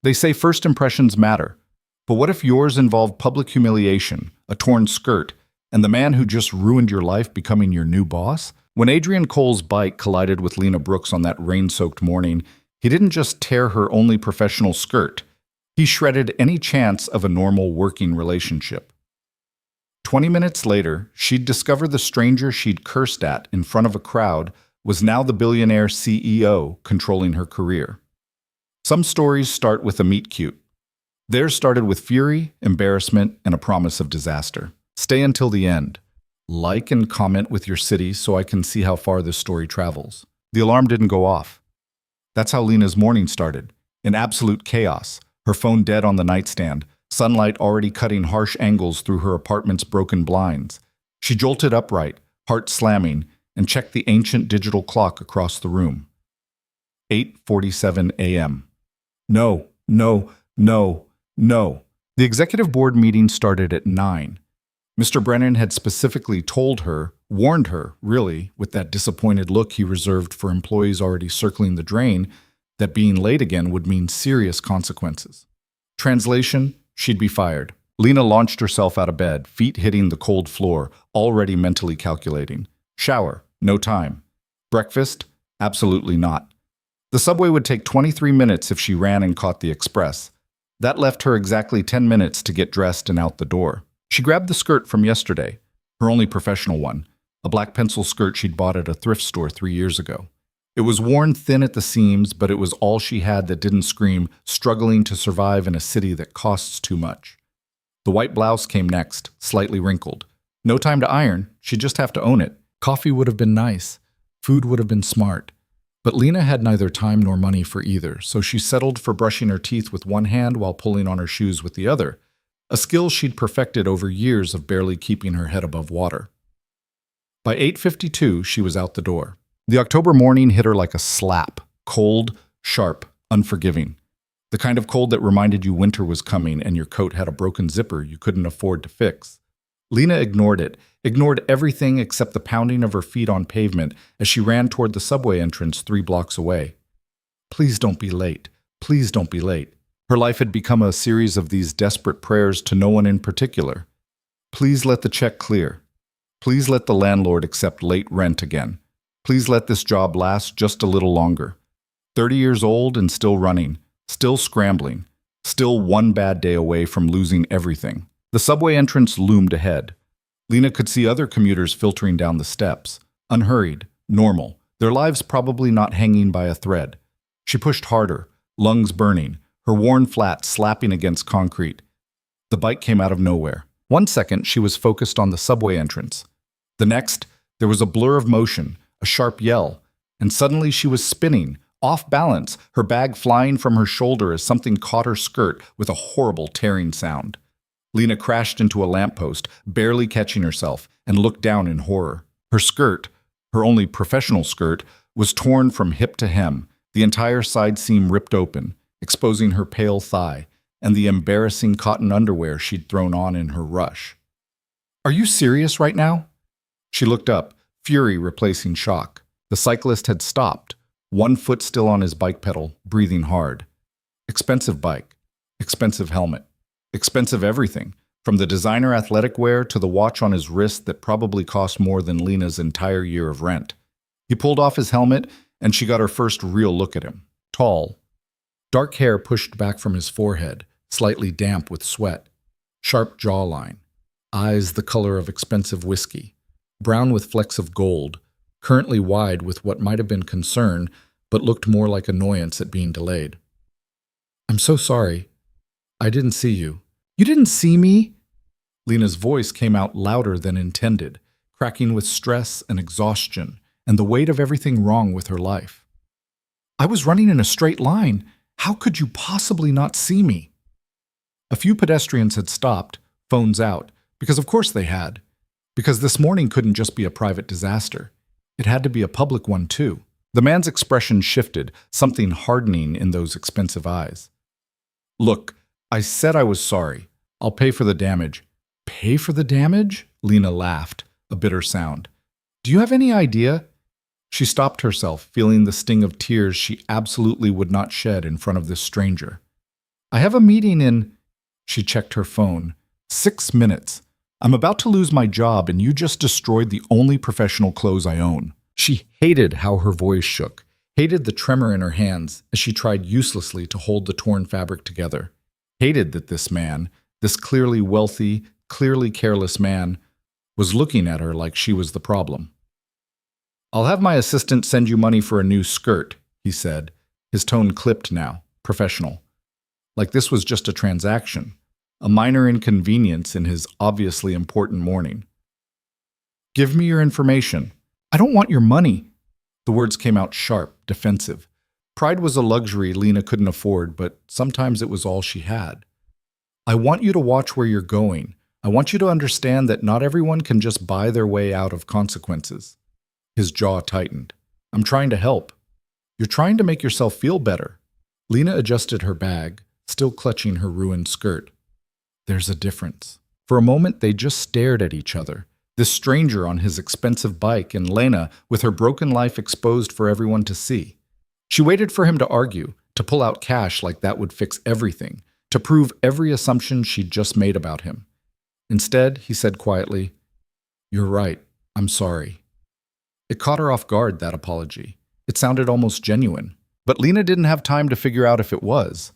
They say first impressions matter. But what if yours involved public humiliation, a torn skirt, and the man who just ruined your life becoming your new boss? When Adrian Cole's bike collided with Lena Brooks on that rain-soaked morning, he didn't just tear her only professional skirt. He shredded any chance of a normal working relationship. 20 minutes later, she'd discovered the stranger she'd cursed at in front of a crowd was now the billionaire CEO controlling her career. Some stories start with a meet-cute. Theirs started with fury, embarrassment, and a promise of disaster. Stay until the end. Like and comment with your city so I can see how far this story travels. The alarm didn't go off. That's how Lena's morning started, in absolute chaos, her phone dead on the nightstand, sunlight already cutting harsh angles through her apartment's broken blinds. She jolted upright, heart slamming, and checked the ancient digital clock across the room. 8:47 a.m. No. The executive board meeting started at 9. Mr. Brennan had specifically told her, warned her, really, with that disappointed look he reserved for employees already circling the drain, that being late again would mean serious consequences. Translation, she'd be fired. Lena launched herself out of bed, feet hitting the cold floor, already mentally calculating. Shower, no time. Breakfast, absolutely not. The subway would take 23 minutes if she ran and caught the express. That left her exactly 10 minutes to get dressed and out the door. She grabbed the skirt from yesterday, her only professional one, a black pencil skirt she'd bought at a thrift store 3 years ago. It was worn thin at the seams, but it was all she had that didn't scream, struggling to survive in a city that costs too much. The white blouse came next, slightly wrinkled. No time to iron, she'd just have to own it. Coffee would have been nice. Food would have been smart. But Lena had neither time nor money for either, so she settled for brushing her teeth with one hand while pulling on her shoes with the other, a skill she'd perfected over years of barely keeping her head above water. By 8:52, she was out the door. The October morning hit her like a slap, cold, sharp, unforgiving. The kind of cold that reminded you winter was coming and your coat had a broken zipper you couldn't afford to fix. Lena ignored it, ignored everything except the pounding of her feet on pavement as she ran toward the subway entrance 3 blocks away. Please don't be late. Please don't be late. Her life had become a series of these desperate prayers to no one in particular. Please let the check clear. Please let the landlord accept late rent again. Please let this job last just a little longer. 30 years old and still running, still scrambling, still one bad day away from losing everything. The subway entrance loomed ahead. Lena could see other commuters filtering down the steps, unhurried, normal, their lives probably not hanging by a thread. She pushed harder, lungs burning, her worn flat slapping against concrete. The bike came out of nowhere. 1 second, she was focused on the subway entrance. The next, there was a blur of motion, a sharp yell, and suddenly she was spinning, off balance, her bag flying from her shoulder as something caught her skirt with a horrible tearing sound. Lena crashed into a lamppost, barely catching herself, and looked down in horror. Her skirt, her only professional skirt, was torn from hip to hem, the entire side seam ripped open, exposing her pale thigh, and the embarrassing cotton underwear she'd thrown on in her rush. Are you serious right now? She looked up, fury replacing shock. The cyclist had stopped, one foot still on his bike pedal, breathing hard. Expensive bike, expensive helmet. Expensive everything, from the designer athletic wear to the watch on his wrist that probably cost more than Lena's entire year of rent. He pulled off his helmet, and she got her first real look at him. Tall. Dark hair pushed back from his forehead, slightly damp with sweat. Sharp jawline. Eyes the color of expensive whiskey. Brown with flecks of gold, currently wide with what might have been concern, but looked more like annoyance at being delayed. I'm so sorry. I didn't see you. You didn't see me? Lena's voice came out louder than intended, cracking with stress and exhaustion and the weight of everything wrong with her life. I was running in a straight line. How could you possibly not see me? A few pedestrians had stopped, phones out, because of course they had. Because this morning couldn't just be a private disaster. It had to be a public one too. The man's expression shifted, something hardening in those expensive eyes. Look, I said I was sorry. I'll pay for the damage. Pay for the damage? Lena laughed, a bitter sound. Do you have any idea? She stopped herself, feeling the sting of tears she absolutely would not shed in front of this stranger. I have a meeting in... She checked her phone. 6 minutes. I'm about to lose my job and you just destroyed the only professional clothes I own. She hated how her voice shook, hated the tremor in her hands as she tried uselessly to hold the torn fabric together. Hated that this man, this clearly wealthy, clearly careless man, was looking at her like she was the problem. I'll have my assistant send you money for a new skirt, he said, his tone clipped now, professional. Like this was just a transaction, a minor inconvenience in his obviously important morning. Give me your information. I don't want your money. The words came out sharp, defensive. Pride was a luxury Lena couldn't afford, but sometimes it was all she had. I want you to watch where you're going. I want you to understand that not everyone can just buy their way out of consequences. His jaw tightened. I'm trying to help. You're trying to make yourself feel better. Lena adjusted her bag, still clutching her ruined skirt. There's a difference. For a moment, they just stared at each other. This stranger on his expensive bike and Lena with her broken life exposed for everyone to see. She waited for him to argue, to pull out cash like that would fix everything, to prove every assumption she'd just made about him. Instead, he said quietly, You're right. I'm sorry. It caught her off guard, that apology. It sounded almost genuine. But Lena didn't have time to figure out if it was.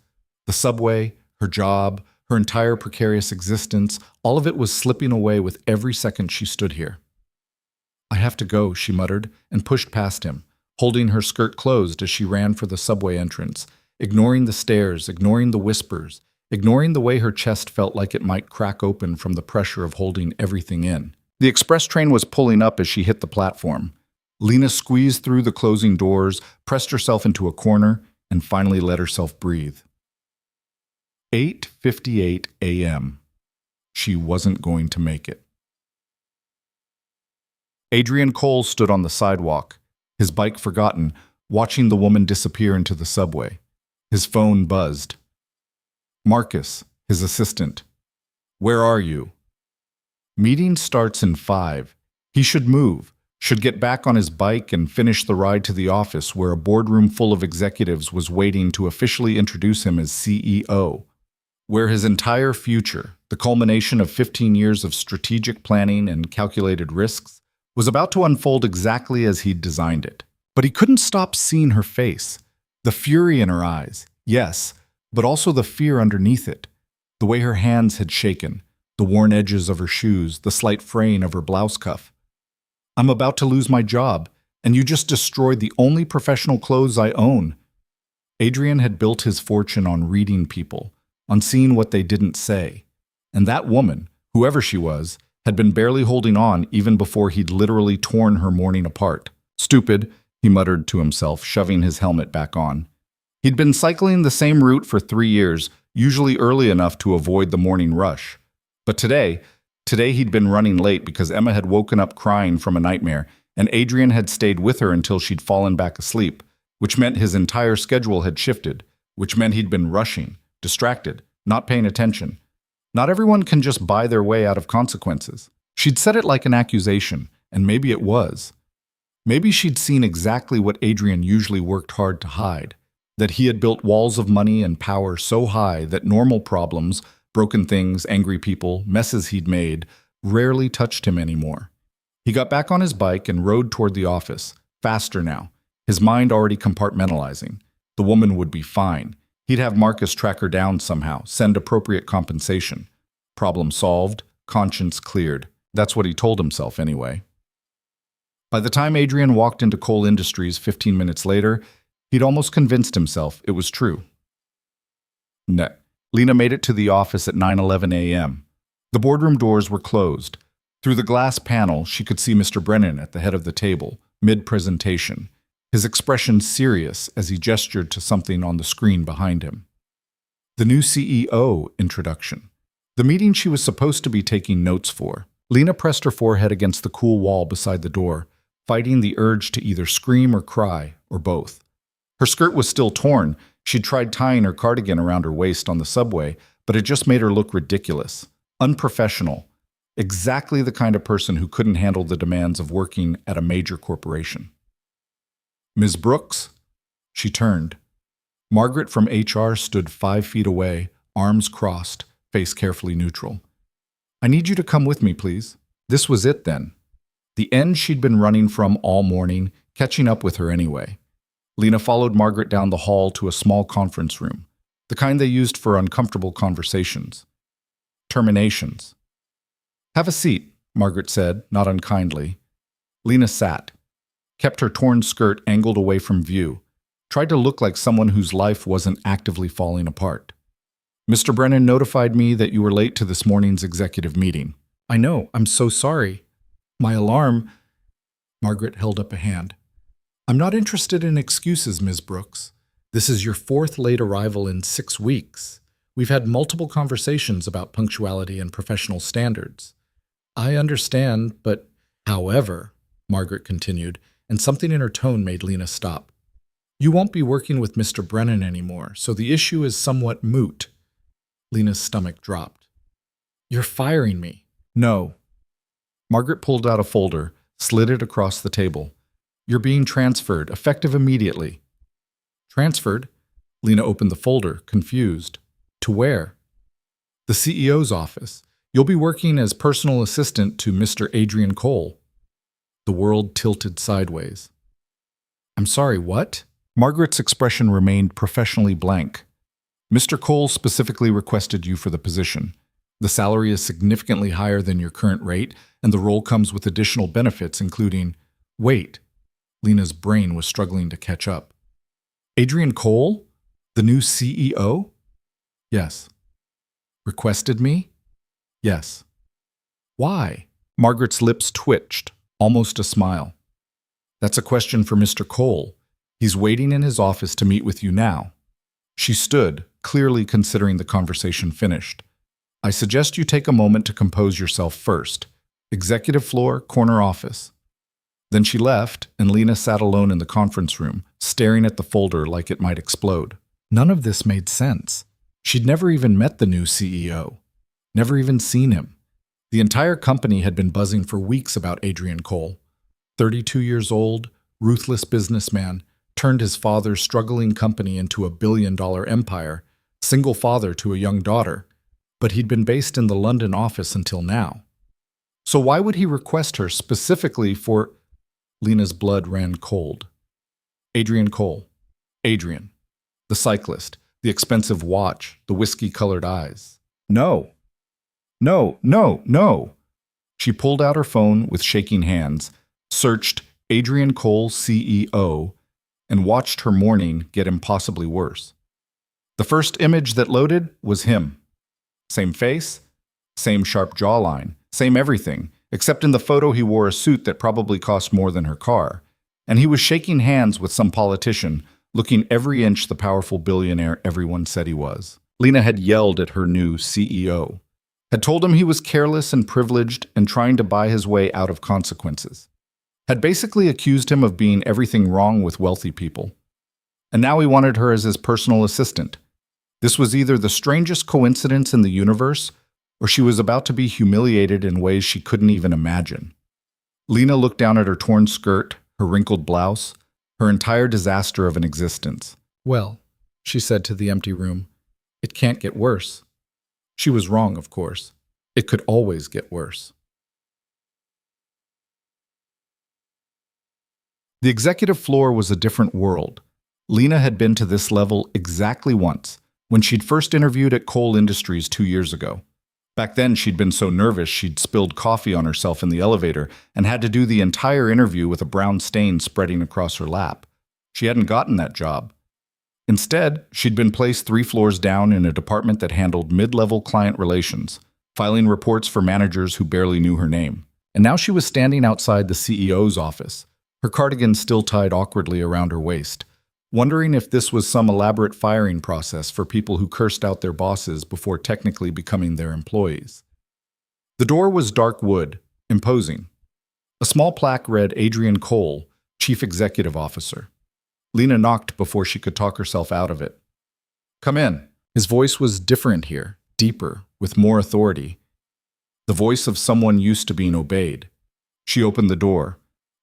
The subway, her job, her entire precarious existence, all of it was slipping away with every second she stood here. I have to go, she muttered, and pushed past him, holding her skirt closed as she ran for the subway entrance, ignoring the stares, ignoring the whispers, ignoring the way her chest felt like it might crack open from the pressure of holding everything in. The express train was pulling up as she hit the platform. Lena squeezed through the closing doors, pressed herself into a corner, and finally let herself breathe. 8:58 a.m. She wasn't going to make it. Adrian Cole stood on the sidewalk, his bike forgotten, watching the woman disappear into the subway. His phone buzzed. Marcus, his assistant. Where are you? Meeting starts in 5. He should move, should get back on his bike and finish the ride to the office where a boardroom full of executives was waiting to officially introduce him as CEO. Where his entire future, the culmination of 15 years of strategic planning and calculated risks, was about to unfold exactly as he'd designed it. But he couldn't stop seeing her face, the fury in her eyes, yes, but also the fear underneath it, the way her hands had shaken, the worn edges of her shoes, the slight fraying of her blouse cuff. I'm about to lose my job, and you just destroyed the only professional clothes I own. Adrian had built his fortune on reading people, on seeing what they didn't say. And that woman, whoever she was, had been barely holding on even before he'd literally torn her morning apart. Stupid, he muttered to himself, shoving his helmet back on. He'd been cycling the same route for 3 years, usually early enough to avoid the morning rush. But today he'd been running late because Emma had woken up crying from a nightmare, and Adrian had stayed with her until she'd fallen back asleep, which meant his entire schedule had shifted, which meant he'd been rushing, distracted, not paying attention. Not everyone can just buy their way out of consequences. She'd said it like an accusation, and maybe it was. Maybe she'd seen exactly what Adrian usually worked hard to hide, that he had built walls of money and power so high that normal problems, broken things, angry people, messes he'd made, rarely touched him anymore. He got back on his bike and rode toward the office, faster now, his mind already compartmentalizing. The woman would be fine. He'd have Marcus track her down somehow, send appropriate compensation. Problem solved, conscience cleared. That's what he told himself anyway. By the time Adrian walked into Cole Industries 15 minutes later, he'd almost convinced himself it was true. Lena made it to the office at 9:11 a.m. The boardroom doors were closed. Through the glass panel, she could see Mr. Brennan at the head of the table, mid-presentation, his expression serious as he gestured to something on the screen behind him. The new CEO introduction. The meeting she was supposed to be taking notes for. Lena pressed her forehead against the cool wall beside the door, fighting the urge to either scream or cry, or both. Her skirt was still torn. She'd tried tying her cardigan around her waist on the subway, but it just made her look ridiculous, unprofessional, exactly the kind of person who couldn't handle the demands of working at a major corporation. Ms. Brooks? She turned. Margaret from HR stood 5 feet away, arms crossed, face carefully neutral. I need you to come with me, please. This was it then. The end she'd been running from all morning, catching up with her anyway. Lena followed Margaret down the hall to a small conference room, the kind they used for uncomfortable conversations. Terminations. Have a seat, Margaret said, not unkindly. Lena sat, kept her torn skirt angled away from view, tried to look like someone whose life wasn't actively falling apart. Mr. Brennan notified me that you were late to this morning's executive meeting. I know, I'm so sorry. My alarm… Margaret held up a hand. I'm not interested in excuses, Ms. Brooks. This is your 4th late arrival in 6 weeks. We've had multiple conversations about punctuality and professional standards. I understand, but… However, Margaret continued, and something in her tone made Lena stop. You won't be working with Mr. Brennan anymore, so the issue is somewhat moot. Lena's stomach dropped. You're firing me. No. Margaret pulled out a folder, slid it across the table. You're being transferred, effective immediately. Transferred? Lena opened the folder, confused. To where? The CEO's office. You'll be working as personal assistant to Mr. Adrian Cole. The world tilted sideways. I'm sorry, what? Margaret's expression remained professionally blank. Mr. Cole specifically requested you for the position. The salary is significantly higher than your current rate, and the role comes with additional benefits, including… Wait. Lena's brain was struggling to catch up. Adrian Cole? The new CEO? Yes. Requested me? Yes. Why? Margaret's lips twitched, almost a smile. That's a question for Mr. Cole. He's waiting in his office to meet with you now. She stood, clearly considering the conversation finished. I suggest you take a moment to compose yourself first. Executive floor, corner office. Then she left, and Lena sat alone in the conference room, staring at the folder like it might explode. None of this made sense. She'd never even met the new CEO. Never even seen him. The entire company had been buzzing for weeks about Adrian Cole. 32 years old, ruthless businessman, turned his father's struggling company into a billion-dollar empire, single father to a young daughter, but he'd been based in the London office until now. So why would he request her specifically for… Lena's blood ran cold. Adrian Cole. Adrian. The cyclist, the expensive watch, the whiskey-colored eyes. No. No, no, no. She pulled out her phone with shaking hands, searched Adrian Cole CEO, and watched her morning get impossibly worse. The first image that loaded was him. Same face, same sharp jawline, same everything, except in the photo he wore a suit that probably cost more than her car, and he was shaking hands with some politician, looking every inch the powerful billionaire everyone said he was. Lena had yelled at her new CEO, had told him he was careless and privileged and trying to buy his way out of consequences, had basically accused him of being everything wrong with wealthy people. And now he wanted her as his personal assistant. This was either the strangest coincidence in the universe, or she was about to be humiliated in ways she couldn't even imagine. Lena looked down at her torn skirt, her wrinkled blouse, her entire disaster of an existence. Well, she said to the empty room, it can't get worse. She was wrong, of course. It could always get worse. The executive floor was a different world. Lena had been to this level exactly once, when she'd first interviewed at Cole Industries 2 years ago. Back then, she'd been so nervous she'd spilled coffee on herself in the elevator and had to do the entire interview with a brown stain spreading across her lap. She hadn't gotten that job. Instead, she'd been placed 3 floors down in a department that handled mid-level client relations, filing reports for managers who barely knew her name. And now she was standing outside the CEO's office, her cardigan still tied awkwardly around her waist, wondering if this was some elaborate firing process for people who cursed out their bosses before technically becoming their employees. The door was dark wood, imposing. A small plaque read Adrian Cole, Chief Executive Officer. Lena knocked before she could talk herself out of it. Come in. His voice was different here, deeper, with more authority. The voice of someone used to being obeyed. She opened the door.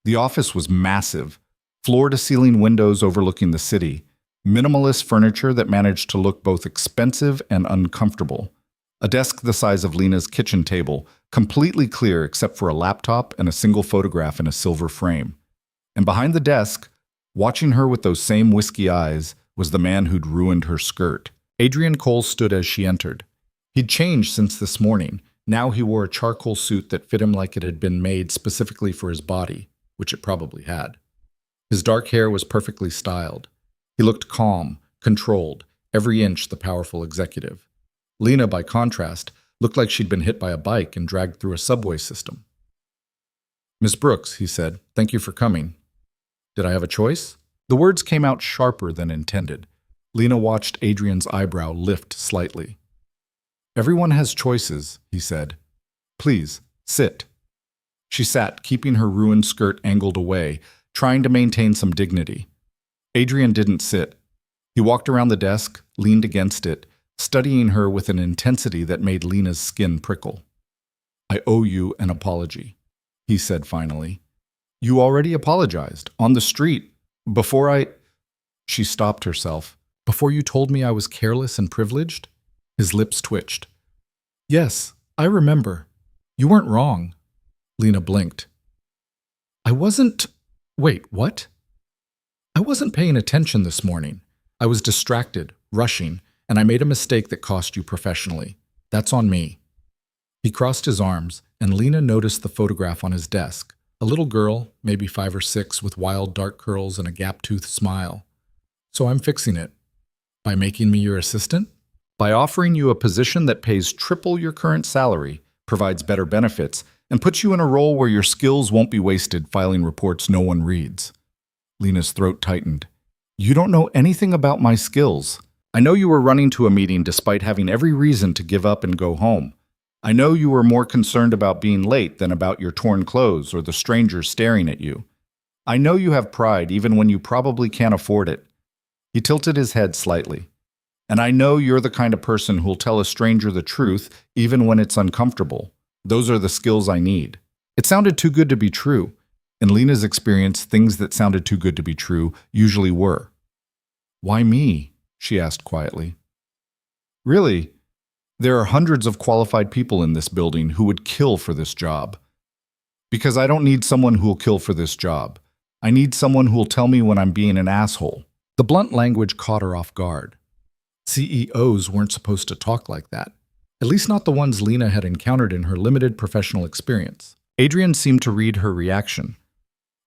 The office was massive, floor-to-ceiling windows overlooking the city, Minimalist furniture that managed to look both expensive and uncomfortable. A desk the size of Lena's kitchen table, completely clear except for a laptop and a single photograph in a silver frame. And behind the desk, watching her with those same whiskey eyes, was the man who'd ruined her skirt. Adrian Cole stood as she entered. He'd changed since this morning. Now he wore a charcoal suit that fit him like it had been made specifically for his body, which it probably had. His dark hair was perfectly styled. He looked calm, controlled, every inch the powerful executive. Lena, by contrast, looked like she'd been hit by a bike and dragged through a subway system. "Miss Brooks," he said, "thank you for coming. Did I have a choice?" The words came out sharper than intended. Lena watched Adrian's eyebrow lift slightly. "Everyone has choices," he said. "Please, sit." She sat, keeping her ruined skirt angled away, trying to maintain some dignity. Adrian didn't sit. He walked around the desk, leaned against it, studying her with an intensity that made Lena's skin prickle. "I owe you an apology," he said finally. "You already apologized, on the street, before I—" She stopped herself. "Before you told me I was careless and privileged?" His lips twitched. "Yes, I remember. You weren't wrong." Lena blinked. "I wasn't— Wait, what?" "I wasn't paying attention this morning. I was distracted, rushing, and I made a mistake that cost you professionally. That's on me." He crossed his arms, and Lena noticed the photograph on his desk. A little girl, maybe 5 or 6, with wild dark curls and a gap-toothed smile. "So I'm fixing it. By making me your assistant? By offering you a position that pays triple your current salary, provides better benefits, and puts you in a role where your skills won't be wasted filing reports no one reads." Lena's throat tightened. "You don't know anything about my skills. I know you were running to a meeting despite having every reason to give up and go home. I know you were more concerned about being late than about your torn clothes or the stranger staring at you. I know you have pride even when you probably can't afford it." He tilted his head slightly. "And I know you're the kind of person who'll tell a stranger the truth even when it's uncomfortable. Those are the skills I need." It sounded too good to be true. In Lena's experience, things that sounded too good to be true usually were. "Why me?" she asked quietly. "Really, there are hundreds of qualified people in this building who would kill for this job. Because I don't need someone who'll kill for this job. I need someone who'll tell me when I'm being an asshole." The blunt language caught her off guard. CEOs weren't supposed to talk like that. At least not the ones Lena had encountered in her limited professional experience. Adrian seemed to read her reaction.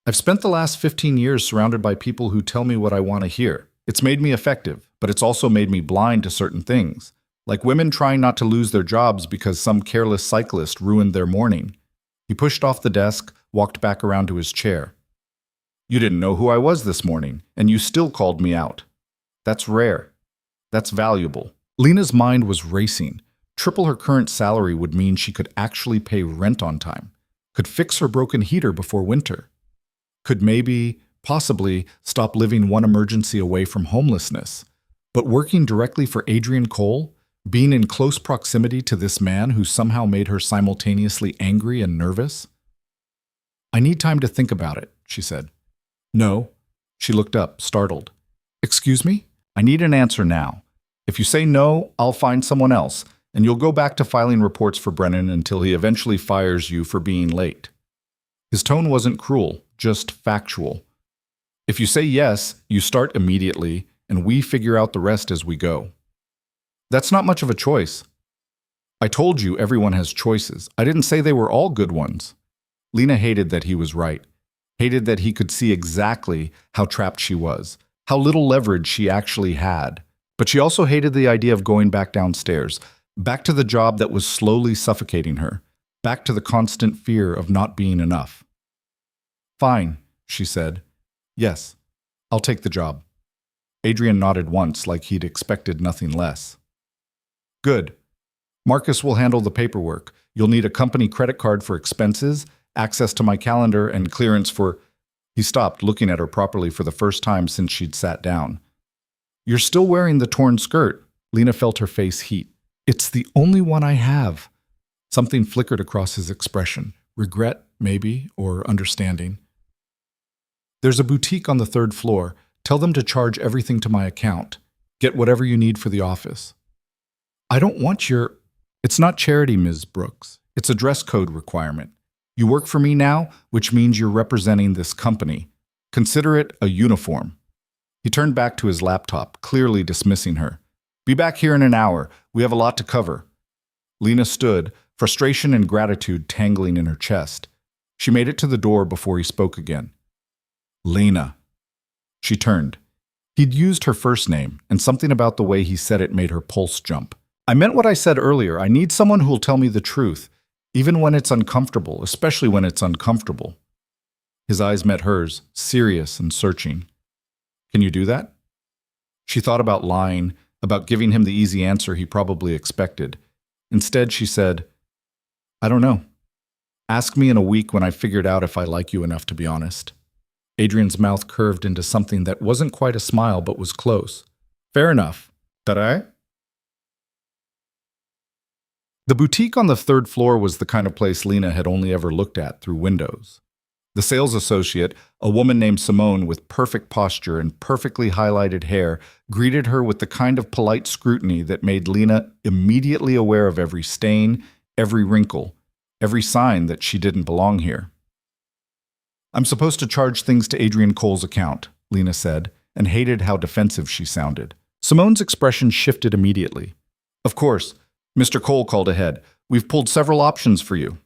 "I've spent the last 15 years surrounded by people who tell me what I want to hear. It's made me effective, but it's also made me blind to certain things. Like women trying not to lose their jobs because some careless cyclist ruined their morning." He pushed off the desk, walked back around to his chair. "You didn't know who I was this morning, and you still called me out. That's rare. That's valuable." Lena's mind was racing. Triple her current salary would mean she could actually pay rent on time, could fix her broken heater before winter, could maybe, possibly, stop living one emergency away from homelessness. But working directly for Adrian Cole, being in close proximity to this man who somehow made her simultaneously angry and nervous? "I need time to think about it," she said. "No." She looked up, startled. "Excuse me? I need an answer now. If you say no, I'll find someone else, and you'll go back to filing reports for Brennan until he eventually fires you for being late." His tone wasn't cruel, just factual. "If you say yes, you start immediately, and we figure out the rest as we go." "That's not much of a choice." "I told you everyone has choices. I didn't say they were all good ones." Lena hated that he was right. Hated that he could see exactly how trapped she was, how little leverage she actually had. But she also hated the idea of going back downstairs, back to the job that was slowly suffocating her, back to the constant fear of not being enough. "Fine," she said. "Yes, I'll take the job." Adrian nodded once, like he'd expected nothing less. "Good. Marcus will handle the paperwork. You'll need a company credit card for expenses, access to my calendar, and clearance for—" He stopped, looking at her properly for the first time since she'd sat down. "You're still wearing the torn skirt." Lena felt her face heat. "It's the only one I have." Something flickered across his expression. Regret, maybe, or understanding. "There's a boutique on the 3rd floor. Tell them to charge everything to my account. Get whatever you need for the office. I don't want your... It's not charity, Ms. Brooks. It's a dress code requirement. You work for me now, which means you're representing this company. Consider it a uniform. He turned back to his laptop, clearly dismissing her. Be back here in an hour. We have a lot to cover. Lena stood, frustration and gratitude tangling in her chest. She made it to the door before he spoke again. Lena. She turned. He'd used her first name, and something about the way he said it made her pulse jump. I meant what I said earlier. I need someone who'll tell me the truth, even when it's uncomfortable, especially when it's uncomfortable. His eyes met hers, serious and searching. Can you do that? She thought about lying, about giving him the easy answer he probably expected. Instead, she said, I don't know. Ask me in a week when I figured out if I like you enough to be honest. Adrian's mouth curved into something that wasn't quite a smile but was close. Fair enough. Ta-da? The boutique on the third floor was the kind of place Lena had only ever looked at through windows. The sales associate, a woman named Simone with perfect posture and perfectly highlighted hair, greeted her with the kind of polite scrutiny that made Lena immediately aware of every stain, every wrinkle, every sign that she didn't belong here. I'm supposed to charge things to Adrian Cole's account, Lena said, and hated how defensive she sounded. Simone's expression shifted immediately. Of course, Mr. Cole called ahead. We've pulled several options for you.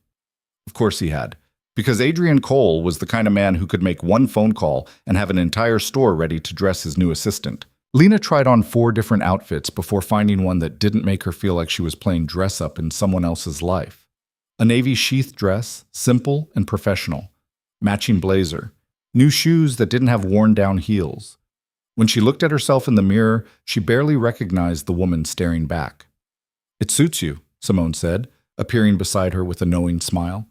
Of course he had. Because Adrian Cole was the kind of man who could make one phone call and have an entire store ready to dress his new assistant. Lena tried on 4 different outfits before finding one that didn't make her feel like she was playing dress-up in someone else's life. A navy sheath dress, simple and professional. Matching blazer. New shoes that didn't have worn-down heels. When she looked at herself in the mirror, she barely recognized the woman staring back. It suits you, Simone said, appearing beside her with a knowing smile.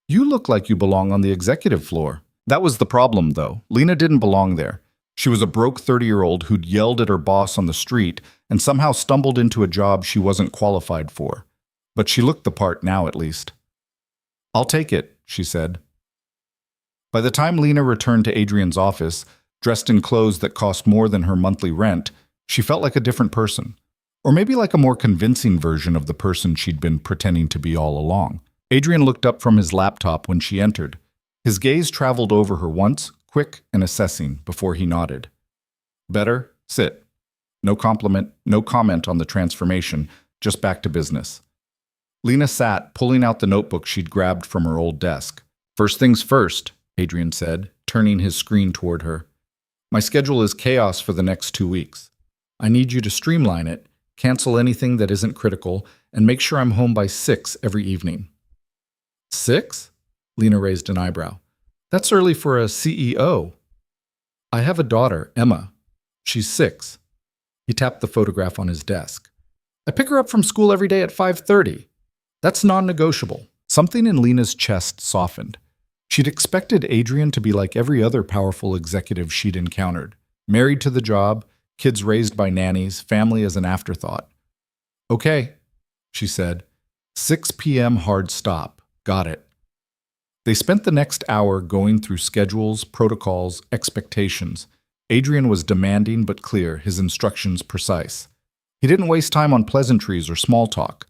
You look like you belong on the executive floor. That was the problem, though. Lena didn't belong there. She was a broke 30-year-old who'd yelled at her boss on the street and somehow stumbled into a job she wasn't qualified for. But she looked the part now, at least. I'll take it, she said. By the time Lena returned to Adrian's office, dressed in clothes that cost more than her monthly rent, she felt like a different person. Or maybe like a more convincing version of the person she'd been pretending to be all along. Adrian looked up from his laptop when she entered. His gaze traveled over her once, quick and assessing, before he nodded. Better? Sit. No comment on the transformation, just back to business. Lena sat, pulling out the notebook she'd grabbed from her old desk. First things first, Adrian said, turning his screen toward her. My schedule is chaos for the next 2 weeks. I need you to streamline it, cancel anything that isn't critical, and make sure I'm home by 6 every evening. 6? Lena raised an eyebrow. That's early for a CEO. I have a daughter, Emma. She's 6. He tapped the photograph on his desk. I pick her up from school every day at 5:30. That's non-negotiable. Something in Lena's chest softened. She'd expected Adrian to be like every other powerful executive she'd encountered. Married to the job, kids raised by nannies, family as an afterthought. Okay, she said. 6 p.m. hard stop. Got it. They spent the next hour going through schedules, protocols, expectations. Adrian was demanding but clear, his instructions precise. He didn't waste time on pleasantries or small talk.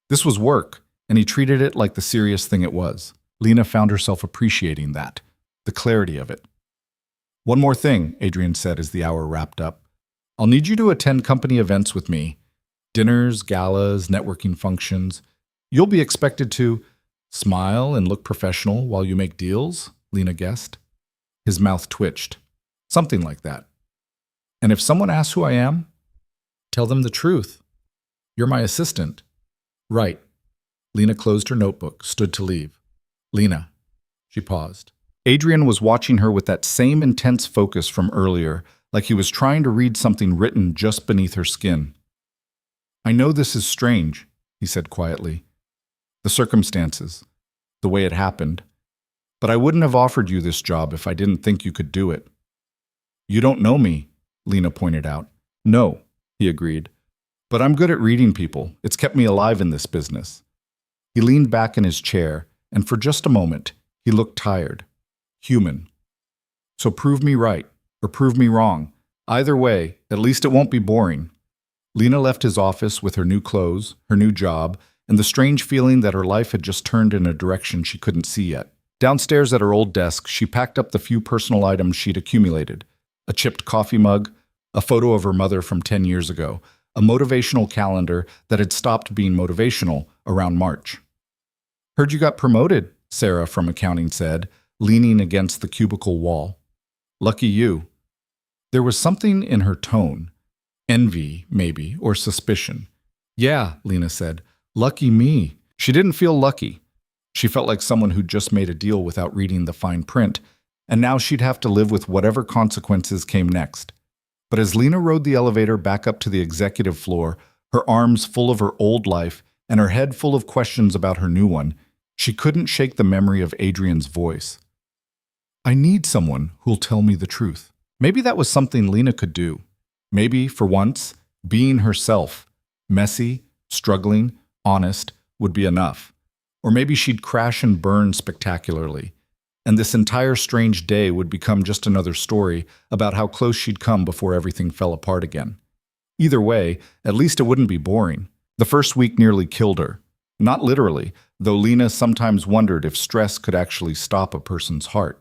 This was work, and he treated it like the serious thing it was. Lena found herself appreciating that, the clarity of it. One more thing, Adrian said as the hour wrapped up. I'll need you to attend company events with me. Dinners, galas, networking functions. You'll be expected to smile and look professional while you make deals, Lena guessed. His mouth twitched. Something like that. And if someone asks who I am, tell them the truth. You're my assistant. Right. Lena closed her notebook, stood to leave. Lena. She paused. Adrian was watching her with that same intense focus from earlier, like he was trying to read something written just beneath her skin. I know this is strange, he said quietly. The circumstances, the way it happened. But I wouldn't have offered you this job if I didn't think you could do it. You don't know me, Lena pointed out. No, he agreed. But I'm good at reading people. It's kept me alive in this business. He leaned back in his chair, and for just a moment, he looked tired, human. So prove me right, or prove me wrong. Either way, at least it won't be boring. Lena left his office with her new clothes, her new job, and the strange feeling that her life had just turned in a direction she couldn't see yet. Downstairs at her old desk, she packed up the few personal items she'd accumulated: a chipped coffee mug, a photo of her mother from 10 years ago, a motivational calendar that had stopped being motivational around March. "Heard you got promoted," Sarah from accounting said, leaning against the cubicle wall. "Lucky you." There was something in her tone. Envy, maybe, or suspicion. "Yeah," Lena said. "Lucky me." She didn't feel lucky. She felt like someone who'd just made a deal without reading the fine print, and now she'd have to live with whatever consequences came next. But as Lena rode the elevator back up to the executive floor, her arms full of her old life and her head full of questions about her new one, she couldn't shake the memory of Adrian's voice. "I need someone who'll tell me the truth." Maybe that was something Lena could do. Maybe, for once, being herself, messy, struggling, honest, would be enough. Or maybe she'd crash and burn spectacularly, and this entire strange day would become just another story about how close she'd come before everything fell apart again. Either way, at least it wouldn't be boring. The first week nearly killed her. Not literally, though Lena sometimes wondered if stress could actually stop a person's heart.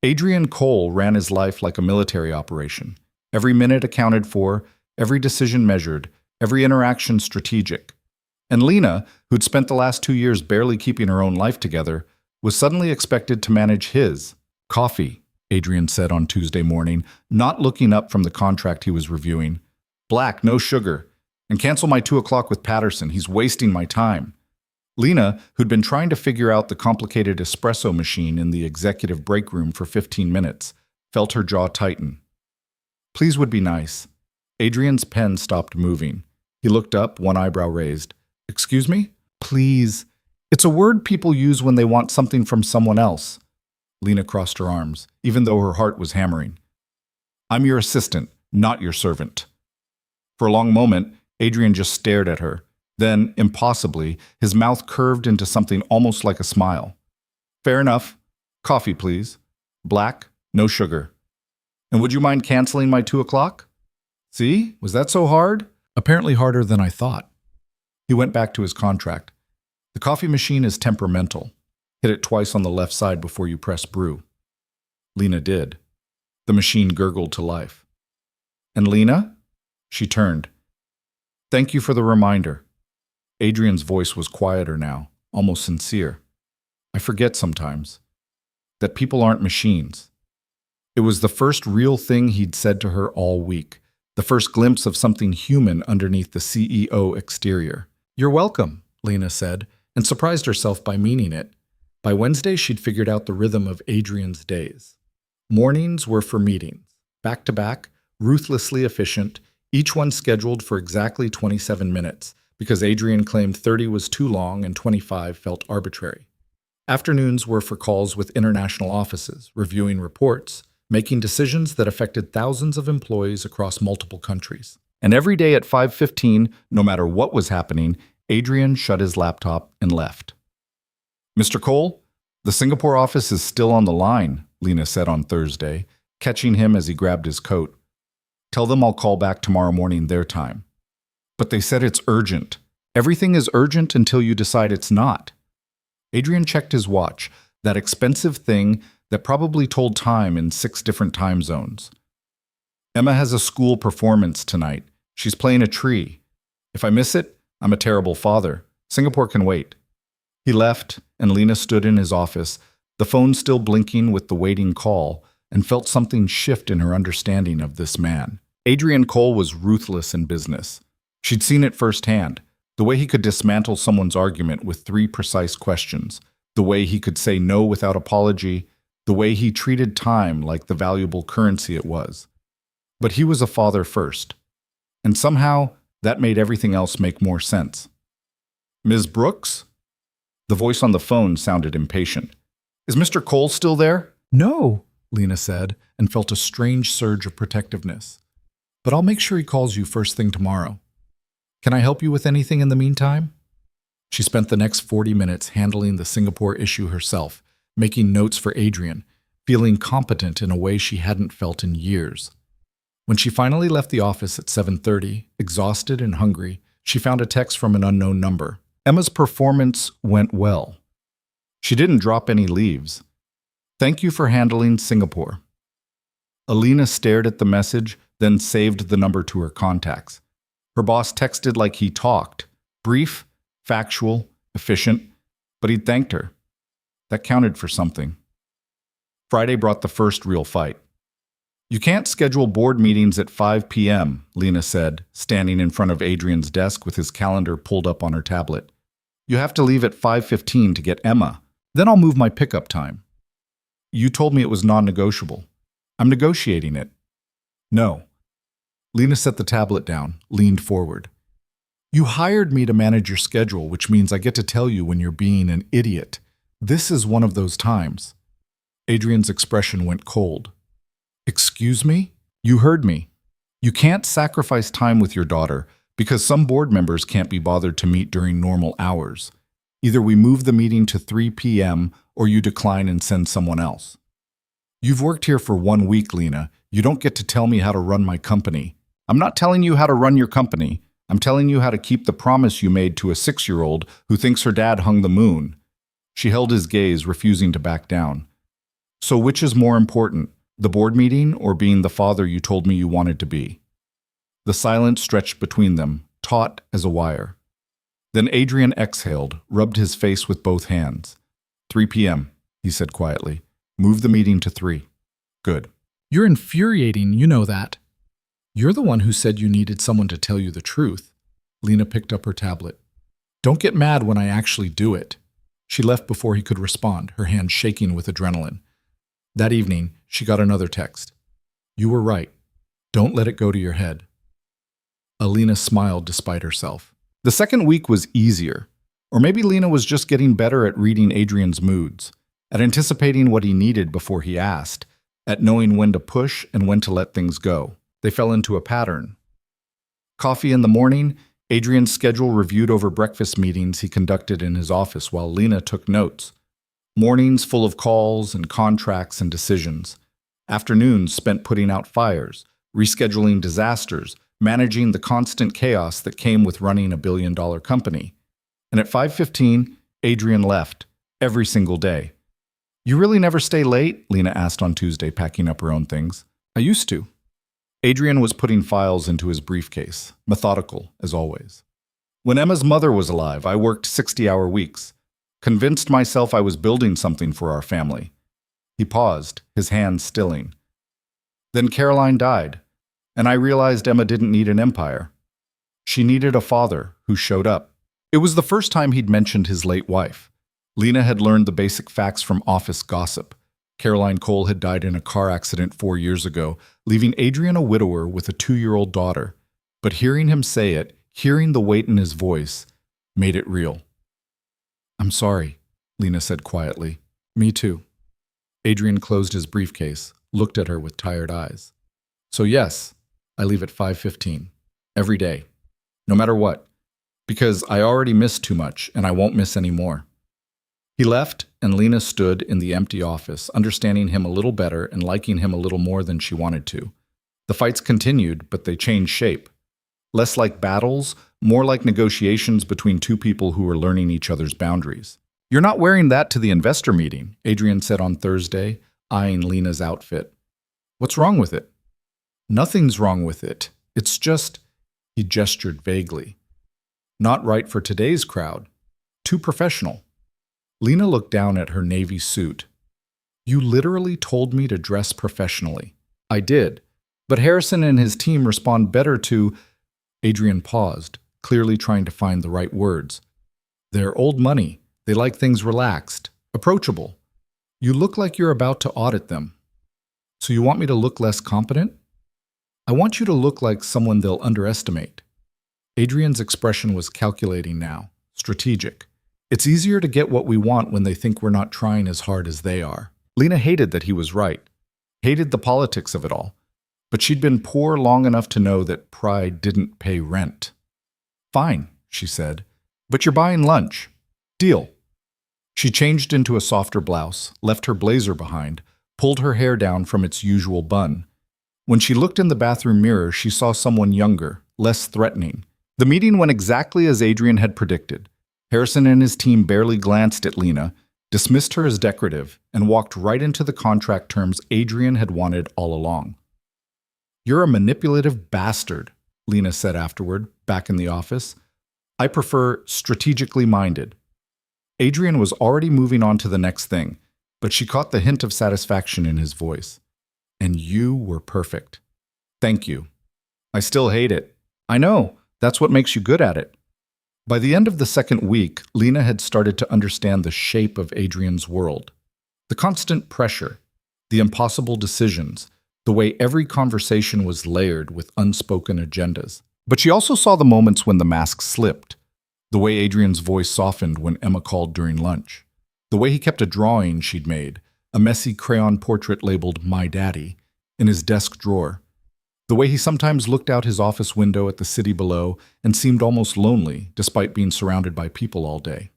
Adrian Cole ran his life like a military operation. Every minute accounted for, every decision measured, every interaction strategic. And Lena, who'd spent the last 2 years barely keeping her own life together, was suddenly expected to manage his. "Coffee," Adrian said on Tuesday morning, not looking up from the contract he was reviewing. "Black, no sugar. And cancel my 2 o'clock with Patterson. He's wasting my time." Lena, who'd been trying to figure out the complicated espresso machine in the executive break room for 15 minutes, felt her jaw tighten. "Please would be nice." Adrian's pen stopped moving. He looked up, one eyebrow raised. "Excuse me? Please." It's a word people use when they want something from someone else. Lena crossed her arms, even though her heart was hammering. "I'm your assistant, not your servant." For a long moment, Adrian just stared at her. Then, impossibly, his mouth curved into something almost like a smile. "Fair enough. Coffee, please. Black, no sugar. And would you mind canceling my 2 o'clock? See? Was that so hard?" "Apparently harder than I thought." He went back to his contract. "The coffee machine is temperamental. Hit it twice on the left side before you press brew." Lena did. The machine gurgled to life. "And Lena?" She turned. "Thank you for the reminder." Adrian's voice was quieter now, almost sincere. "I forget sometimes that people aren't machines." It was the first real thing he'd said to her all week, the first glimpse of something human underneath the CEO exterior. "You're welcome," Lena said, and surprised herself by meaning it. By Wednesday, she'd figured out the rhythm of Adrian's days. Mornings were for meetings, back-to-back, ruthlessly efficient, each one scheduled for exactly 27 minutes, because Adrian claimed 30 was too long and 25 felt arbitrary. Afternoons were for calls with international offices, reviewing reports, making decisions that affected thousands of employees across multiple countries. And every day at 5:15, no matter what was happening, Adrian shut his laptop and left. "Mr. Cole, the Singapore office is still on the line," Lena said on Thursday, catching him as he grabbed his coat. "Tell them I'll call back tomorrow morning their time." "But they said it's urgent." "Everything is urgent until you decide it's not." Adrian checked his watch, that expensive thing that probably told time in 6 different time zones. "Emma has a school performance tonight. She's playing a tree. If I miss it, I'm a terrible father. Singapore can wait." He left, and Lena stood in his office, the phone still blinking with the waiting call, and felt something shift in her understanding of this man. Adrian Cole was ruthless in business. She'd seen it firsthand, the way he could dismantle someone's argument with 3 precise questions, the way he could say no without apology, the way he treated time like the valuable currency it was. But he was a father first, and somehow that made everything else make more sense. "Ms. Brooks?" The voice on the phone sounded impatient. "Is Mr. Cole still there?" "No," Lena said, and felt a strange surge of protectiveness. "But I'll make sure he calls you first thing tomorrow. Can I help you with anything in the meantime?" She spent the next 40 minutes handling the Singapore issue herself, making notes for Adrian, feeling competent in a way she hadn't felt in years. When she finally left the office at 7:30, exhausted and hungry, she found a text from an unknown number. Emma's performance went well. She didn't drop any leaves. Thank you for handling Singapore. Alina stared at the message, then saved the number to her contacts. Her boss texted like he talked. Brief, factual, efficient, but he'd thanked her. That counted for something. Friday brought the first real fight. You can't schedule board meetings at 5 p.m., Lena said, standing in front of Adrian's desk with his calendar pulled up on her tablet. You have to leave at 5:15 to get Emma. Then I'll move my pickup time. You told me it was non-negotiable. I'm negotiating it. No. Lena set the tablet down, leaned forward. You hired me to manage your schedule, which means I get to tell you when you're being an idiot. This is one of those times. Adrian's expression went cold. Excuse me? You heard me. You can't sacrifice time with your daughter because some board members can't be bothered to meet during normal hours. Either we move the meeting to 3 p.m. or you decline and send someone else. You've worked here for 1 week, Lena. You don't get to tell me how to run my company. I'm not telling you how to run your company. I'm telling you how to keep the promise you made to a 6-year-old who thinks her dad hung the moon. She held his gaze, refusing to back down. So which is more important, the board meeting or being the father you told me you wanted to be? The silence stretched between them, taut as a wire. Then Adrian exhaled, rubbed his face with both hands. 3 p.m., he said quietly. Move the meeting to 3. Good. You're infuriating, you know that. You're the one who said you needed someone to tell you the truth. Lena picked up her tablet. Don't get mad when I actually do it. She left before he could respond, her hand shaking with adrenaline. That evening, she got another text. You were right. Don't let it go to your head. Alina smiled despite herself. The second week was easier. Or maybe Lena was just getting better at reading Adrian's moods, at anticipating what he needed before he asked, at knowing when to push and when to let things go. They fell into a pattern. Coffee in the morning, Adrian's schedule reviewed over breakfast meetings he conducted in his office while Lena took notes. Mornings full of calls and contracts and decisions. Afternoons spent putting out fires, rescheduling disasters, managing the constant chaos that came with running a billion-dollar company. And at 5:15, Adrian left, every single day. You really never stay late? Lena asked on Tuesday, packing up her own things. I used to. Adrian was putting files into his briefcase, methodical, as always. When Emma's mother was alive, I worked 60-hour weeks. Convinced myself I was building something for our family. He paused, his hands stilling. Then Caroline died, and I realized Emma didn't need an empire. She needed a father who showed up. It was the first time he'd mentioned his late wife. Lena had learned the basic facts from office gossip. Caroline Cole had died in a car accident 4 years ago, leaving Adrian a widower with a 2-year-old daughter. But hearing him say it, hearing the weight in his voice, made it real. I'm sorry, Lena said quietly. Me too. Adrian closed his briefcase, looked at her with tired eyes. So yes, I leave at 5:15. Every day. No matter what. Because I already missed too much, and I won't miss any more. He left, and Lena stood in the empty office, understanding him a little better and liking him a little more than she wanted to. The fights continued, but they changed shape. Less like battles, more like negotiations between two people who were learning each other's boundaries. You're not wearing that to the investor meeting, Adrian said on Thursday, eyeing Lena's outfit. What's wrong with it? Nothing's wrong with it. It's just, he gestured vaguely. Not right for today's crowd. Too professional. Lena looked down at her navy suit. You literally told me to dress professionally. I did. But Harrison and his team respond better to... Adrian paused, clearly trying to find the right words. They're old money. They like things relaxed, approachable. You look like you're about to audit them. So you want me to look less competent? I want you to look like someone they'll underestimate. Adrian's expression was calculating now, strategic. It's easier to get what we want when they think we're not trying as hard as they are. Lena hated that he was right, hated the politics of it all, but she'd been poor long enough to know that pride didn't pay rent. Fine, she said, but you're buying lunch. Deal. She changed into a softer blouse, left her blazer behind, pulled her hair down from its usual bun. When she looked in the bathroom mirror, she saw someone younger, less threatening. The meeting went exactly as Adrian had predicted. Harrison and his team barely glanced at Lena, dismissed her as decorative, and walked right into the contract terms Adrian had wanted all along. "You're a manipulative bastard," Lena said afterward, back in the office. "I prefer strategically minded." Adrian was already moving on to the next thing, but she caught the hint of satisfaction in his voice. "And you were perfect. Thank you. I still hate it. I know, that's what makes you good at it." By the end of the second week, Lena had started to understand the shape of Adrian's world. The constant pressure, the impossible decisions, the way every conversation was layered with unspoken agendas. But she also saw the moments when the mask slipped, the way Adrian's voice softened when Emma called during lunch, the way he kept a drawing she'd made, a messy crayon portrait labeled "My Daddy," in his desk drawer, the way he sometimes looked out his office window at the city below and seemed almost lonely despite being surrounded by people all day.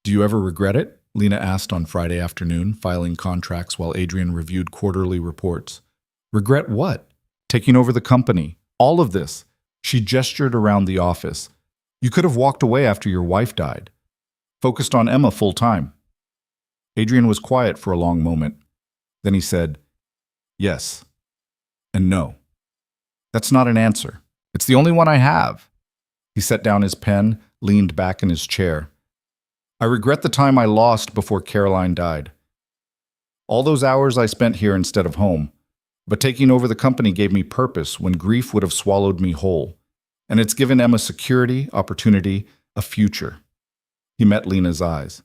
"Do you ever regret it?" Lena asked on Friday afternoon, filing contracts while Adrian reviewed quarterly reports. "Regret what?" "Taking over the company. All of this." She gestured around the office. "You could have walked away after your wife died. Focused on Emma full time." Adrian was quiet for a long moment. Then he said, "Yes and no." "That's not an answer. It's the only one I have." He set down his pen, leaned back in his chair. "I regret the time I lost before Caroline died. All those hours I spent here instead of home. But taking over the company gave me purpose when grief would have swallowed me whole. And it's given Emma security, opportunity, a future." He met Lena's eyes.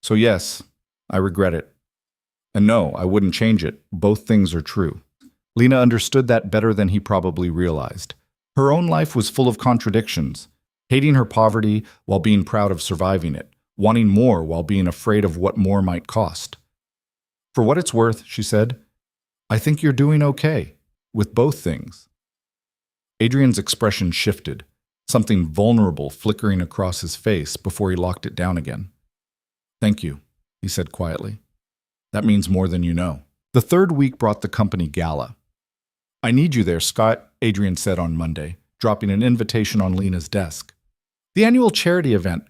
"So yes, I regret it. And no, I wouldn't change it. Both things are true." Lena understood that better than he probably realized. Her own life was full of contradictions, hating her poverty while being proud of surviving it, wanting more while being afraid of what more might cost. "For what it's worth," she said, "I think you're doing okay, with both things." Adrian's expression shifted, something vulnerable flickering across his face before he locked it down again. "Thank you," he said quietly. "That means more than you know." The third week brought the company gala. "I need you there, Scott," Adrian said on Monday, dropping an invitation on Lena's desk. "The annual charity event.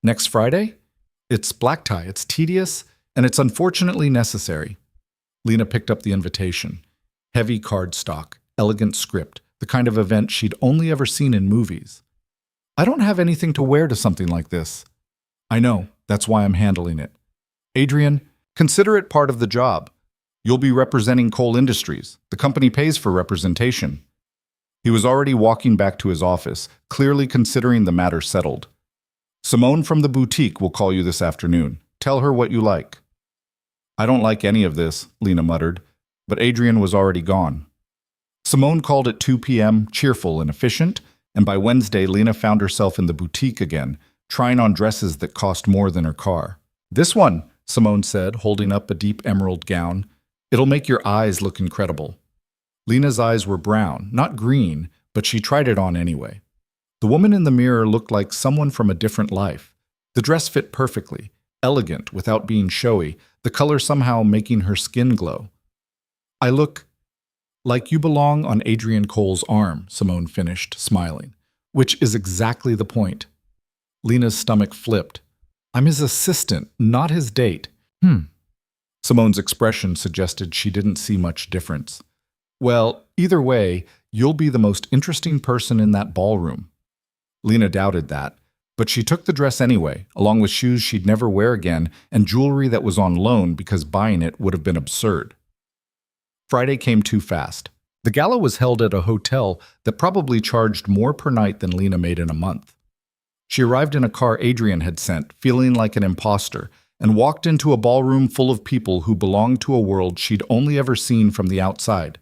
Next Friday? It's black tie, it's tedious, and it's unfortunately necessary." Lena picked up the invitation. Heavy cardstock, elegant script, the kind of event she'd only ever seen in movies. "I don't have anything to wear to something like this." "I know, that's why I'm handling it." "Adrian, consider it part of the job. You'll be representing Cole Industries. The company pays for representation." He was already walking back to his office, clearly considering the matter settled. "Simone from the boutique will call you this afternoon. Tell her what you like." "I don't like any of this," Lena muttered, but Adrian was already gone. Simone called at 2 p.m., cheerful and efficient, and by Wednesday Lena found herself in the boutique again, trying on dresses that cost more than her car. "This one," Simone said, holding up a deep emerald gown. "It'll make your eyes look incredible." Lena's eyes were brown, not green, but she tried it on anyway. The woman in the mirror looked like someone from a different life. The dress fit perfectly, elegant without being showy, the color somehow making her skin glow. "I look like you belong on Adrian Cole's arm," Simone finished, smiling. "Which is exactly the point." Lena's stomach flipped. "I'm his assistant, not his date." Simone's expression suggested she didn't see much difference. "Well, either way, you'll be the most interesting person in that ballroom." Lena doubted that, but she took the dress anyway, along with shoes she'd never wear again and jewelry that was on loan because buying it would have been absurd. Friday came too fast. The gala was held at a hotel that probably charged more per night than Lena made in a month. She arrived in a car Adrian had sent, feeling like an imposter, and walked into a ballroom full of people who belonged to a world she'd only ever seen from the outside.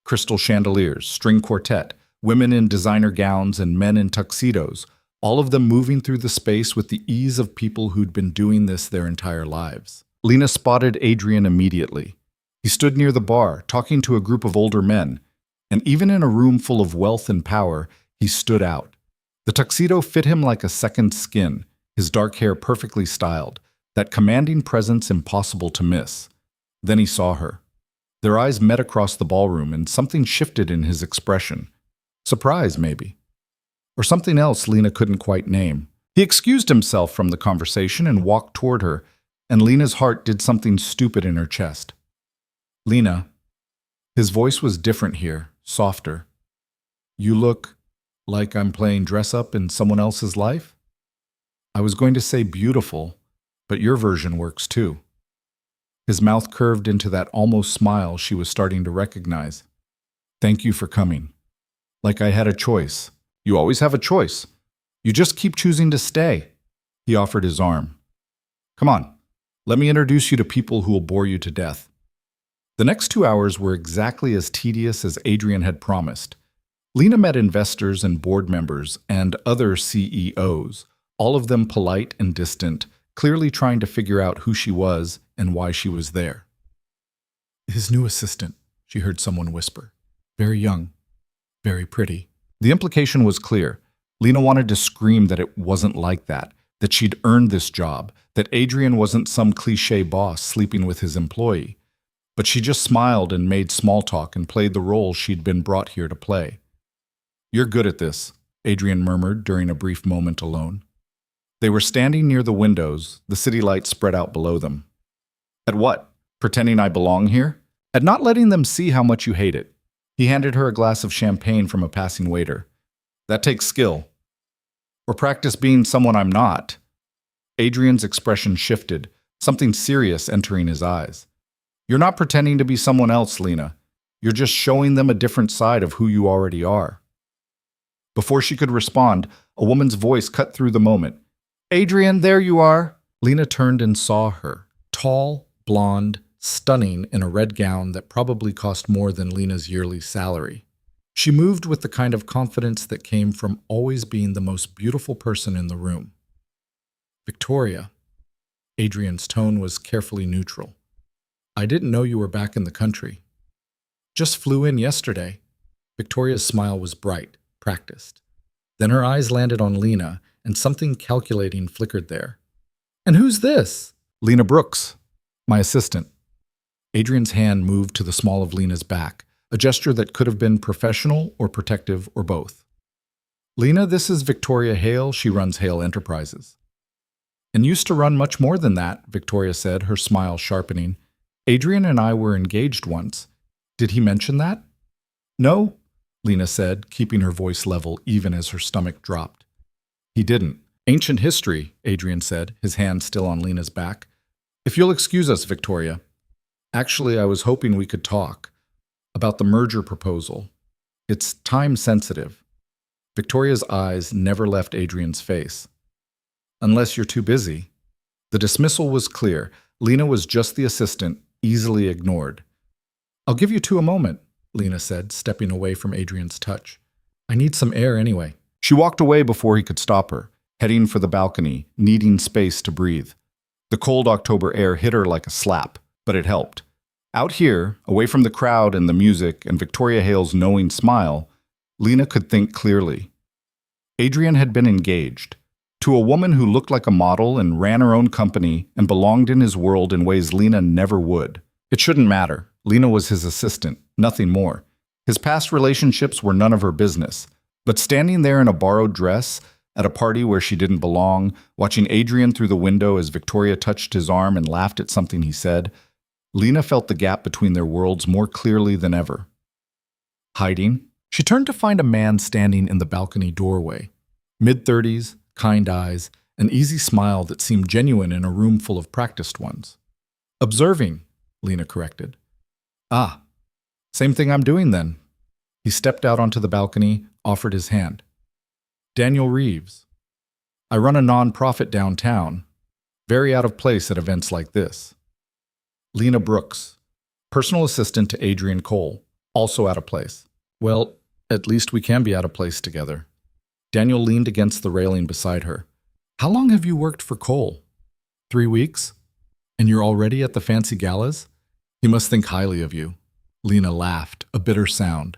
Crystal chandeliers, string quartet, women in designer gowns and men in tuxedos, all of them moving through the space with the ease of people who'd been doing this their entire lives. Lena spotted Adrian immediately. He stood near the bar, talking to a group of older men, and even in a room full of wealth and power, he stood out. The tuxedo fit him like a second skin, his dark hair perfectly styled, that commanding presence impossible to miss. Then he saw her. Their eyes met across the ballroom, and something shifted in his expression. Surprise, maybe. Or something else Lena couldn't quite name. He excused himself from the conversation and walked toward her, and Lena's heart did something stupid in her chest. Lena. His voice was different here, softer. You look like I'm playing dress-up in someone else's life? I was going to say beautiful, but your version works too. His mouth curved into that almost smile she was starting to recognize. Thank you for coming. Like I had a choice. You always have a choice. You just keep choosing to stay. He offered his arm. Come on, let me introduce you to people who will bore you to death. The next 2 hours were exactly as tedious as Adrian had promised. Lena met investors and board members and other CEOs, all of them polite and distant, clearly trying to figure out who she was and why she was there. His new assistant, she heard someone whisper. Very young, very pretty. The implication was clear. Lena wanted to scream that it wasn't like that she'd earned this job, that Adrian wasn't some cliché boss sleeping with his employee. But she just smiled and made small talk and played the role she'd been brought here to play. You're good at this, Adrian murmured during a brief moment alone. They were standing near the windows, the city lights spread out below them. At what? Pretending I belong here? At not letting them see how much you hate it. He handed her a glass of champagne from a passing waiter. That takes skill. Or practice being someone I'm not. Adrian's expression shifted, something serious entering his eyes. You're not pretending to be someone else, Lena. You're just showing them a different side of who you already are. Before she could respond, a woman's voice cut through the moment. Adrian, there you are. Lena turned and saw her, tall, blonde, stunning in a red gown that probably cost more than Lena's yearly salary. She moved with the kind of confidence that came from always being the most beautiful person in the room. Victoria. Adrian's tone was carefully neutral. I didn't know you were back in the country. Just flew in yesterday. Victoria's smile was bright, practiced. Then her eyes landed on Lena, and something calculating flickered there. And who's this? Lena Brooks, my assistant. Adrian's hand moved to the small of Lena's back, a gesture that could have been professional or protective or both. Lena, this is Victoria Hale. She runs Hale Enterprises. And used to run much more than that, Victoria said, her smile sharpening. Adrian and I were engaged once. Did he mention that? No, Lena said, keeping her voice level even as her stomach dropped. He didn't. Ancient history, Adrian said, his hand still on Lena's back. If you'll excuse us, Victoria. Actually, I was hoping we could talk about the merger proposal. It's time sensitive. Victoria's eyes never left Adrian's face. Unless you're too busy. The dismissal was clear. Lena was just the assistant, easily ignored. I'll give you two a moment, Lena said, stepping away from Adrian's touch. I need some air anyway. She walked away before he could stop her, heading for the balcony, needing space to breathe. The cold October air hit her like a slap, but it helped. Out here, away from the crowd and the music and Victoria Hale's knowing smile, Lena could think clearly. Adrian had been engaged to a woman who looked like a model and ran her own company and belonged in his world in ways Lena never would. It shouldn't matter. Lena was his assistant, nothing more. His past relationships were none of her business. But standing there in a borrowed dress, at a party where she didn't belong, watching Adrian through the window as Victoria touched his arm and laughed at something he said, Lena felt the gap between their worlds more clearly than ever. Hiding, she turned to find a man standing in the balcony doorway. Mid-30s, kind eyes, an easy smile that seemed genuine in a room full of practiced ones. Observing, Lena corrected. Ah, same thing I'm doing then. He stepped out onto the balcony, offered his hand. Daniel Reeves. I run a non-profit downtown. Very out of place at events like this. Lena Brooks, personal assistant to Adrian Cole, also out of place. Well, at least we can be out of place together. Daniel leaned against the railing beside her. How long have you worked for Cole? 3 weeks? And you're already at the fancy galas? He must think highly of you. Lena laughed, a bitter sound.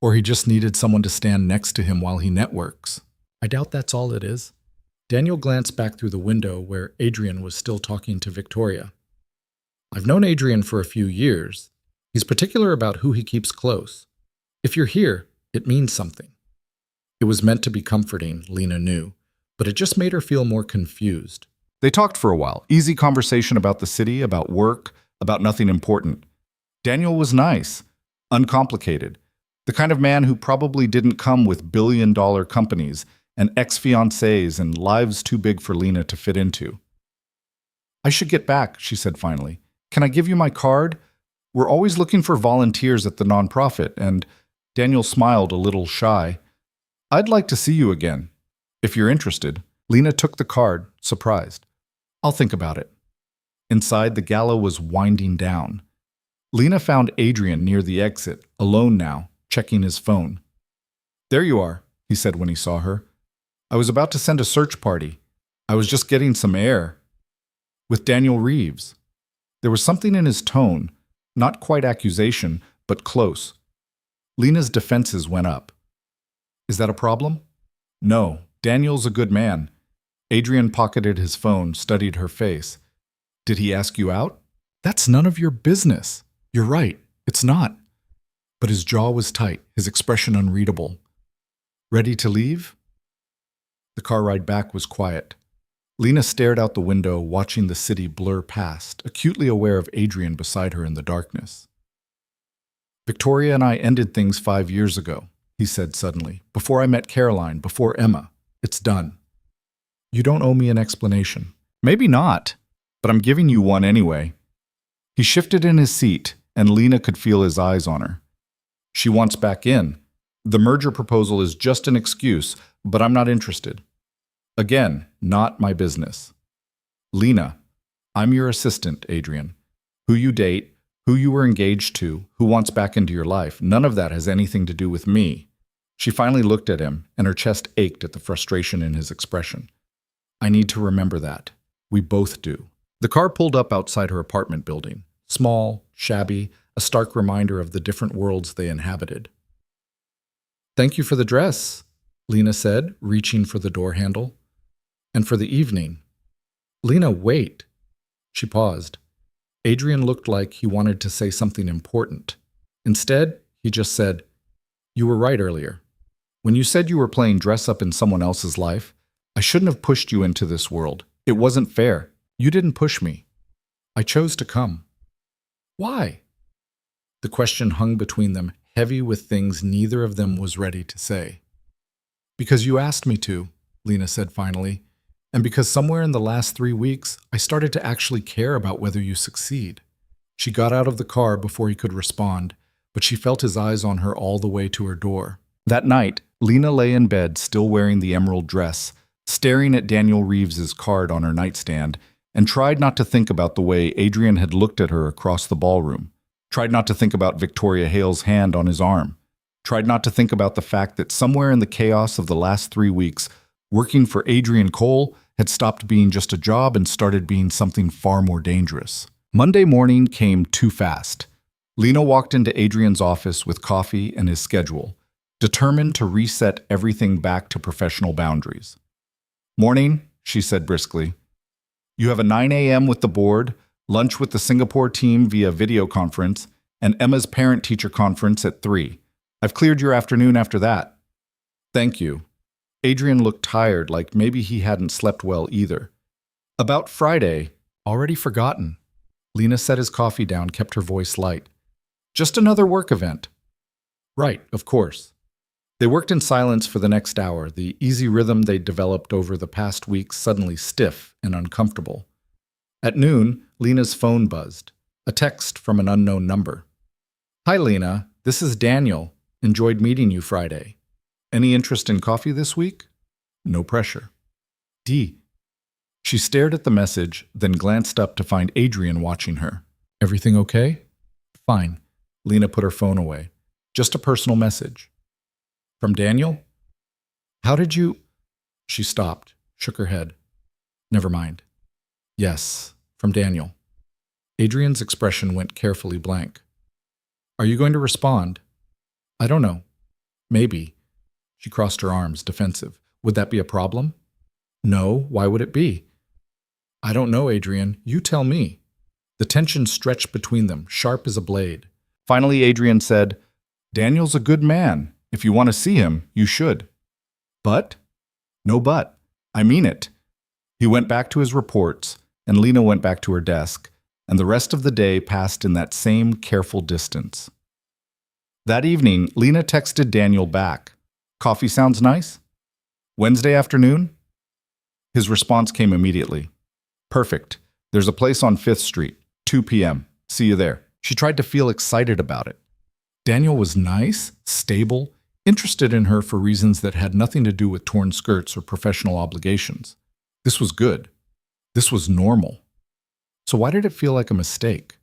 Or he just needed someone to stand next to him while he networks. I doubt that's all it is. Daniel glanced back through the window where Adrian was still talking to Victoria. I've known Adrian for a few years. He's particular about who he keeps close. If you're here, it means something. It was meant to be comforting, Lena knew, but it just made her feel more confused. They talked for a while. Easy conversation about the city, about work, about nothing important. Daniel was nice, uncomplicated. The kind of man who probably didn't come with billion-dollar companies and ex-fiancés and lives too big for Lena to fit into. "I should get back," she said finally. "Can I give you my card? We're always looking for volunteers at the nonprofit," and Daniel smiled a little shy. "I'd like to see you again, if you're interested." Lena took the card, surprised. "I'll think about it." Inside, the gala was winding down. Lena found Adrian near the exit, alone now, checking his phone. "There you are," he said when he saw her. "I was about to send a search party. I was just getting some air." With Daniel Reeves. There was something in his tone, not quite accusation, but close. Lena's defenses went up. "Is that a problem?" "No, Daniel's a good man." Adrian pocketed his phone, studied her face. "Did he ask you out?" "That's none of your business." "You're right, it's not." But his jaw was tight, his expression unreadable. "Ready to leave?" The car ride back was quiet. Lena stared out the window, watching the city blur past, acutely aware of Adrian beside her in the darkness. "Victoria and I ended things 5 years ago," he said suddenly. "Before I met Caroline, before Emma. It's done. You don't owe me an explanation." "Maybe not, but I'm giving you one anyway." He shifted in his seat, and Lena could feel his eyes on her. "She wants back in. The merger proposal is just an excuse, but I'm not interested. Again, not my business." "Lena, I'm your assistant, Adrian. Who you date, who you were engaged to, who wants back into your life, none of that has anything to do with me." She finally looked at him, and her chest ached at the frustration in his expression. "I need to remember that. We both do." The car pulled up outside her apartment building. Small, shabby, a stark reminder of the different worlds they inhabited. "Thank you for the dress," Lena said, reaching for the door handle. "And for the evening." "Lena, wait." She paused. Adrian looked like he wanted to say something important. Instead, he just said, "You were right earlier. When you said you were playing dress-up in someone else's life, I shouldn't have pushed you into this world. It wasn't fair. You didn't push me. I chose to come." "Why?" The question hung between them, heavy with things neither of them was ready to say. "Because you asked me to," Lena said finally, "and because somewhere in the last 3 weeks, I started to actually care about whether you succeed." She got out of the car before he could respond, but she felt his eyes on her all the way to her door. That night, Lena lay in bed, still wearing the emerald dress, staring at Daniel Reeves's card on her nightstand, and tried not to think about the way Adrian had looked at her across the ballroom. Tried not to think about Victoria Hale's hand on his arm. Tried not to think about the fact that somewhere in the chaos of the last 3 weeks, working for Adrian Cole had stopped being just a job and started being something far more dangerous. Monday morning came too fast. Lena walked into Adrian's office with coffee and his schedule, determined to reset everything back to professional boundaries. "Morning," she said briskly. "You have a 9 a.m. with the board, lunch with the Singapore team via video conference, and Emma's parent-teacher conference at 3. I've cleared your afternoon after that." "Thank you." Adrian looked tired, like maybe he hadn't slept well either. "About Friday." "Already forgotten." Lena set his coffee down, kept her voice light. "Just another work event." "Right, of course." They worked in silence for the next hour, the easy rhythm they'd developed over the past weeks suddenly stiff and uncomfortable. At noon, Lena's phone buzzed. A text from an unknown number. "Hi, Lena. This is Daniel. Enjoyed meeting you Friday. Any interest in coffee this week? No pressure. D." She stared at the message, then glanced up to find Adrian watching her. "Everything okay?" "Fine." Lena put her phone away. "Just a personal message." "From Daniel?" "How did you—" She stopped, shook her head. "Never mind." "Yes, from Daniel." Adrian's expression went carefully blank. "Are you going to respond?" "I don't know. Maybe." She crossed her arms, defensive. "Would that be a problem?" "No, why would it be?" "I don't know, Adrian. You tell me." The tension stretched between them, sharp as a blade. Finally, Adrian said, "Daniel's a good man. If you want to see him, you should." But? No but. I mean it. He went back to his reports, and Lena went back to her desk, and the rest of the day passed in that same careful distance. That evening, Lena texted Daniel back. "Coffee sounds nice? Wednesday afternoon?" His response came immediately. "Perfect. There's a place on 5th Street, 2 p.m. See you there." She tried to feel excited about it. Daniel was nice, stable, interested in her for reasons that had nothing to do with torn skirts or professional obligations. This was good. This was normal. So why did it feel like a mistake?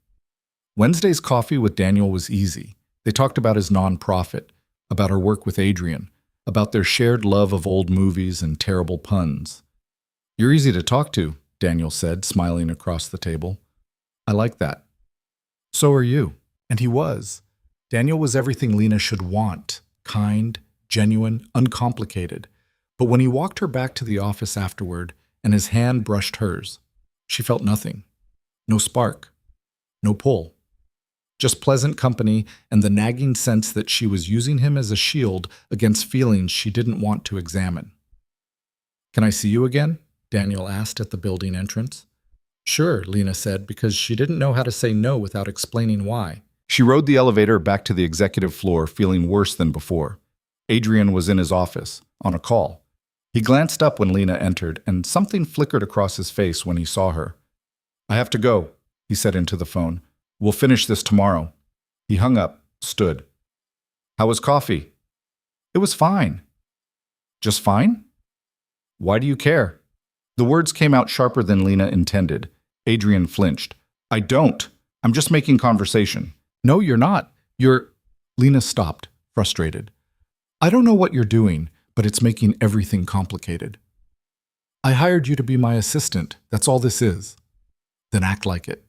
Wednesday's coffee with Daniel was easy. They talked about his nonprofit, about her work with Adrian, about their shared love of old movies and terrible puns. "You're easy to talk to," Daniel said, smiling across the table. "I like that." "So are you." And he was. Daniel was everything Lena should want: kind, genuine, uncomplicated. But when he walked her back to the office afterward and his hand brushed hers, she felt nothing. No spark. No pull. Just pleasant company and the nagging sense that she was using him as a shield against feelings she didn't want to examine. "Can I see you again?" Daniel asked at the building entrance. "Sure," Lena said, because she didn't know how to say no without explaining why. She rode the elevator back to the executive floor, feeling worse than before. Adrian was in his office, on a call. He glanced up when Lena entered, and something flickered across his face when he saw her. "I have to go," he said into the phone. "We'll finish this tomorrow." He hung up, stood. "How was coffee?" "It was fine." "Just fine?" "Why do you care?" The words came out sharper than Lena intended. Adrian flinched. "I don't. I'm just making conversation." "No, you're not. You're—" Lena stopped, frustrated. "I don't know what you're doing, but it's making everything complicated. I hired you to be my assistant. That's all this is." "Then act like it."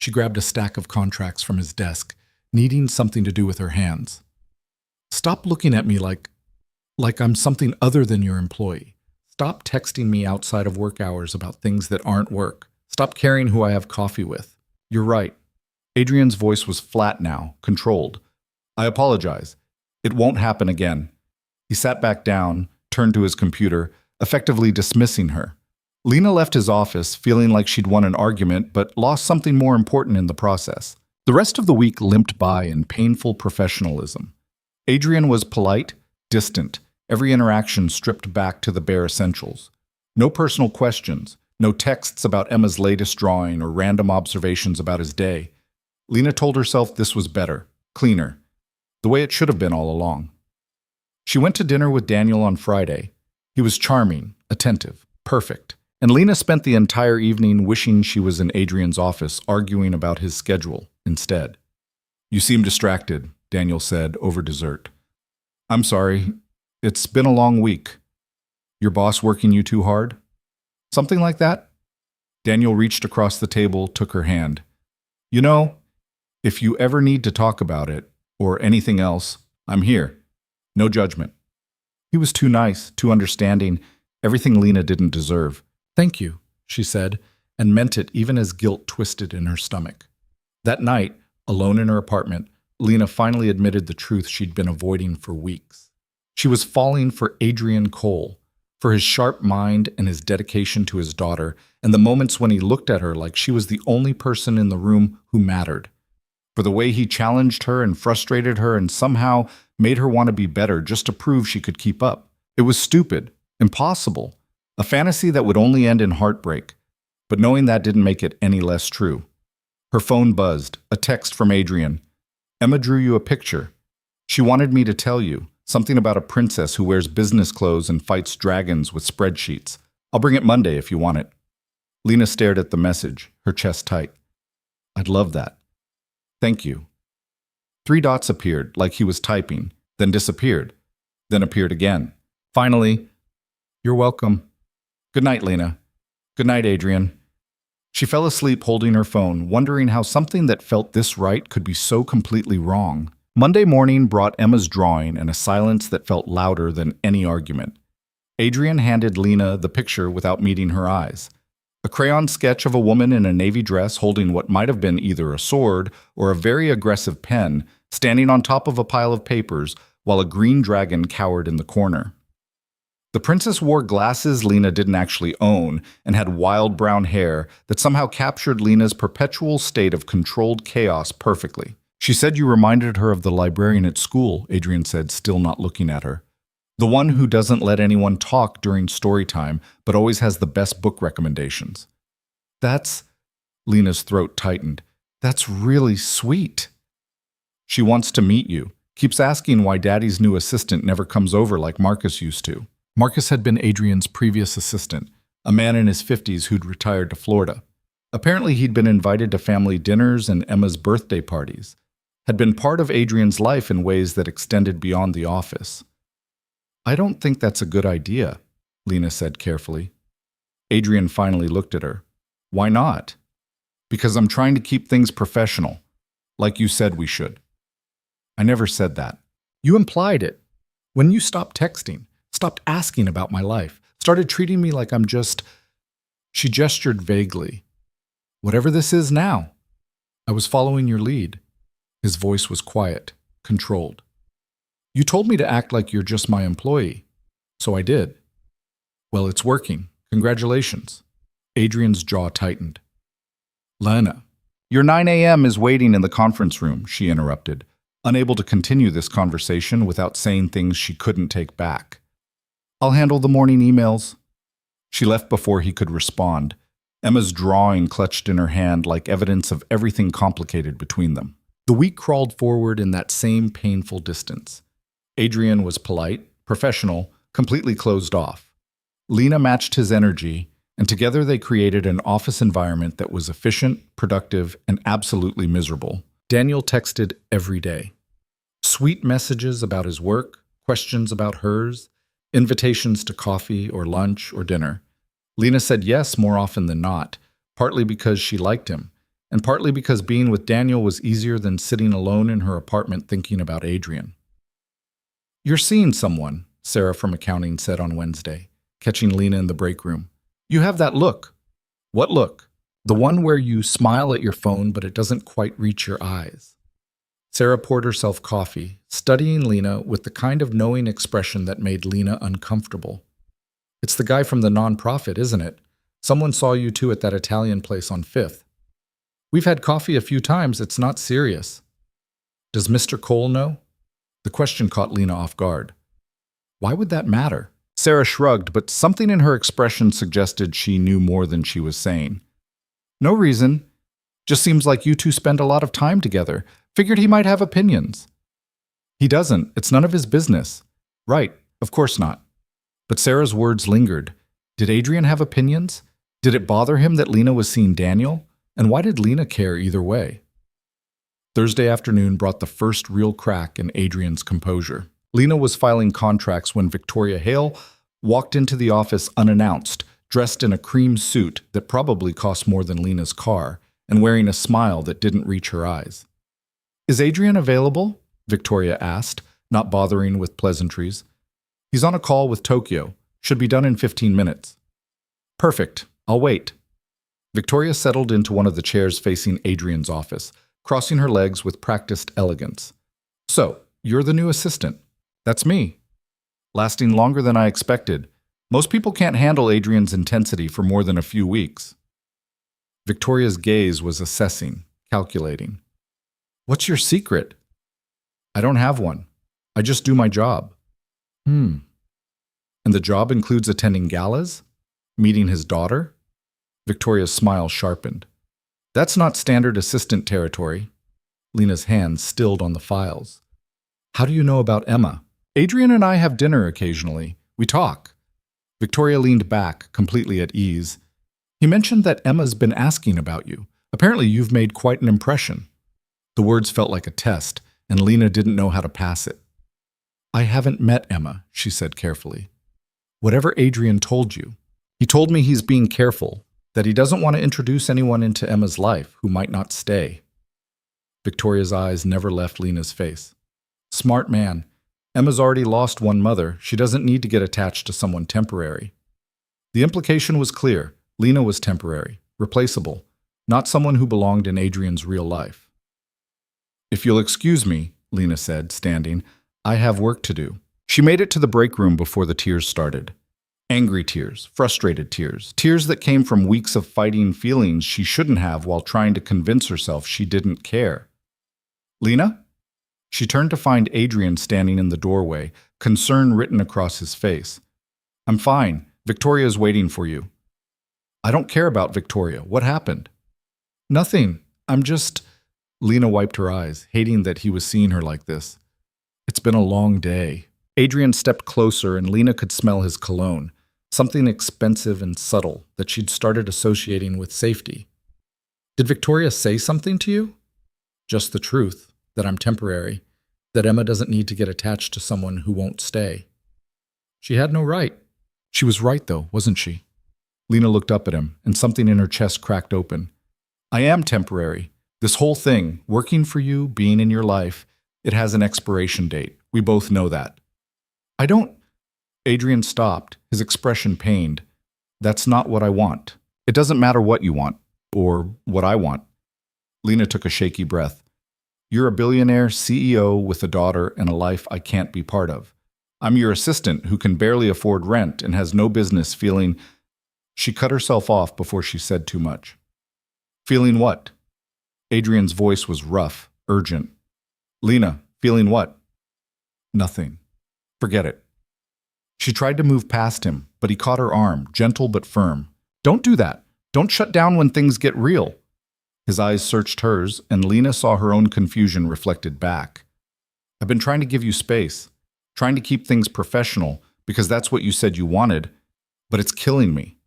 She grabbed a stack of contracts from his desk, needing something to do with her hands. "Stop looking at me like I'm something other than your employee. Stop texting me outside of work hours about things that aren't work. Stop caring who I have coffee with. You're right." Adrian's voice was flat now, controlled. "I apologize. It won't happen again." He sat back down, turned to his computer, effectively dismissing her. Lena left his office, feeling like she'd won an argument, but lost something more important in the process. The rest of the week limped by in painful professionalism. Adrian was polite, distant, every interaction stripped back to the bare essentials. No personal questions, no texts about Emma's latest drawing or random observations about his day. Lena told herself this was better, cleaner, the way it should have been all along. She went to dinner with Daniel on Friday. He was charming, attentive, perfect. And Lena spent the entire evening wishing she was in Adrian's office arguing about his schedule instead. "You seem distracted," Daniel said over dessert. "I'm sorry. It's been a long week. Your boss working you too hard?" "Something like that." Daniel reached across the table, took her hand. "You know, if you ever need to talk about it, or anything else, I'm here. No judgment." He was too nice, too understanding, everything Lena didn't deserve. "Thank you," she said, and meant it even as guilt twisted in her stomach. That night, alone in her apartment, Lena finally admitted the truth she'd been avoiding for weeks. She was falling for Adrian Cole, for his sharp mind and his dedication to his daughter, and the moments when he looked at her like she was the only person in the room who mattered. For the way he challenged her and frustrated her and somehow made her want to be better just to prove she could keep up. It was stupid, impossible, a fantasy that would only end in heartbreak. But knowing that didn't make it any less true. Her phone buzzed, a text from Adrian. "Emma drew you a picture. She wanted me to tell you. Something about a princess who wears business clothes and fights dragons with spreadsheets. I'll bring it Monday if you want it." Lena stared at the message, her chest tight. "I'd love that. Thank you." 3 dots appeared, like he was typing, then disappeared, then appeared again. Finally, "You're welcome. Good night, Lena. Good night, Adrian." She fell asleep holding her phone, wondering how something that felt this right could be so completely wrong. Monday morning brought Emma's drawing and a silence that felt louder than any argument. Adrian handed Lena the picture without meeting her eyes. A crayon sketch of a woman in a navy dress holding what might have been either a sword or a very aggressive pen, standing on top of a pile of papers while a green dragon cowered in the corner. The princess wore glasses Lena didn't actually own and had wild brown hair that somehow captured Lena's perpetual state of controlled chaos perfectly. She said you reminded her of the librarian at school, Adrian said, still not looking at her. The one who doesn't let anyone talk during story time, but always has the best book recommendations. That's... Lena's throat tightened. That's really sweet. She wants to meet you. Keeps asking why Daddy's new assistant never comes over like Marcus used to. Marcus had been Adrian's previous assistant, a man in his 50s who'd retired to Florida. Apparently he'd been invited to family dinners and Emma's birthday parties, had been part of Adrian's life in ways that extended beyond the office. I don't think that's a good idea, Lena said carefully. Adrian finally looked at her. Why not? Because I'm trying to keep things professional, like you said we should. I never said that. You implied it. When you stopped texting, stopped asking about my life, started treating me like I'm just... She gestured vaguely. Whatever this is now. I was following your lead. His voice was quiet, controlled. You told me to act like you're just my employee, so I did. Well, it's working. Congratulations. Adrian's jaw tightened. Lena, your 9 a.m. is waiting in the conference room, she interrupted, unable to continue this conversation without saying things she couldn't take back. I'll handle the morning emails. She left before he could respond, Emma's drawing clutched in her hand like evidence of everything complicated between them. The week crawled forward in that same painful distance. Adrian was polite, professional, completely closed off. Lena matched his energy, and together they created an office environment that was efficient, productive, and absolutely miserable. Daniel texted every day. Sweet messages about his work, questions about hers, invitations to coffee or lunch or dinner. Lena said yes more often than not, partly because she liked him, and partly because being with Daniel was easier than sitting alone in her apartment thinking about Adrian. You're seeing someone, Sarah from accounting said on Wednesday, catching Lena in the break room. You have that look. What look? The one where you smile at your phone but it doesn't quite reach your eyes. Sarah poured herself coffee, studying Lena with the kind of knowing expression that made Lena uncomfortable. It's the guy from the nonprofit, isn't it? Someone saw you two at that Italian place on 5th. We've had coffee a few times, it's not serious. Does Mr. Cole know? The question caught Lena off guard. Why would that matter? Sarah shrugged, but something in her expression suggested she knew more than she was saying. No reason. Just seems like you two spend a lot of time together. Figured he might have opinions. He doesn't. It's none of his business. Right. Of course not. But Sarah's words lingered. Did Adrian have opinions? Did it bother him that Lena was seeing Daniel? And why did Lena care either way? Thursday afternoon brought the first real crack in Adrian's composure. Lena was filing contracts when Victoria Hale walked into the office unannounced, dressed in a cream suit that probably cost more than Lena's car, and wearing a smile that didn't reach her eyes. Is Adrian available? Victoria asked, not bothering with pleasantries. He's on a call with Tokyo. Should be done in 15 minutes. Perfect. I'll wait. Victoria settled into one of the chairs facing Adrian's office, crossing her legs with practiced elegance. So, you're the new assistant. That's me. Lasting longer than I expected. Most people can't handle Adrian's intensity for more than a few weeks. Victoria's gaze was assessing, calculating. What's your secret? I don't have one. I just do my job. And the job includes attending galas? Meeting his daughter? Victoria's smile sharpened. That's not standard assistant territory. Lena's hands stilled on the files. How do you know about Emma? Adrian and I have dinner occasionally. We talk. Victoria leaned back, completely at ease. He mentioned that Emma's been asking about you. Apparently you've made quite an impression. The words felt like a test, and Lena didn't know how to pass it. I haven't met Emma, she said carefully. Whatever Adrian told you. He told me he's being careful, that he doesn't want to introduce anyone into Emma's life who might not stay. Victoria's eyes never left Lena's face. Smart man. Emma's already lost one mother. She doesn't need to get attached to someone temporary. The implication was clear. Lena was temporary, replaceable, not someone who belonged in Adrian's real life. "If you'll excuse me," Lena said, standing, "I have work to do." She made it to the break room before the tears started. Angry tears, frustrated tears, tears that came from weeks of fighting feelings she shouldn't have while trying to convince herself she didn't care. "Lena?" She turned to find Adrian standing in the doorway, concern written across his face. "I'm fine. Victoria's waiting for you." "I don't care about Victoria. What happened?" "Nothing. I'm just—" Lena wiped her eyes, hating that he was seeing her like this. "It's been a long day." Adrian stepped closer and Lena could smell his cologne, something expensive and subtle that she'd started associating with safety. "Did Victoria say something to you?" "Just the truth, that I'm temporary, that Emma doesn't need to get attached to someone who won't stay." "She had no right." "She was right, though, wasn't she?" Lena looked up at him, and something in her chest cracked open. "I am temporary. This whole thing, working for you, being in your life, it has an expiration date. We both know that." "I don't—" Adrian stopped, his expression pained. "That's not what I want. It doesn't matter what you want, or what I want." Lena took a shaky breath. "You're a billionaire CEO with a daughter and a life I can't be part of. I'm your assistant who can barely afford rent and has no business feeling—" She cut herself off before she said too much. "Feeling what?" Adrian's voice was rough, urgent. "Lena, feeling what?" "Nothing. Forget it." She tried to move past him, but he caught her arm, gentle but firm. "Don't do that. Don't shut down when things get real." His eyes searched hers, and Lena saw her own confusion reflected back. "I've been trying to give you space, trying to keep things professional, because that's what you said you wanted, but it's killing me."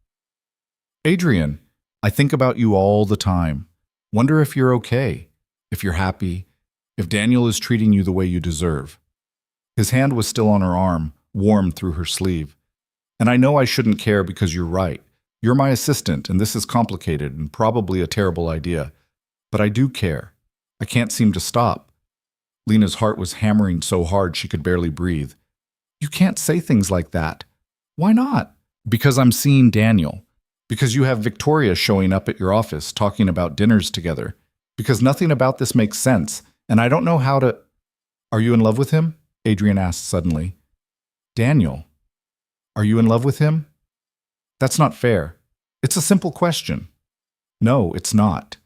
"Adrian, I think about you all the time. Wonder if you're okay, if you're happy, if Daniel is treating you the way you deserve." His hand was still on her arm, warm through her sleeve. "And I know I shouldn't care because you're right. You're my assistant, and this is complicated and probably a terrible idea. But I do care. I can't seem to stop." Lena's heart was hammering so hard she could barely breathe. "You can't say things like that." "Why not?" "Because I'm seeing Daniel. Because you have Victoria showing up at your office talking about dinners together. Because nothing about this makes sense, and I don't know how to—" "Are you in love with him?" Adrian asked suddenly. "Daniel, are you in love with him?" "That's not fair. It's a simple question." "No, it's not."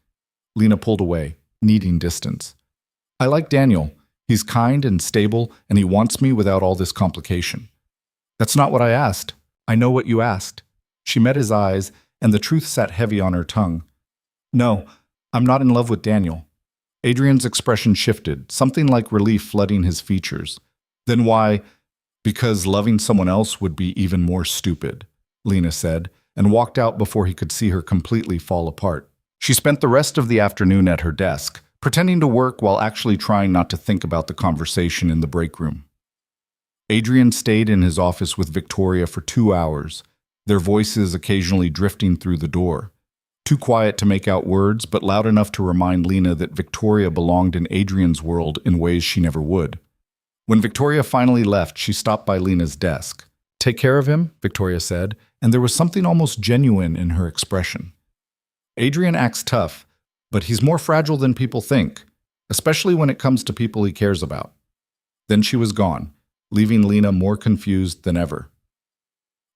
Lena pulled away, needing distance. "I like Daniel. He's kind and stable, and he wants me without all this complication." "That's not what I asked." "I know what you asked." She met his eyes, and the truth sat heavy on her tongue. "No, I'm not in love with Daniel." Adrian's expression shifted, something like relief flooding his features. "Then why—" "Because loving someone else would be even more stupid," Lena said, and walked out before he could see her completely fall apart. She spent the rest of the afternoon at her desk, pretending to work while actually trying not to think about the conversation in the break room. Adrian stayed in his office with Victoria for 2 hours, their voices occasionally drifting through the door. Too quiet to make out words, but loud enough to remind Lena that Victoria belonged in Adrian's world in ways she never would. When Victoria finally left, she stopped by Lena's desk. "Take care of him," Victoria said, and there was something almost genuine in her expression. "Adrian acts tough, but he's more fragile than people think, especially when it comes to people he cares about." Then she was gone, leaving Lena more confused than ever.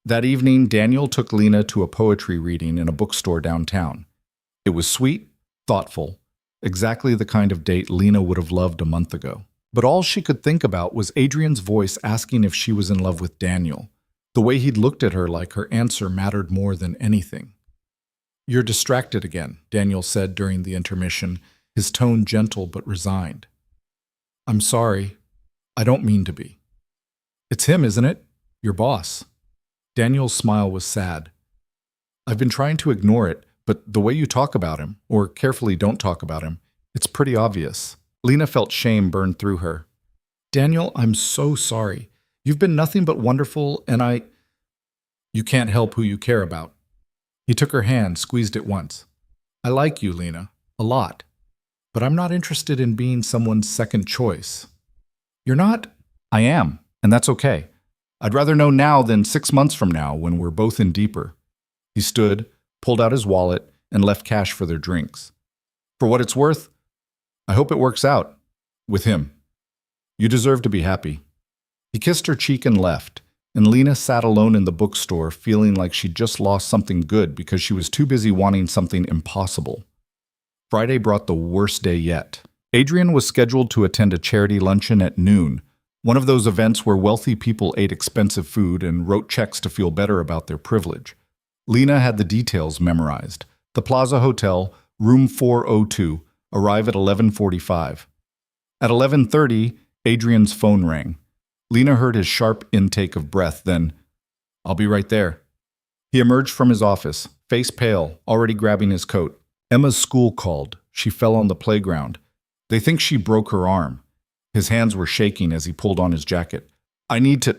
That evening, Daniel took Lena to a poetry reading in a bookstore downtown. It was sweet, thoughtful, exactly the kind of date Lena would have loved a month ago. But all she could think about was Adrian's voice asking if she was in love with Daniel, the way he'd looked at her like her answer mattered more than anything. "You're distracted again," Daniel said during the intermission, his tone gentle but resigned. "I'm sorry. I don't mean to be." "It's him, isn't it? Your boss." Daniel's smile was sad. "I've been trying to ignore it, but the way you talk about him, or carefully don't talk about him, it's pretty obvious." Lena felt shame burn through her. "Daniel, I'm so sorry. You've been nothing but wonderful, and You can't help who you care about." He took her hand, squeezed it once. "I like you, Lena, a lot. But I'm not interested in being someone's second choice." "You're not?" "I am, and that's okay. I'd rather know now than 6 months from now when we're both in deeper." He stood, pulled out his wallet, and left cash for their drinks. For what it's worth, I hope it works out. With him. You deserve to be happy. He kissed her cheek and left, and Lena sat alone in the bookstore feeling like she'd just lost something good because she was too busy wanting something impossible. Friday brought the worst day yet. Adrian was scheduled to attend a charity luncheon at noon, one of those events where wealthy people ate expensive food and wrote checks to feel better about their privilege. Lena had the details memorized. The Plaza Hotel, room 402, arrive at 11:45. At 11:30, Adrian's phone rang. Lena heard his sharp intake of breath, then, "I'll be right there." He emerged from his office, face pale, already grabbing his coat. Emma's school called. She fell on the playground. They think she broke her arm. His hands were shaking as he pulled on his jacket. "I need to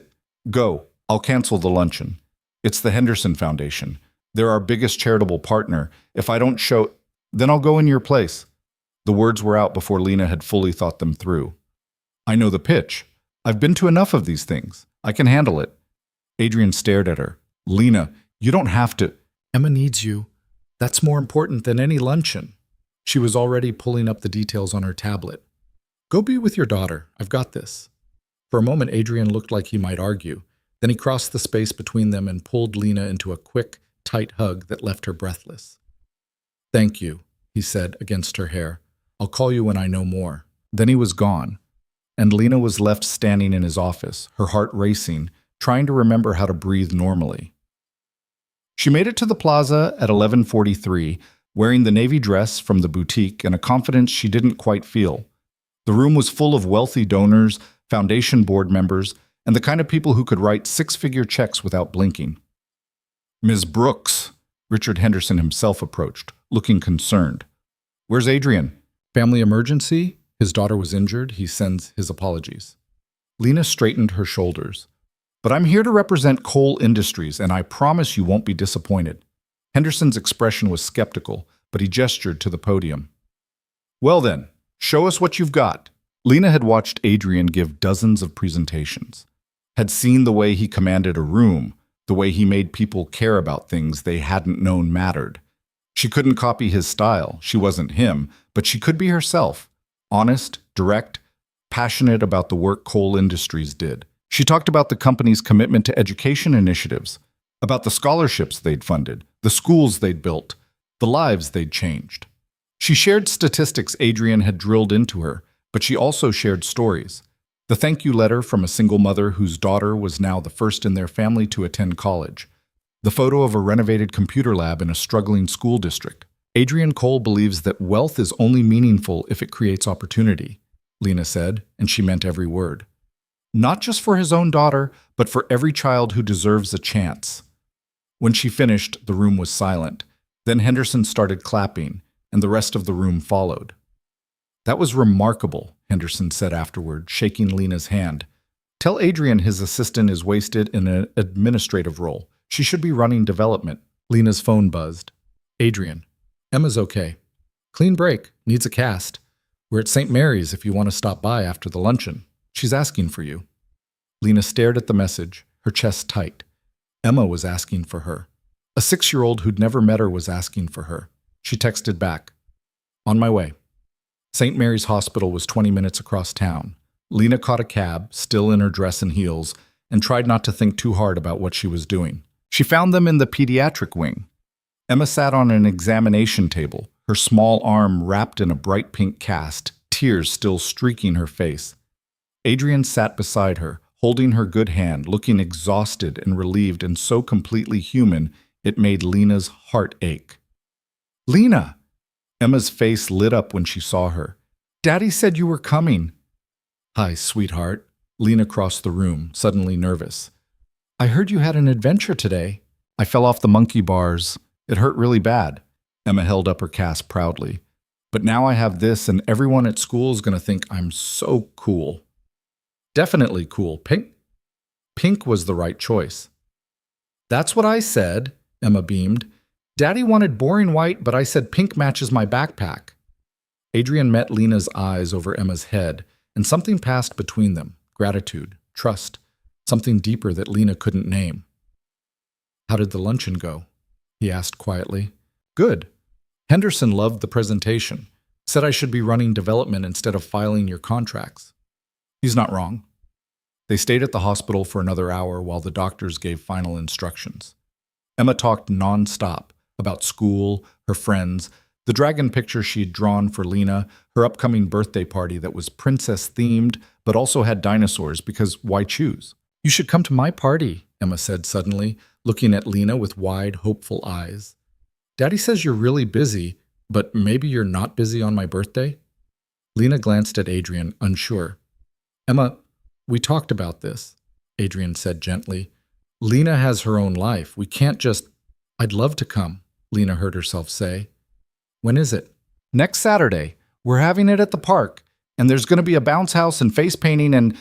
go. I'll cancel the luncheon. It's the Henderson Foundation. They're our biggest charitable partner. If I don't show, then I'll go in your place." The words were out before Lena had fully thought them through. "I know the pitch. I've been to enough of these things. I can handle it." Adrian stared at her. "Lena, you don't have to." Emma needs you. That's more important than any luncheon. She was already pulling up the details on her tablet. "Go be with your daughter. I've got this." For a moment, Adrian looked like he might argue. Then he crossed the space between them and pulled Lena into a quick, tight hug that left her breathless. "Thank you," he said against her hair. "I'll call you when I know more." Then he was gone, and Lena was left standing in his office, her heart racing, trying to remember how to breathe normally. She made it to the plaza at 11:43, wearing the navy dress from the boutique and a confidence she didn't quite feel. The room was full of wealthy donors, foundation board members, and the kind of people who could write six-figure checks without blinking. "Ms. Brooks," Richard Henderson himself approached, looking concerned. "Where's Adrian?" "Family emergency? His daughter was injured. He sends his apologies." Lena straightened her shoulders. "But I'm here to represent Cole Industries, and I promise you won't be disappointed." Henderson's expression was skeptical, but he gestured to the podium. "Well then, show us what you've got." Lena had watched Adrian give dozens of presentations, had seen the way he commanded a room, the way he made people care about things they hadn't known mattered. She couldn't copy his style, she wasn't him, but she could be herself, honest, direct, passionate about the work Cole Industries did. She talked about the company's commitment to education initiatives, about the scholarships they'd funded, the schools they'd built, the lives they'd changed. She shared statistics Adrian had drilled into her, but she also shared stories. The thank you letter from a single mother whose daughter was now the first in their family to attend college. The photo of a renovated computer lab in a struggling school district. Adrian Cole believes that wealth is only meaningful if it creates opportunity, Lena said, and she meant every word. Not just for his own daughter, but for every child who deserves a chance. When she finished, the room was silent. Then Henderson started clapping, and the rest of the room followed. "That was remarkable," Henderson said afterward, shaking Lena's hand. "Tell Adrian his assistant is wasted in an administrative role. She should be running development." Lena's phone buzzed. "Adrian, Emma's okay. Clean break, needs a cast. We're at St. Mary's if you want to stop by after the luncheon. She's asking for you." Lena stared at the message, her chest tight. Emma was asking for her. A 6-year-old who'd never met her was asking for her. She texted back, "On my way." St. Mary's Hospital was 20 minutes across town. Lena caught a cab, still in her dress and heels, and tried not to think too hard about what she was doing. She found them in the pediatric wing. Emma sat on an examination table, her small arm wrapped in a bright pink cast, tears still streaking her face. Adrian sat beside her, holding her good hand, looking exhausted and relieved and so completely human it made Lena's heart ache. "Lena!" Emma's face lit up when she saw her. "Daddy said you were coming." "Hi, sweetheart." Lena crossed the room, suddenly nervous. "I heard you had an adventure today." "I fell off the monkey bars. It hurt really bad." Emma held up her cast proudly. "But now I have this, and everyone at school is going to think I'm so cool." "Definitely cool. Pink was the right choice." "That's what I said," Emma beamed. "Daddy wanted boring white, but I said pink matches my backpack." Adrian met Lena's eyes over Emma's head, and something passed between them. Gratitude, trust, something deeper that Lena couldn't name. "How did the luncheon go?" he asked quietly. Good. Henderson loved the presentation. Said I should be running development instead of filing your contracts. He's not wrong. They stayed at the hospital for another hour while the doctors gave final instructions. Emma talked nonstop about school, her friends, the dragon picture she'd drawn for Lena, her upcoming birthday party that was princess-themed but also had dinosaurs because why choose? You should come to my party, Emma said suddenly, looking at Lena with wide, hopeful eyes. Daddy says you're really busy, but maybe you're not busy on my birthday? Lena glanced at Adrian, unsure. Emma, we talked about this, Adrian said gently. Lena has her own life. We can't just... I'd love to come, Lena heard herself say. When is it? Next Saturday. We're having it at the park, and there's going to be a bounce house and face painting and...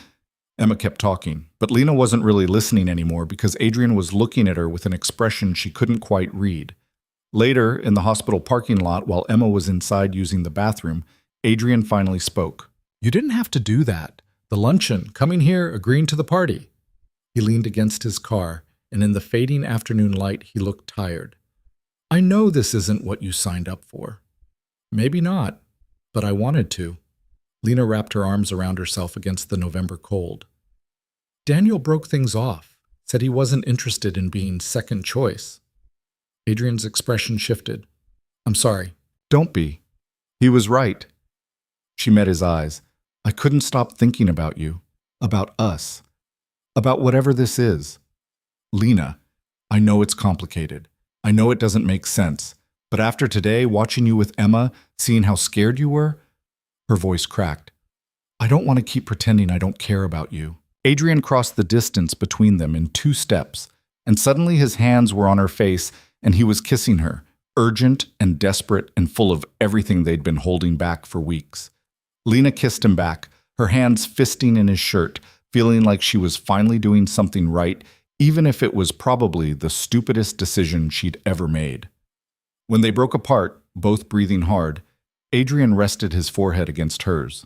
Emma kept talking, but Lena wasn't really listening anymore because Adrian was looking at her with an expression she couldn't quite read. Later, in the hospital parking lot, while Emma was inside using the bathroom, Adrian finally spoke. You didn't have to do that. The luncheon, coming here, agreeing to the party. He leaned against his car, and in the fading afternoon light, he looked tired. I know this isn't what you signed up for. Maybe not, but I wanted to. Lena wrapped her arms around herself against the November cold. Daniel broke things off, said he wasn't interested in being second choice. Adrian's expression shifted. I'm sorry. Don't be. He was right. She met his eyes. I couldn't stop thinking about you, about us, about whatever this is. Lena, I know it's complicated. I know it doesn't make sense. But after today, watching you with Emma, seeing how scared you were, her voice cracked. I don't want to keep pretending I don't care about you. Adrian crossed the distance between them in 2 steps, and suddenly his hands were on her face and he was kissing her, urgent and desperate and full of everything they'd been holding back for weeks. Lena kissed him back, her hands fisting in his shirt, feeling like she was finally doing something right, even if it was probably the stupidest decision she'd ever made. When they broke apart, both breathing hard, Adrian rested his forehead against hers.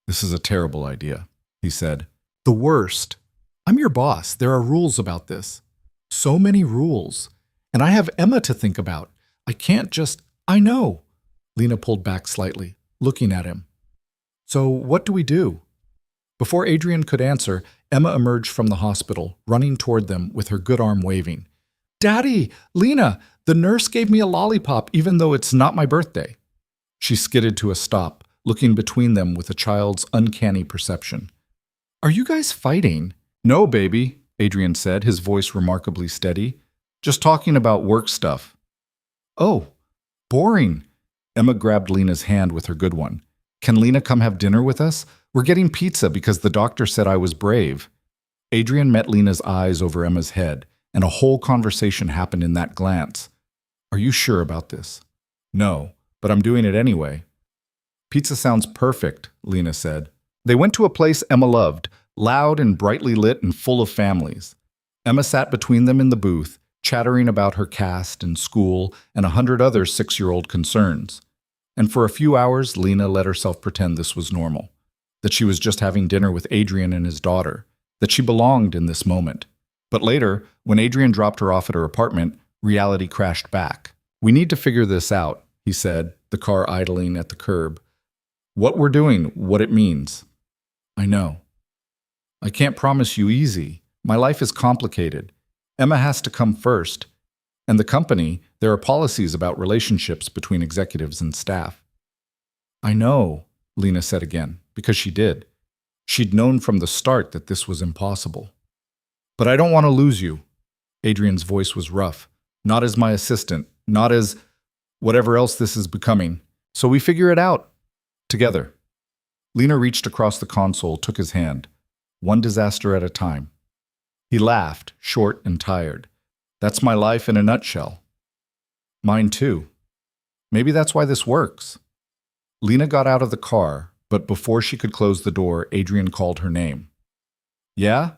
This is a terrible idea, he said. The worst. I'm your boss. There are rules about this. So many rules. And I have Emma to think about. I can't just... I know. Lena pulled back slightly, looking at him. So what do we do? Before Adrian could answer, Emma emerged from the hospital, running toward them with her good arm waving. Daddy! Lena! The nurse gave me a lollipop even though it's not my birthday. She skidded to a stop, looking between them with a child's uncanny perception. Are you guys fighting? No, baby, Adrian said, his voice remarkably steady. Just talking about work stuff. Oh, boring. Emma grabbed Lena's hand with her good one. Can Lena come have dinner with us? We're getting pizza because the doctor said I was brave. Adrian met Lena's eyes over Emma's head, and a whole conversation happened in that glance. Are you sure about this? No, but I'm doing it anyway. Pizza sounds perfect, Lena said. They went to a place Emma loved, loud and brightly lit and full of families. Emma sat between them in the booth, chattering about her cast and school and 100 other 6-year-old concerns. And for a few hours, Lena let herself pretend this was normal, that she was just having dinner with Adrian and his daughter, that she belonged in this moment. But later, when Adrian dropped her off at her apartment, reality crashed back. We need to figure this out, he said, the car idling at the curb. What we're doing, what it means. I know. I can't promise you easy. My life is complicated. Emma has to come first. And the company, there are policies about relationships between executives and staff. I know, Lena said again, because she did. She'd known from the start that this was impossible. But I don't want to lose you. Adrian's voice was rough. Not as my assistant, not as whatever else this is becoming. So we figure it out. Together. Lena reached across the console, took his hand. One disaster at a time. He laughed, short and tired. That's my life in a nutshell. Mine too. Maybe that's why this works. Lena got out of the car, but before she could close the door, Adrian called her name. Yeah?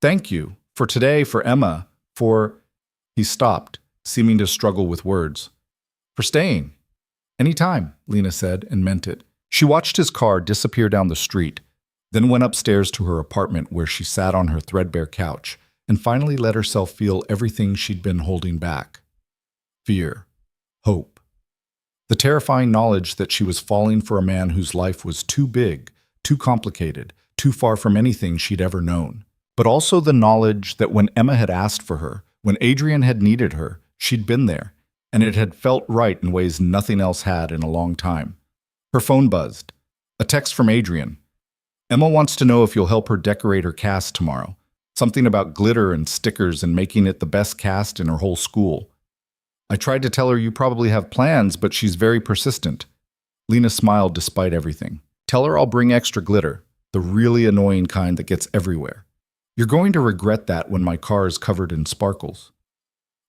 Thank you. For today, for Emma, for... He stopped, seeming to struggle with words. For staying. Anytime, Lena said, and meant it. She watched his car disappear down the street, then went upstairs to her apartment where she sat on her threadbare couch and finally let herself feel everything she'd been holding back. fear, hope. The terrifying knowledge that she was falling for a man whose life was too big, too complicated, too far from anything she'd ever known. But also the knowledge that when Emma had asked for her, when Adrian had needed her, she'd been there, and it had felt right in ways nothing else had in a long time. Her phone buzzed. A text from Adrian. Emma wants to know if you'll help her decorate her cast tomorrow. Something about glitter and stickers and making it the best cast in her whole school. I tried to tell her you probably have plans, but she's very persistent. Lena smiled despite everything. Tell her I'll bring extra glitter, the really annoying kind that gets everywhere. You're going to regret that when my car is covered in sparkles.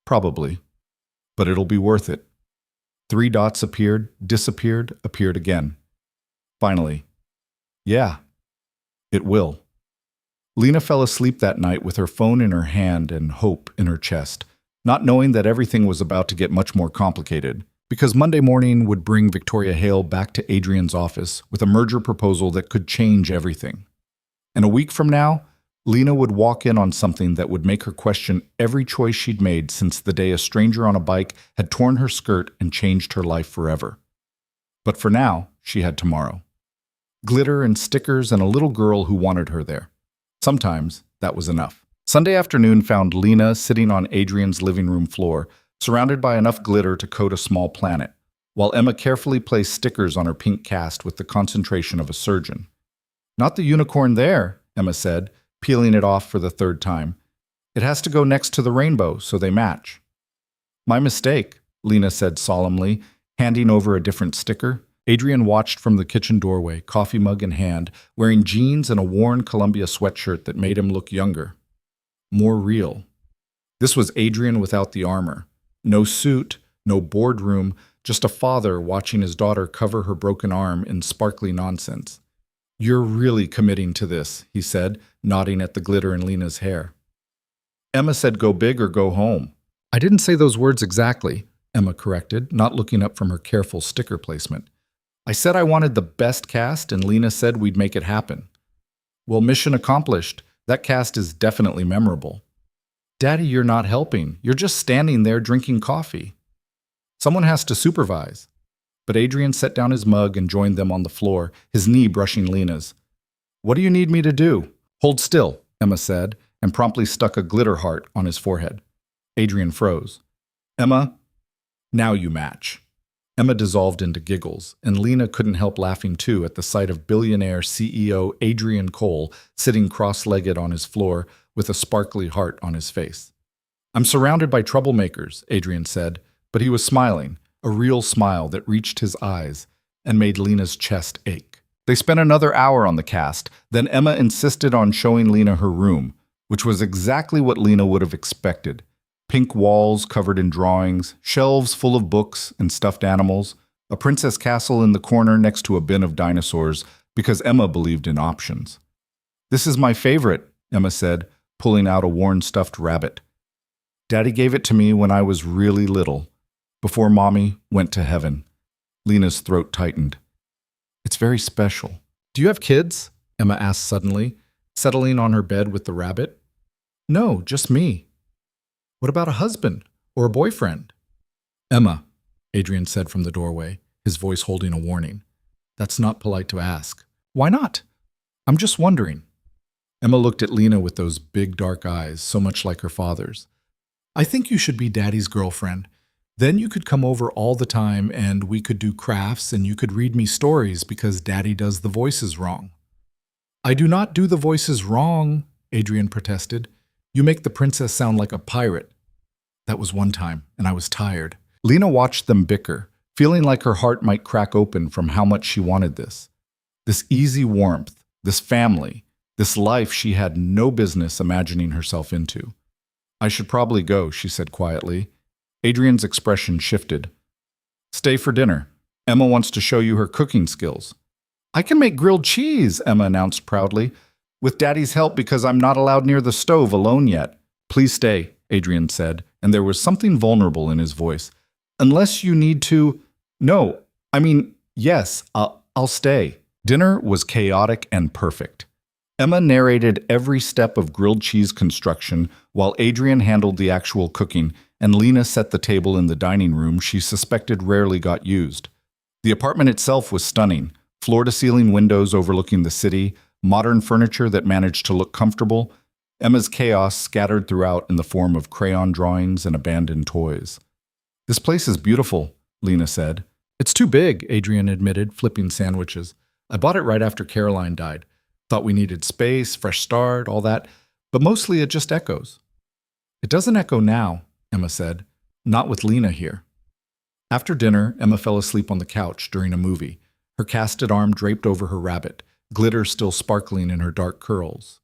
Probably. But it'll be worth it. 3 dots appeared, disappeared, appeared again. Finally. Yeah, it will. Lena fell asleep that night with her phone in her hand and hope in her chest, not knowing that everything was about to get much more complicated, because Monday morning would bring Victoria Hale back to Adrian's office with a merger proposal that could change everything. And a week from now, Lena would walk in on something that would make her question every choice she'd made since the day a stranger on a bike had torn her skirt and changed her life forever. But for now, she had tomorrow. Glitter and stickers and a little girl who wanted her there. Sometimes that was enough. Sunday afternoon found Lena sitting on Adrian's living room floor, surrounded by enough glitter to coat a small planet, while Emma carefully placed stickers on her pink cast with the concentration of a surgeon. Not the unicorn there, Emma said, peeling it off for the 3rd time. It has to go next to the rainbow so they match. My mistake, Lena said solemnly, handing over a different sticker. Adrian watched from the kitchen doorway, coffee mug in hand, wearing jeans and a worn Columbia sweatshirt that made him look younger. More real. This was Adrian without the armor. No suit, no boardroom, just a father watching his daughter cover her broken arm in sparkly nonsense. You're really committing to this, he said, nodding at the glitter in Lena's hair. Emma said go big or go home. I didn't say those words exactly, Emma corrected, not looking up from her careful sticker placement. I said I wanted the best cast, and Lena said we'd make it happen. Well, mission accomplished. That cast is definitely memorable. Daddy, you're not helping. You're just standing there drinking coffee. Someone has to supervise. But Adrian set down his mug and joined them on the floor, his knee brushing Lena's. What do you need me to do? Hold still, Emma said, and promptly stuck a glitter heart on his forehead. Adrian froze. Emma, now you match. Emma dissolved into giggles, and Lena couldn't help laughing too at the sight of Billionaire CEO Adrian Cole sitting cross-legged on his floor with a sparkly heart on his face. I'm surrounded by troublemakers, Adrian said, but he was smiling, a real smile that reached his eyes and made Lena's chest ache. They spent another hour on the cast, then Emma insisted on showing Lena her room, which was exactly what Lena would have expected. Pink walls covered in drawings, shelves full of books and stuffed animals, a princess castle in the corner next to a bin of dinosaurs, because Emma believed in options. This is my favorite, Emma said, pulling out a worn stuffed rabbit. Daddy gave it to me when I was really little, before Mommy went to heaven. Lena's throat tightened. It's very special. Do you have kids? Emma asked suddenly, settling on her bed with the rabbit. No, just me. What about a husband or a boyfriend? Emma, Adrian said from the doorway, his voice holding a warning. That's not polite to ask. Why not? I'm just wondering. Emma looked at Lena with those big dark eyes, so much like her father's. I think you should be Daddy's girlfriend. Then you could come over all the time and we could do crafts and you could read me stories because Daddy does the voices wrong. I do not do the voices wrong, Adrian protested. You make the princess sound like a pirate. That was one time, and I was tired. Lena watched them bicker, feeling like her heart might crack open from how much she wanted this. This easy warmth, this family, this life she had no business imagining herself into. I should probably go, she said quietly. Adrian's expression shifted. Stay for dinner. Emma wants to show you her cooking skills. I can make grilled cheese, Emma announced proudly. With Daddy's help because I'm not allowed near the stove alone yet. Please stay, Adrian said, and there was something vulnerable in his voice. Unless you need to... No, yes, I'll stay. Dinner was chaotic and perfect. Emma narrated every step of grilled cheese construction while Adrian handled the actual cooking, and Lena set the table in the dining room she suspected rarely got used. The apartment itself was stunning, floor-to-ceiling windows overlooking the city, modern furniture that managed to look comfortable, Emma's chaos scattered throughout in the form of crayon drawings and abandoned toys. "This place is beautiful," Lena said. It's too big, Adrian admitted, flipping sandwiches. I bought it right after Caroline died. Thought we needed space, fresh start, all that, but mostly it just echoes. It doesn't echo now, Emma said. Not with Lena here. After dinner, Emma fell asleep on the couch during a movie, her casted arm draped over her rabbit, glitter still sparkling in her dark curls.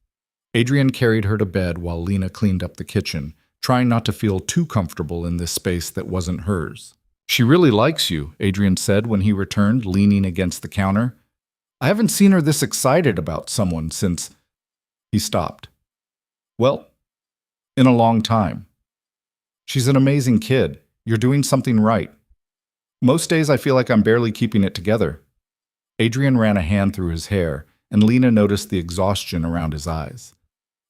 Adrian carried her to bed while Lena cleaned up the kitchen, trying not to feel too comfortable in this space that wasn't hers. "She really likes you," Adrian said when he returned, leaning against the counter. "I haven't seen her this excited about someone since—" He stopped. "Well, in a long time. She's an amazing kid. You're doing something right. Most days I feel like I'm barely keeping it together." Adrian ran a hand through his hair, and Lena noticed the exhaustion around his eyes.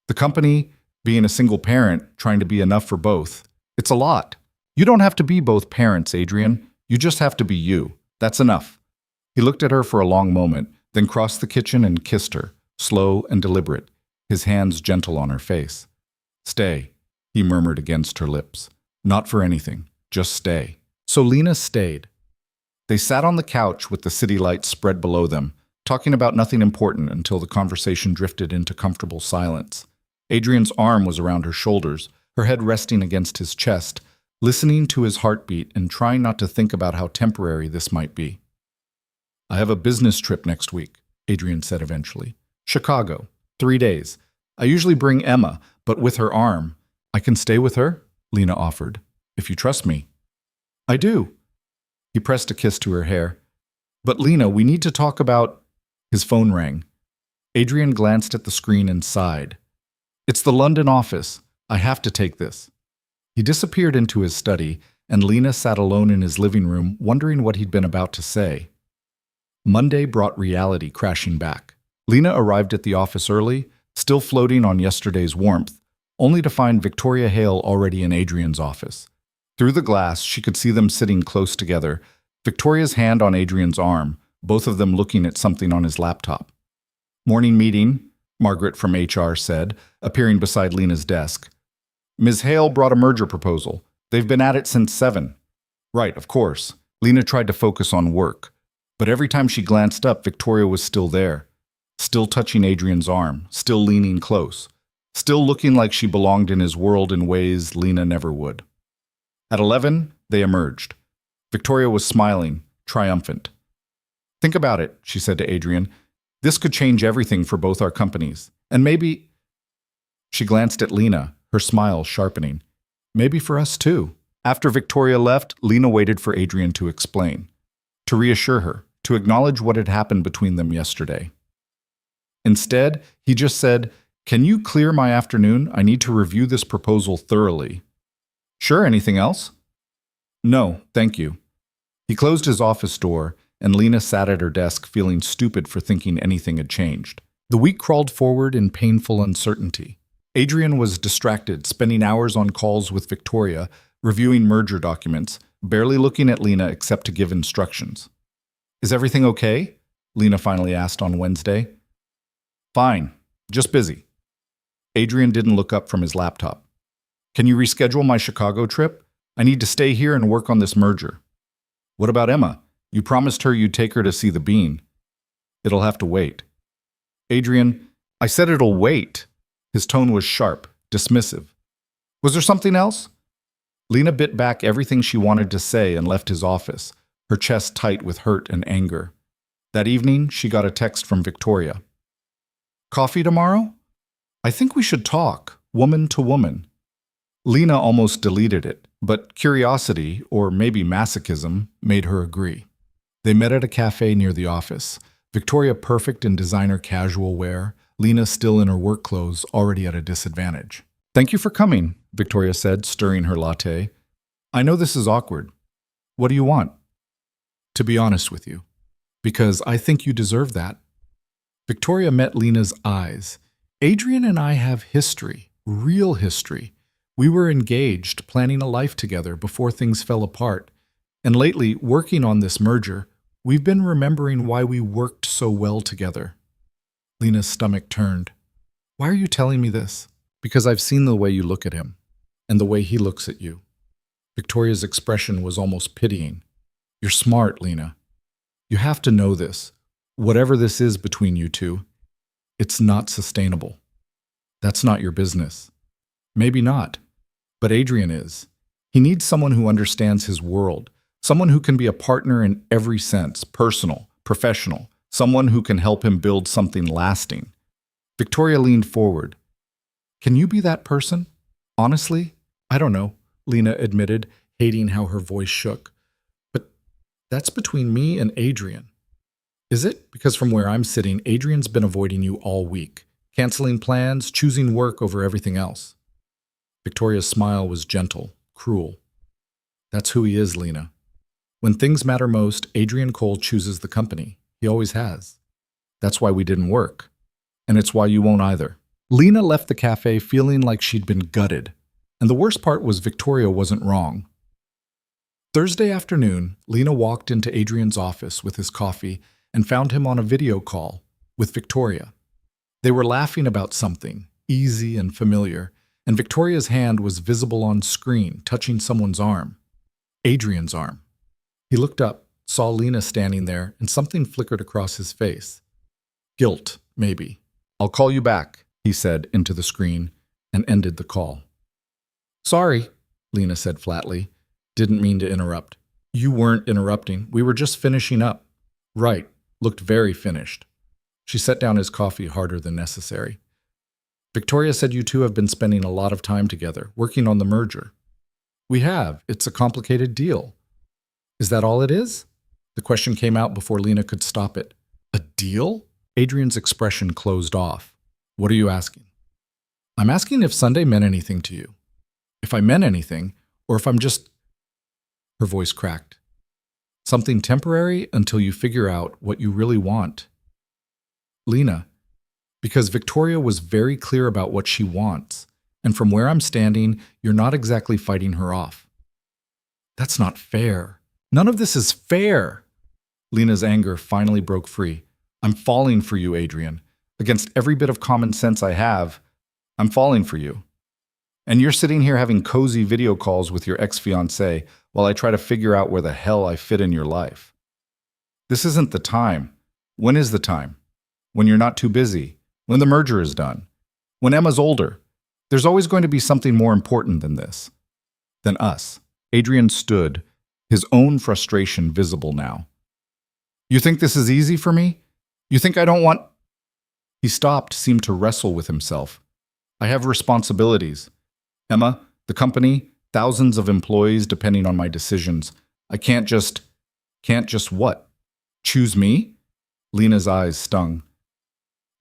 "The company, being a single parent, trying to be enough for both. It's a lot. You don't have to be both parents, Adrian. You just have to be you. That's enough." He looked at her for a long moment, then crossed the kitchen and kissed her, slow and deliberate, his hands gentle on her face. "Stay," he murmured against her lips. "Not for anything. Just stay." So Lena stayed. They sat on the couch with the city lights spread below them, talking about nothing important until the conversation drifted into comfortable silence. Adrian's arm was around her shoulders, her head resting against his chest, listening to his heartbeat and trying not to think about how temporary this might be. "I have a business trip next week," Adrian said eventually. "Chicago, 3 days. I usually bring Emma, but with her arm—" "I can stay with her?" Lena offered. "If you trust me." "I do." He pressed a kiss to her hair. "But Lena, we need to talk about—" His phone rang. Adrian glanced at the screen and sighed. "It's the London office. I have to take this." He disappeared into his study, and Lena sat alone in his living room, wondering what he'd been about to say. Monday brought reality crashing back. Lena arrived at the office early, still floating on yesterday's warmth, only to find Victoria Hale already in Adrian's office. Through the glass, she could see them sitting close together, Victoria's hand on Adrian's arm, both of them looking at something on his laptop. "Morning meeting," Margaret from HR said, appearing beside Lena's desk. "Ms. Hale brought a merger proposal. They've been at it since 7. "Right, of course." Lena tried to focus on work. But every time she glanced up, Victoria was still there. Still touching Adrian's arm, still leaning close. Still looking like she belonged in his world in ways Lena never would. At 11, they emerged. Victoria was smiling, triumphant. "Think about it," she said to Adrian. "This could change everything for both our companies. And maybe—" She glanced at Lena, her smile sharpening. "Maybe for us too." After Victoria left, Lena waited for Adrian to explain, to reassure her, to acknowledge what had happened between them yesterday. Instead, he just said, "Can you clear my afternoon? I need to review this proposal thoroughly." "Sure, anything else?" "No, thank you." He closed his office door, and Lena sat at her desk feeling stupid for thinking anything had changed. The week crawled forward in painful uncertainty. Adrian was distracted, spending hours on calls with Victoria, reviewing merger documents, barely looking at Lena except to give instructions. "Is everything okay?" Lena finally asked on Wednesday. "Fine, just busy." Adrian didn't look up from his laptop. "Can you reschedule my Chicago trip? I need to stay here and work on this merger." "What about Emma? You promised her you'd take her to see the Bean." "It'll have to wait." "Adrian, I said it'll wait." His tone was sharp, dismissive. "Was there something else?" Lena bit back everything she wanted to say and left his office, her chest tight with hurt and anger. That evening, she got a text from Victoria. "Coffee tomorrow? I think we should talk, woman to woman." Lena almost deleted it, but curiosity, or maybe masochism, made her agree. They met at a cafe near the office, Victoria perfect in designer casual wear, Lena still in her work clothes, already at a disadvantage. "Thank you for coming," Victoria said, stirring her latte. "I know this is awkward. What do you want?" "To be honest with you. Because I think you deserve that." Victoria met Lena's eyes. "Adrian and I have history, real history. We were engaged, planning a life together before things fell apart. And lately, working on this merger, we've been remembering why we worked so well together. Lena's stomach turned. Why are you telling me this? Because I've seen the way you look at him, and the way he looks at you. Victoria's expression was almost pitying. You're smart, Lena. You have to know this. Whatever this is between you two, it's not sustainable. That's not your business. Maybe not, but Adrian is. He needs someone who understands his world, someone who can be a partner in every sense, personal, professional, someone who can help him build something lasting. Victoria leaned forward. Can you be that person? Honestly, I don't know, Lena admitted, hating how her voice shook. But that's between me and Adrian. Is it? Because from where I'm sitting, Adrian's been avoiding you all week, canceling plans, choosing work over everything else. Victoria's smile was gentle, cruel. That's who he is, Lena. When things matter most, Adrian Cole chooses the company. He always has. That's why we didn't work. And it's why you won't either. Lena left the cafe feeling like she'd been gutted. And the worst part was Victoria wasn't wrong. Thursday afternoon, Lena walked into Adrian's office with his coffee and found him on a video call with Victoria. They were laughing about something, easy and familiar, and Victoria's hand was visible on screen, touching someone's arm. Adrian's arm. He looked up, saw Lena standing there, and something flickered across his face. Guilt, maybe. I'll call you back, he said into the screen, and ended the call. Sorry, Lena said flatly. Didn't mean to interrupt. You weren't interrupting. We were just finishing up. Right. Looked very finished. She set down his coffee harder than necessary. Victoria said you two have been spending a lot of time together, working on the merger. We have. It's a complicated deal. Is that all it is? The question came out before Lena could stop it. A deal? Adrian's expression closed off. What are you asking? I'm asking if Sunday meant anything to you. If I meant anything, or if I'm just... Her voice cracked. Something temporary until you figure out what you really want. Lena, because Victoria was very clear about what she wants, and from where I'm standing, you're not exactly fighting her off. That's not fair. None of this is fair. Lena's anger finally broke free. I'm falling for you, Adrian. Against every bit of common sense I have, I'm falling for you. And you're sitting here having cozy video calls with your ex-fiancé while I try to figure out where the hell I fit in your life. This isn't the time. When is the time? When you're not too busy. When the merger is done. When Emma's older. There's always going to be something more important than this. Than us. Adrian stood, his own frustration visible now. You think this is easy for me? You think I don't want... He stopped, seemed to wrestle with himself. I have responsibilities. Emma, the company, thousands of employees depending on my decisions. I can't just what? Choose me? Lena's eyes stung.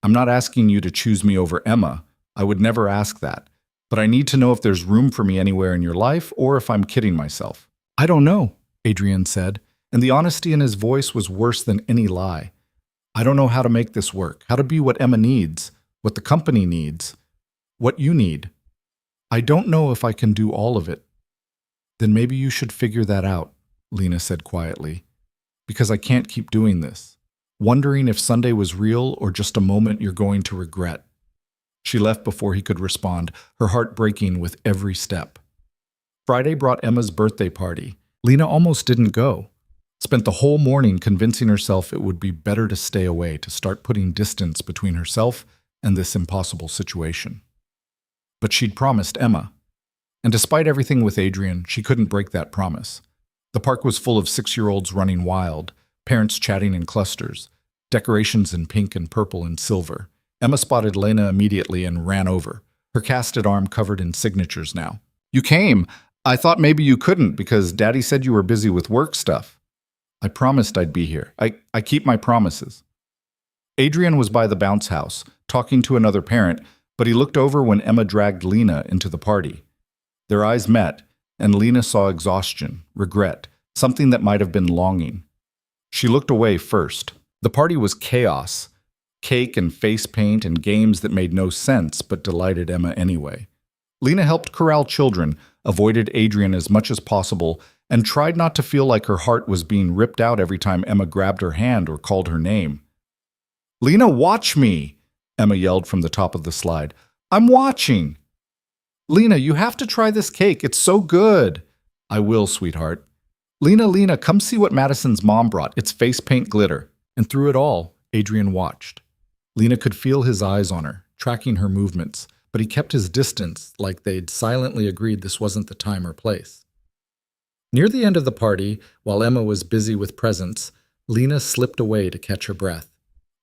I'm not asking you to choose me over Emma. I would never ask that. But I need to know if there's room for me anywhere in your life or if I'm kidding myself. I don't know, Adrian said, and the honesty in his voice was worse than any lie. I don't know how to make this work, how to be what Emma needs, what the company needs, what you need. I don't know if I can do all of it. Then maybe you should figure that out, Lena said quietly, because I can't keep doing this, wondering if Sunday was real or just a moment you're going to regret. She left before he could respond, her heart breaking with every step. Friday brought Emma's birthday party. Lena almost didn't go. Spent the whole morning convincing herself it would be better to stay away, to start putting distance between herself and this impossible situation. But she'd promised Emma. And despite everything with Adrian, she couldn't break that promise. The park was full of 6-year-olds running wild, parents chatting in clusters, decorations in pink and purple and silver. Emma spotted Lena immediately and ran over, her casted arm covered in signatures now. You came. I thought maybe you couldn't because Daddy said you were busy with work stuff. I promised I'd be here. I keep my promises. Adrian was by the bounce house, talking to another parent, but he looked over when Emma dragged Lena into the party. Their eyes met, and Lena saw exhaustion, regret, something that might have been longing. She looked away first. The party was chaos. Cake and face paint and games that made no sense but delighted Emma anyway. Lena helped corral children, avoided Adrian as much as possible, and tried not to feel like her heart was being ripped out every time Emma grabbed her hand or called her name. "Lena, watch me!" Emma yelled from the top of the slide. "I'm watching!" "Lena, you have to try this cake. It's so good." "I will, sweetheart." Lena, come see what Madison's mom brought. It's face paint glitter." And through it all, Adrian watched. Lena could feel his eyes on her, tracking her movements, but he kept his distance like they'd silently agreed this wasn't the time or place. Near the end of the party, while Emma was busy with presents, Lena slipped away to catch her breath.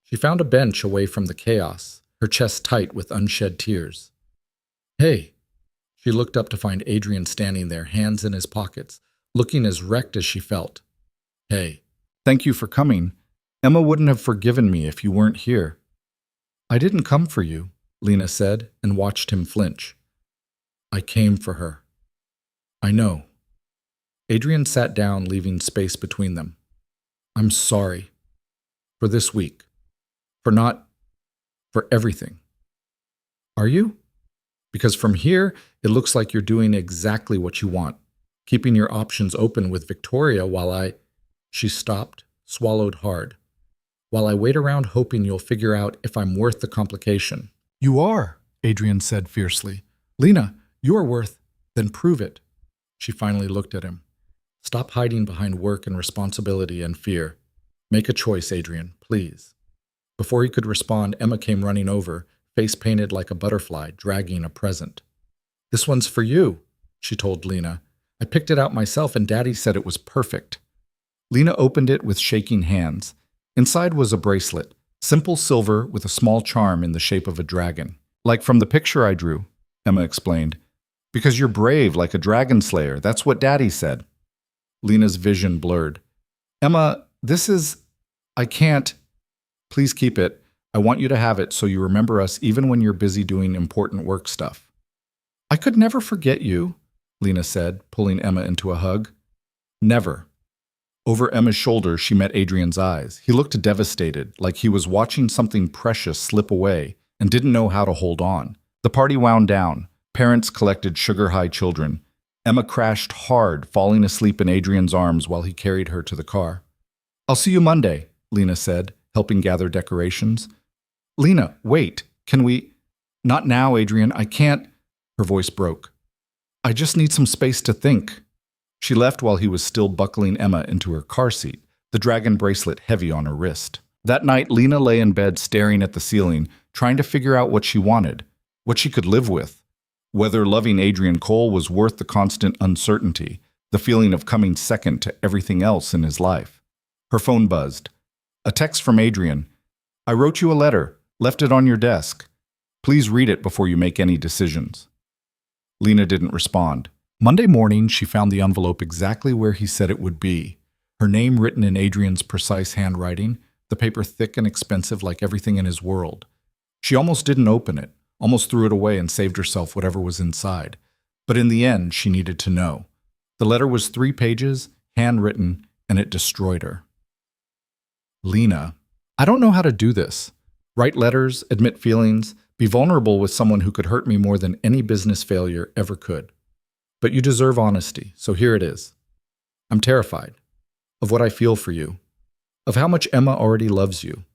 She found a bench away from the chaos, her chest tight with unshed tears. "Hey." She looked up to find Adrian standing there, hands in his pockets, looking as wrecked as she felt. "Hey." "Thank you for coming. Emma wouldn't have forgiven me if you weren't here." "I didn't come for you," Lena said, and watched him flinch. "I came for her." "I know." Adrian sat down, leaving space between them. "I'm sorry. For this week. For everything." "Are you?" "Because from here, it looks like you're doing exactly what you want, keeping your options open with Victoria while I—" She stopped, swallowed hard. "While I wait around hoping you'll figure out if I'm worth the complication." "You are," Adrian said fiercely. "Lena, you are worth. Then prove it." She finally looked at him. "Stop hiding behind work and responsibility and fear. Make a choice, Adrian, please." Before he could respond, Emma came running over, face painted like a butterfly, dragging a present. "This one's for you," she told Lena. "I picked it out myself and Daddy said it was perfect." Lena opened it with shaking hands. Inside was a bracelet, simple silver with a small charm in the shape of a dragon. "Like from the picture I drew," Emma explained. "Because you're brave like a dragon slayer, that's what Daddy said." Lena's vision blurred. "Emma, I can't. Please keep it. I want you to have it so you remember us even when you're busy doing important work stuff." "I could never forget you," Lena said, pulling Emma into a hug. "Never." Over Emma's shoulder, she met Adrian's eyes. He looked devastated, like he was watching something precious slip away and didn't know how to hold on. The party wound down. Parents collected sugar-high children. Emma crashed hard, falling asleep in Adrian's arms while he carried her to the car. "I'll see you Monday," Lena said, helping gather decorations. "Lena, wait. Can we—" "Not now, Adrian. I can't—" Her voice broke. "I just need some space to think." She left while he was still buckling Emma into her car seat, the dragon bracelet heavy on her wrist. That night, Lena lay in bed staring at the ceiling, trying to figure out what she wanted, what she could live with. Whether loving Adrian Cole was worth the constant uncertainty, the feeling of coming second to everything else in his life. Her phone buzzed. A text from Adrian. "I wrote you a letter, left it on your desk. Please read it before you make any decisions." Lena didn't respond. Monday morning, she found the envelope exactly where he said it would be. Her name written in Adrian's precise handwriting, the paper thick and expensive like everything in his world. She almost didn't open it, almost threw it away and saved herself whatever was inside. But in the end, she needed to know. The letter was 3 pages, handwritten, and it destroyed her. "Lena, I don't know how to do this. Write letters, admit feelings, be vulnerable with someone who could hurt me more than any business failure ever could. But you deserve honesty, so here it is. I'm terrified of what I feel for you, of how much Emma already loves you,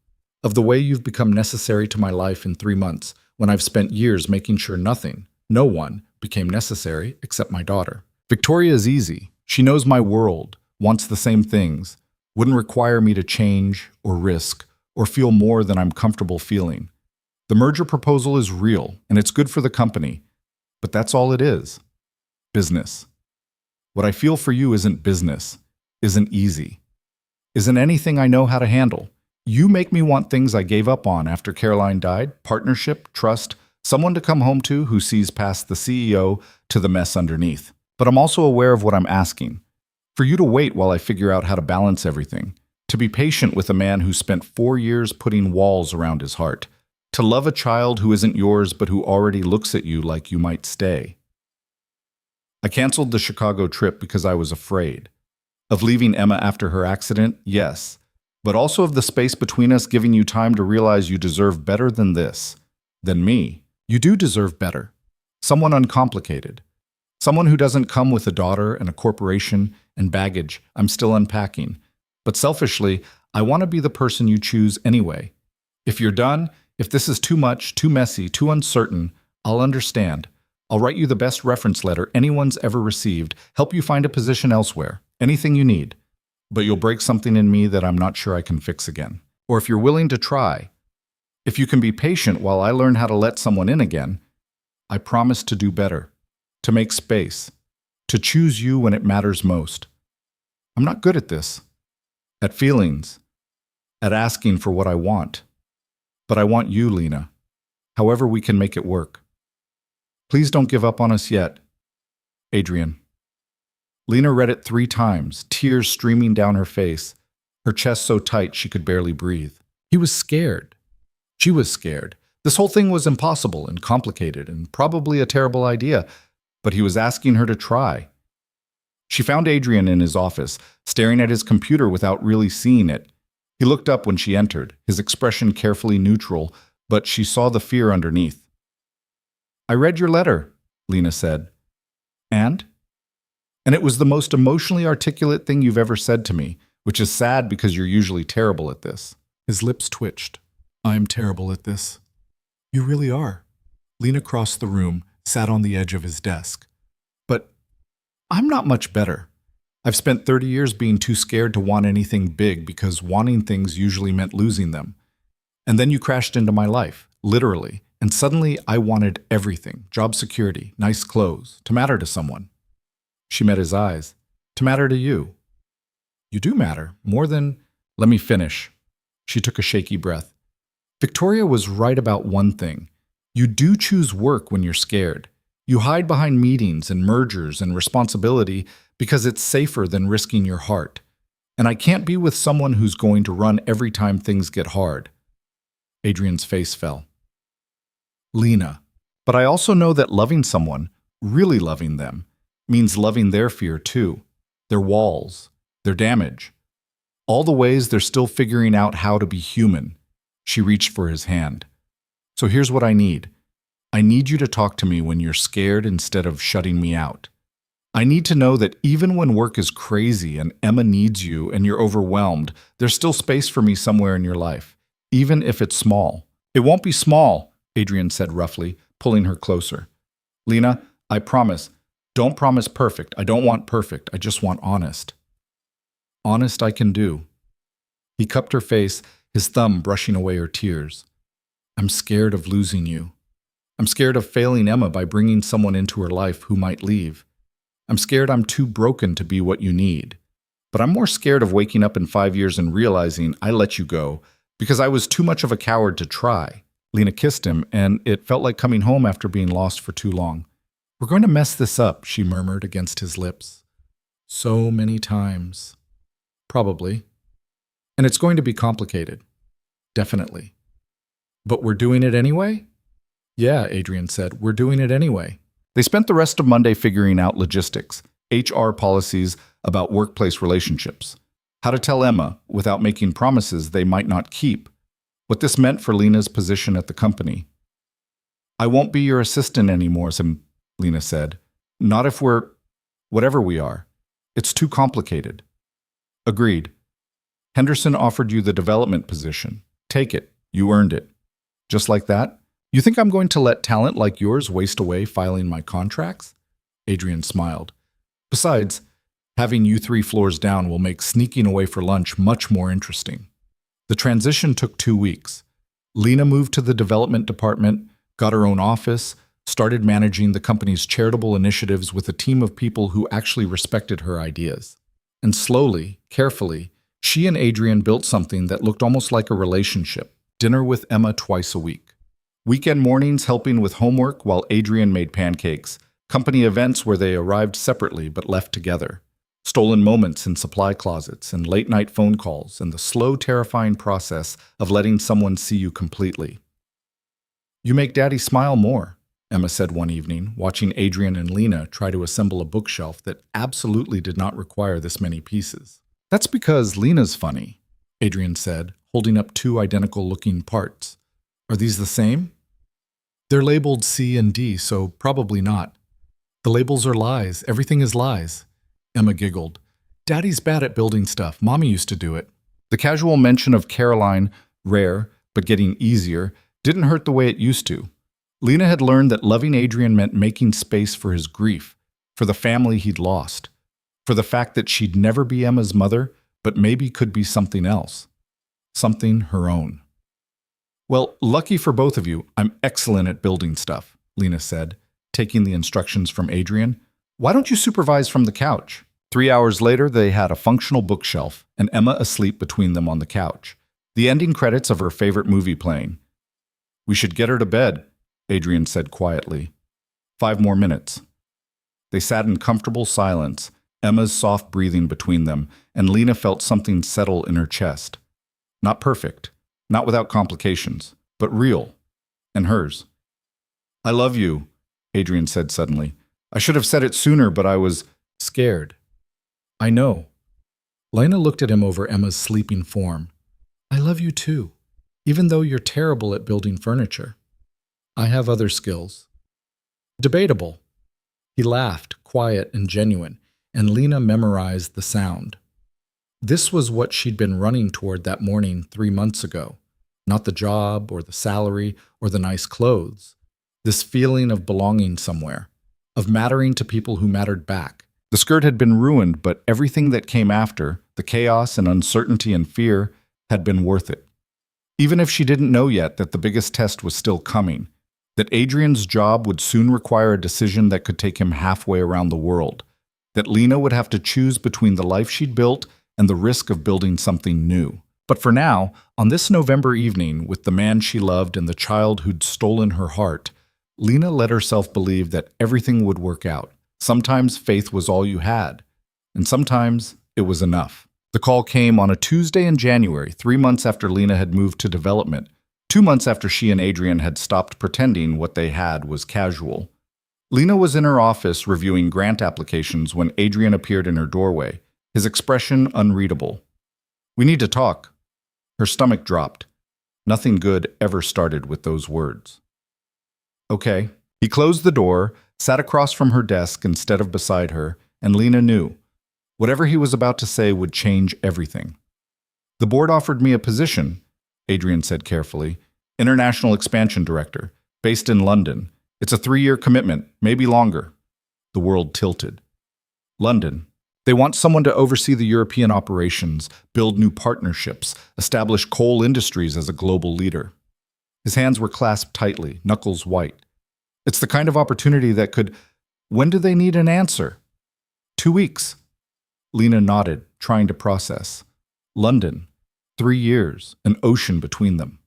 of the way you've become necessary to my life in 3 months when I've spent years making sure nothing, no one, became necessary except my daughter. Victoria is easy. She knows my world, wants the same things, wouldn't require me to change or risk or feel more than I'm comfortable feeling. The merger proposal is real, and it's good for the company, but that's all it is. Business. What I feel for you isn't business, isn't easy, isn't anything I know how to handle. You make me want things I gave up on after Caroline died: partnership, trust, someone to come home to who sees past the CEO to the mess underneath. But I'm also aware of what I'm asking. For you to wait while I figure out how to balance everything. To be patient with a man who spent 4 years putting walls around his heart. To love a child who isn't yours but who already looks at you like you might stay. I canceled the Chicago trip because I was afraid. Of leaving Emma after her accident, yes. But also of the space between us giving you time to realize you deserve better than this. Than me. You do deserve better. Someone uncomplicated. Someone who doesn't come with a daughter and a corporation and baggage I'm still unpacking. But selfishly, I want to be the person you choose anyway. If you're done, if this is too much, too messy, too uncertain, I'll understand. I'll write you the best reference letter anyone's ever received, help you find a position elsewhere, anything you need. But you'll break something in me that I'm not sure I can fix again. Or if you're willing to try, if you can be patient while I learn how to let someone in again, I promise to do better, to make space, to choose you when it matters most. I'm not good at this, at feelings, at asking for what I want. But I want you, Lena, however we can make it work. Please don't give up on us yet. Adrian. Lena read it 3 times, tears streaming down her face, her chest so tight she could barely breathe. He was scared. She was scared. This whole thing was impossible and complicated and probably a terrible idea, but he was asking her to try. She found Adrian in his office, staring at his computer without really seeing it. He looked up when she entered, his expression carefully neutral, but she saw the fear underneath. I read your letter, Lena said. And? And it was the most emotionally articulate thing you've ever said to me, which is sad because you're usually terrible at this. His lips twitched. I'm terrible at this. You really are. Lena crossed the room, sat on the edge of his desk. But I'm not much better. I've spent 30 years being too scared to want anything big because wanting things usually meant losing them. And then you crashed into my life, literally, and suddenly I wanted everything, job security, nice clothes, to matter to someone. She met his eyes. To matter to you. You do matter, more than... Let me finish. She took a shaky breath. Victoria was right about one thing. You do choose work when you're scared. You hide behind meetings and mergers and responsibility because it's safer than risking your heart. And I can't be with someone who's going to run every time things get hard. Adrian's face fell. Lena, but I also know that loving someone, really loving them, means loving their fear too, their walls, their damage, all the ways they're still figuring out how to be human. She reached for his hand. So here's what I need. I need you to talk to me when you're scared instead of shutting me out. I need to know that even when work is crazy and Emma needs you and you're overwhelmed, there's still space for me somewhere in your life, even if it's small. It won't be small, Adrian said roughly, pulling her closer. Lena, I promise. Don't promise perfect. I don't want perfect. I just want honest. Honest I can do. He cupped her face, his thumb brushing away her tears. I'm scared of losing you. I'm scared of failing Emma by bringing someone into her life who might leave. I'm scared I'm too broken to be what you need. But I'm more scared of waking up in 5 years and realizing I let you go because I was too much of a coward to try. Lena kissed him, and it felt like coming home after being lost for too long. We're going to mess this up, she murmured against his lips. So many times. Probably. And it's going to be complicated. Definitely. But we're doing it anyway? Yeah, Adrian said, we're doing it anyway. They spent the rest of Monday figuring out logistics, HR policies about workplace relationships, how to tell Emma, without making promises they might not keep, what this meant for Lena's position at the company. I won't be your assistant anymore, Lena said. Not if we're... whatever we are. It's too complicated. Agreed. Henderson offered you the development position. Take it. You earned it. Just like that? You think I'm going to let talent like yours waste away filing my contracts? Adrian smiled. Besides, having you 3 floors down will make sneaking away for lunch much more interesting. The transition took 2 weeks. Lena moved to the development department, got her own office, started managing the company's charitable initiatives with a team of people who actually respected her ideas. And slowly, carefully, she and Adrian built something that looked almost like a relationship. Dinner with Emma twice a week. Weekend mornings helping with homework while Adrian made pancakes. Company events where they arrived separately but left together. Stolen moments in supply closets and late-night phone calls and the slow, terrifying process of letting someone see you completely. You make Daddy smile more, Emma said one evening, watching Adrian and Lena try to assemble a bookshelf that absolutely did not require this many pieces. That's because Lena's funny, Adrian said, holding up 2 identical-looking parts. Are these the same? They're labeled C and D, so probably not. The labels are lies. Everything is lies. Emma giggled. Daddy's bad at building stuff. Mommy used to do it. The casual mention of Caroline, rare, but getting easier, didn't hurt the way it used to. Lena had learned that loving Adrian meant making space for his grief, for the family he'd lost, for the fact that she'd never be Emma's mother, but maybe could be something else. Something her own. Well, lucky for both of you, I'm excellent at building stuff, Lena said, taking the instructions from Adrian. Why don't you supervise from the couch? 3 hours later, they had a functional bookshelf and Emma asleep between them on the couch, the ending credits of her favorite movie playing. We should get her to bed, Adrian said quietly. 5 more minutes. They sat in comfortable silence, Emma's soft breathing between them, and Lena felt something settle in her chest. Not perfect, not without complications, but real, and hers. I love you, Adrian said suddenly. I should have said it sooner, but I was scared. I know. Lena looked at him over Emma's sleeping form. I love you too, even though you're terrible at building furniture. I have other skills. Debatable. He laughed, quiet and genuine, and Lena memorized the sound. This was what she'd been running toward that morning 3 months ago. Not the job or the salary or the nice clothes. This feeling of belonging somewhere, of mattering to people who mattered back. The skirt had been ruined, but everything that came after, the chaos and uncertainty and fear, had been worth it. Even if she didn't know yet that the biggest test was still coming, that Adrian's job would soon require a decision that could take him halfway around the world, that Lena would have to choose between the life she'd built and the risk of building something new. But for now, on this November evening, with the man she loved and the child who'd stolen her heart, Lena let herself believe that everything would work out. Sometimes faith was all you had, and sometimes it was enough. The call came on a Tuesday in January, 3 months after Lena had moved to development, 2 months after she and Adrian had stopped pretending what they had was casual. Lena was in her office reviewing grant applications when Adrian appeared in her doorway, his expression unreadable. We need to talk. Her stomach dropped. Nothing good ever started with those words. Okay. He closed the door, sat across from her desk instead of beside her, and Lena knew. Whatever he was about to say would change everything. The board offered me a position, Adrian said carefully, International Expansion Director, based in London. It's a 3-year commitment, maybe longer. The world tilted. London. They want someone to oversee the European operations, build new partnerships, establish coal industries as a global leader. His hands were clasped tightly, knuckles white. It's the kind of opportunity that could... When do they need an answer? 2 weeks. Lena nodded, trying to process. London. 3 years, an ocean between them.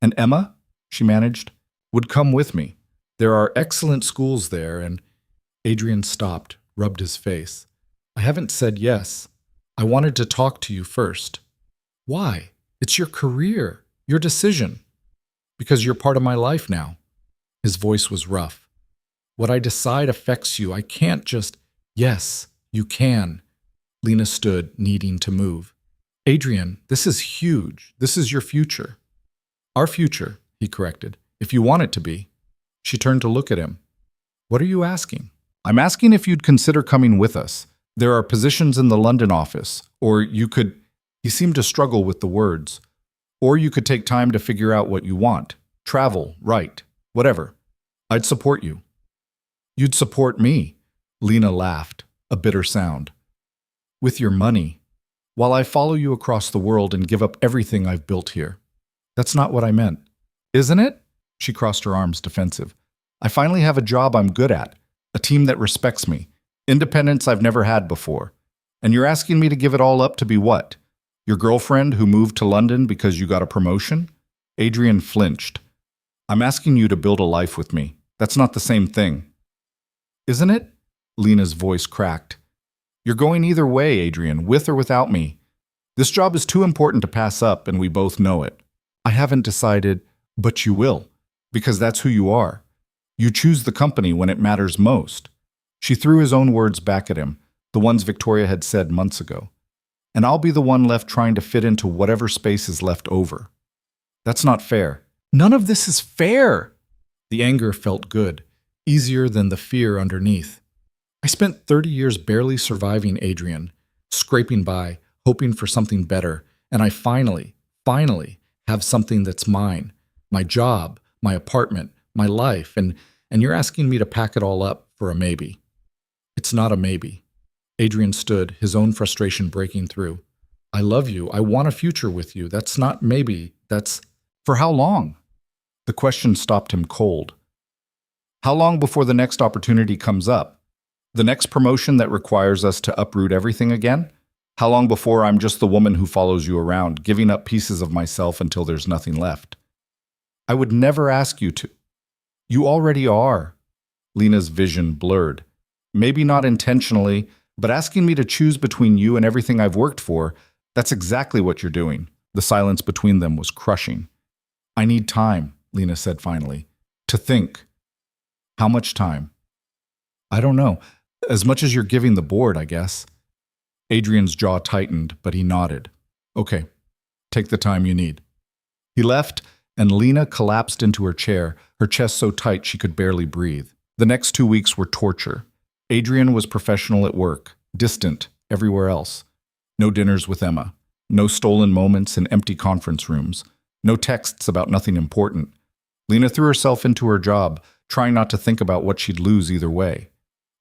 And Emma, she managed, would come with me. There are excellent schools there, and... Adrian stopped, rubbed his face. I haven't said yes. I wanted to talk to you first. Why? It's your career, your decision. Because you're part of my life now. His voice was rough. What I decide affects you. I can't just... Yes, you can. Lena stood, needing to move. Adrian, this is huge. This is your future. Our future, he corrected, if you want it to be. She turned to look at him. What are you asking? I'm asking if you'd consider coming with us. There are positions in the London office, or you could... He seemed to struggle with the words. Or you could take time to figure out what you want. Travel, write, whatever. I'd support you. You'd support me, Lena laughed, a bitter sound. With your money, while I follow you across the world and give up everything I've built here. That's not what I meant. Isn't it? She crossed her arms, defensive. I finally have a job I'm good at, a team that respects me, independence I've never had before. And you're asking me to give it all up to be what? Your girlfriend who moved to London because you got a promotion? Adrian flinched. I'm asking you to build a life with me. That's not the same thing. Isn't it? Lena's voice cracked. You're going either way, Adrian, with or without me. This job is too important to pass up, and we both know it. I haven't decided, but you will, because that's who you are. You choose the company when it matters most. She threw his own words back at him, the ones Victoria had said months ago. And I'll be the one left trying to fit into whatever space is left over. That's not fair. None of this is fair. The anger felt good, easier than the fear underneath. I spent 30 years barely surviving, Adrian, scraping by, hoping for something better, and I finally have something that's mine. My job, my apartment, my life, and you're asking me to pack it all up for a maybe. It's not a maybe. Adrian stood, his own frustration breaking through. I love you. I want a future with you. That's not maybe. That's... For how long? The question stopped him cold. How long before the next opportunity comes up? The next promotion that requires us to uproot everything again? How long before I'm just the woman who follows you around, giving up pieces of myself until there's nothing left? I would never ask you to. You already are. Lena's vision blurred. Maybe not intentionally, but asking me to choose between you and everything I've worked for, that's exactly what you're doing. The silence between them was crushing. I need time, Lena said finally, to think. How much time? I don't know. As much as you're giving the board, I guess. Adrian's jaw tightened, but he nodded. Okay, take the time you need. He left, and Lena collapsed into her chair, her chest so tight she could barely breathe. The next 2 weeks were torture. Adrian was professional at work, distant everywhere else. No dinners with Emma, no stolen moments in empty conference rooms, no texts about nothing important. Lena threw herself into her job, trying not to think about what she'd lose either way.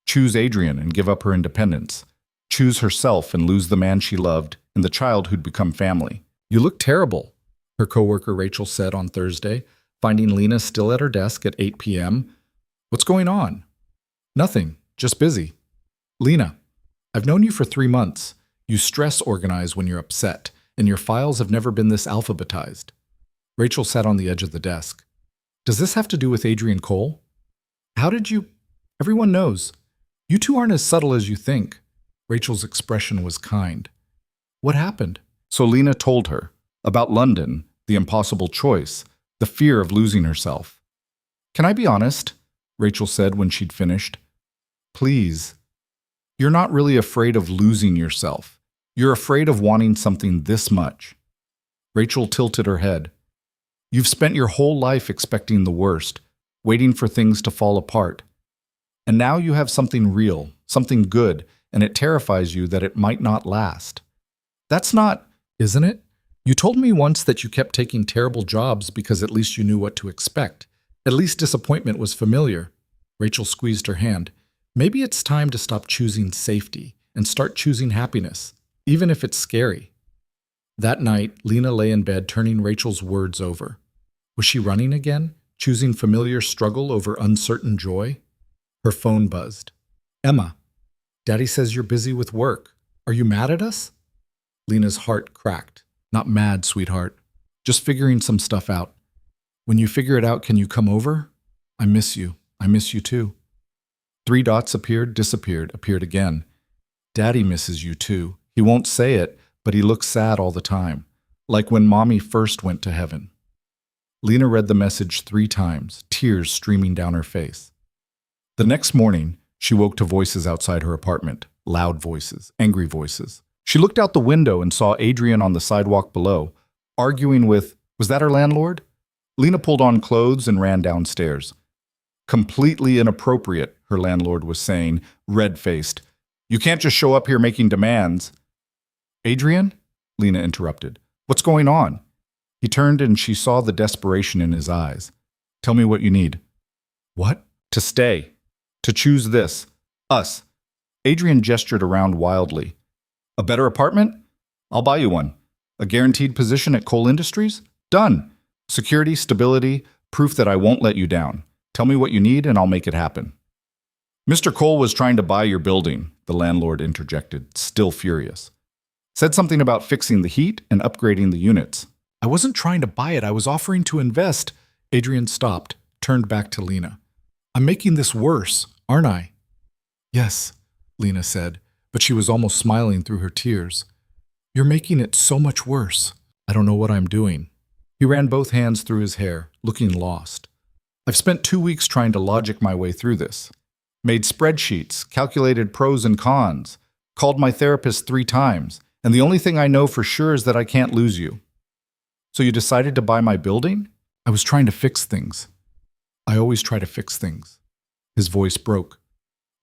Choose Adrian and give up her independence. Choose herself and lose the man she loved and the child who'd become family. You look terrible, her coworker Rachel said on Thursday, finding Lena still at her desk at 8 p.m. What's going on? Nothing, just busy. Lena, I've known you for 3 months. You stress organize when you're upset, and your files have never been this alphabetized. Rachel sat on the edge of the desk. Does this have to do with Adrian Cole? How did you... Everyone knows. You two aren't as subtle as you think. Rachel's expression was kind. What happened? So Lena told her about London, the impossible choice, the fear of losing herself. Can I be honest? Rachel said when she'd finished. Please. You're not really afraid of losing yourself. You're afraid of wanting something this much. Rachel tilted her head. You've spent your whole life expecting the worst, waiting for things to fall apart. And now you have something real, something good, and it terrifies you that it might not last. That's not, isn't it? You told me once that you kept taking terrible jobs because at least you knew what to expect. At least disappointment was familiar. Rachel squeezed her hand. Maybe it's time to stop choosing safety and start choosing happiness, even if it's scary. That night, Lena lay in bed turning Rachel's words over. Was she running again, choosing familiar struggle over uncertain joy? Her phone buzzed. Emma, Daddy says you're busy with work. Are you mad at us? Lena's heart cracked. Not mad, sweetheart. Just figuring some stuff out. When you figure it out, can you come over? I miss you. I miss you too. 3 dots appeared, disappeared, appeared again. Daddy misses you too. He won't say it, but he looks sad all the time. Like when Mommy first went to heaven. Lena read the message 3 times, tears streaming down her face. The next morning, she woke to voices outside her apartment. Loud voices, angry voices. She looked out the window and saw Adrian on the sidewalk below, arguing with, was that her landlord? Lena pulled on clothes and ran downstairs. Completely inappropriate, her landlord was saying, red-faced. You can't just show up here making demands. Adrian? Lena interrupted. What's going on? He turned and she saw the desperation in his eyes. Tell me what you need. What? To stay. To choose this. Us. Adrian gestured around wildly. A better apartment? I'll buy you one. A guaranteed position at Cole Industries? Done. Security, stability, proof that I won't let you down. Tell me what you need and I'll make it happen. Mr. Cole was trying to buy your building, the landlord interjected, still furious. Said something about fixing the heat and upgrading the units. I wasn't trying to buy it, I was offering to invest. Adrian stopped, turned back to Lena. I'm making this worse, aren't I? Yes, Lena said, but she was almost smiling through her tears. You're making it so much worse. I don't know what I'm doing. He ran both hands through his hair, looking lost. I've spent 2 weeks trying to logic my way through this. Made spreadsheets, calculated pros and cons, called my therapist 3 times, and the only thing I know for sure is that I can't lose you. So you decided to buy my building? I was trying to fix things. I always try to fix things. His voice broke.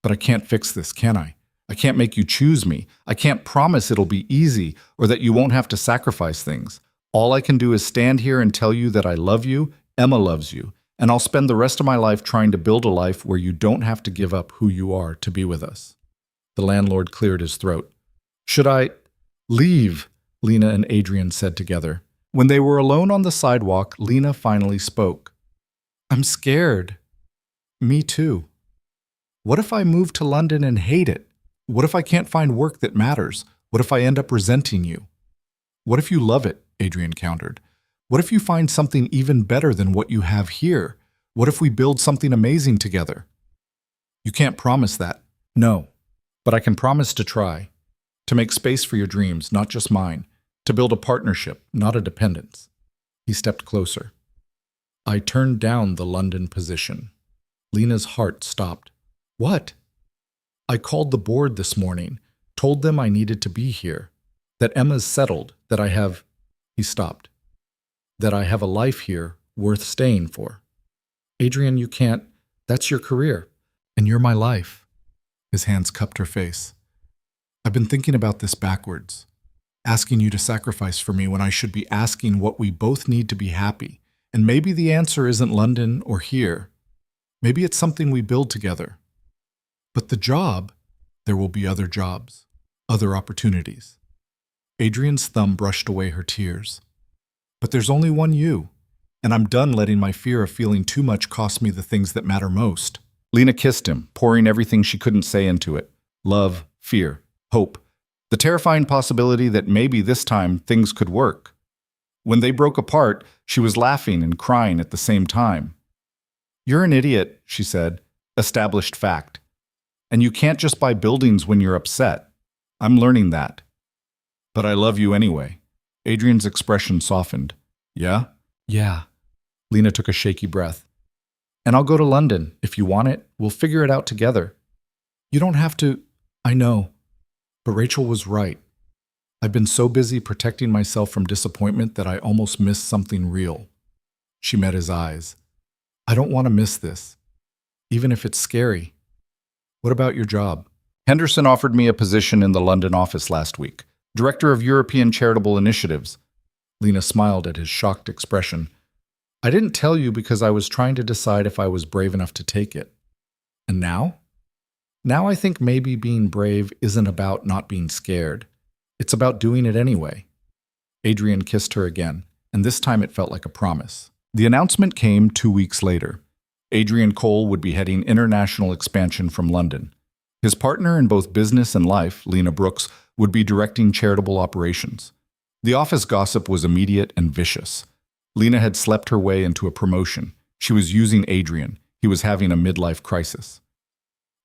But I can't fix this, can I? I can't make you choose me. I can't promise it'll be easy or that you won't have to sacrifice things. All I can do is stand here and tell you that I love you, Emma loves you, and I'll spend the rest of my life trying to build a life where you don't have to give up who you are to be with us. The landlord cleared his throat. Should I leave? Lena and Adrian said together. When they were alone on the sidewalk, Lena finally spoke. I'm scared. Me too. What if I move to London and hate it? What if I can't find work that matters? What if I end up resenting you? What if you love it? Adrian countered. What if you find something even better than what you have here? What if we build something amazing together? You can't promise that. No. But I can promise to try. To make space for your dreams, not just mine. To build a partnership, not a dependence. He stepped closer. I turned down the London position. Lena's heart stopped. What? I called the board this morning, told them I needed to be here, that Emma's settled, that I have... He stopped. That I have a life here worth staying for. Adrian, you can't... That's your career, and you're my life. His hands cupped her face. I've been thinking about this backwards, asking you to sacrifice for me when I should be asking what we both need to be happy. And maybe the answer isn't London or here. Maybe it's something we build together. But the job, there will be other jobs, other opportunities. Adrian's thumb brushed away her tears. But there's only one you, and I'm done letting my fear of feeling too much cost me the things that matter most. Lena kissed him, pouring everything she couldn't say into it. Love, fear, hope. The terrifying possibility that maybe this time things could work. When they broke apart, she was laughing and crying at the same time. You're an idiot, she said. Established fact. And you can't just buy buildings when you're upset. I'm learning that. But I love you anyway. Adrian's expression softened. Yeah? Yeah. Lena took a shaky breath. And I'll go to London. If you want it, we'll figure it out together. You don't have to... I know. But Rachel was right. I've been so busy protecting myself from disappointment that I almost missed something real. She met his eyes. I don't want to miss this, even if it's scary. What about your job? Henderson offered me a position in the London office last week, Director of European Charitable Initiatives. Lena smiled at his shocked expression. I didn't tell you because I was trying to decide if I was brave enough to take it. And now? Now I think maybe being brave isn't about not being scared. It's about doing it anyway. Adrian kissed her again, and this time it felt like a promise. The announcement came 2 weeks later. Adrian Cole would be heading international expansion from London. His partner in both business and life, Lena Brooks, would be directing charitable operations. The office gossip was immediate and vicious. Lena had slept her way into a promotion. She was using Adrian. He was having a midlife crisis.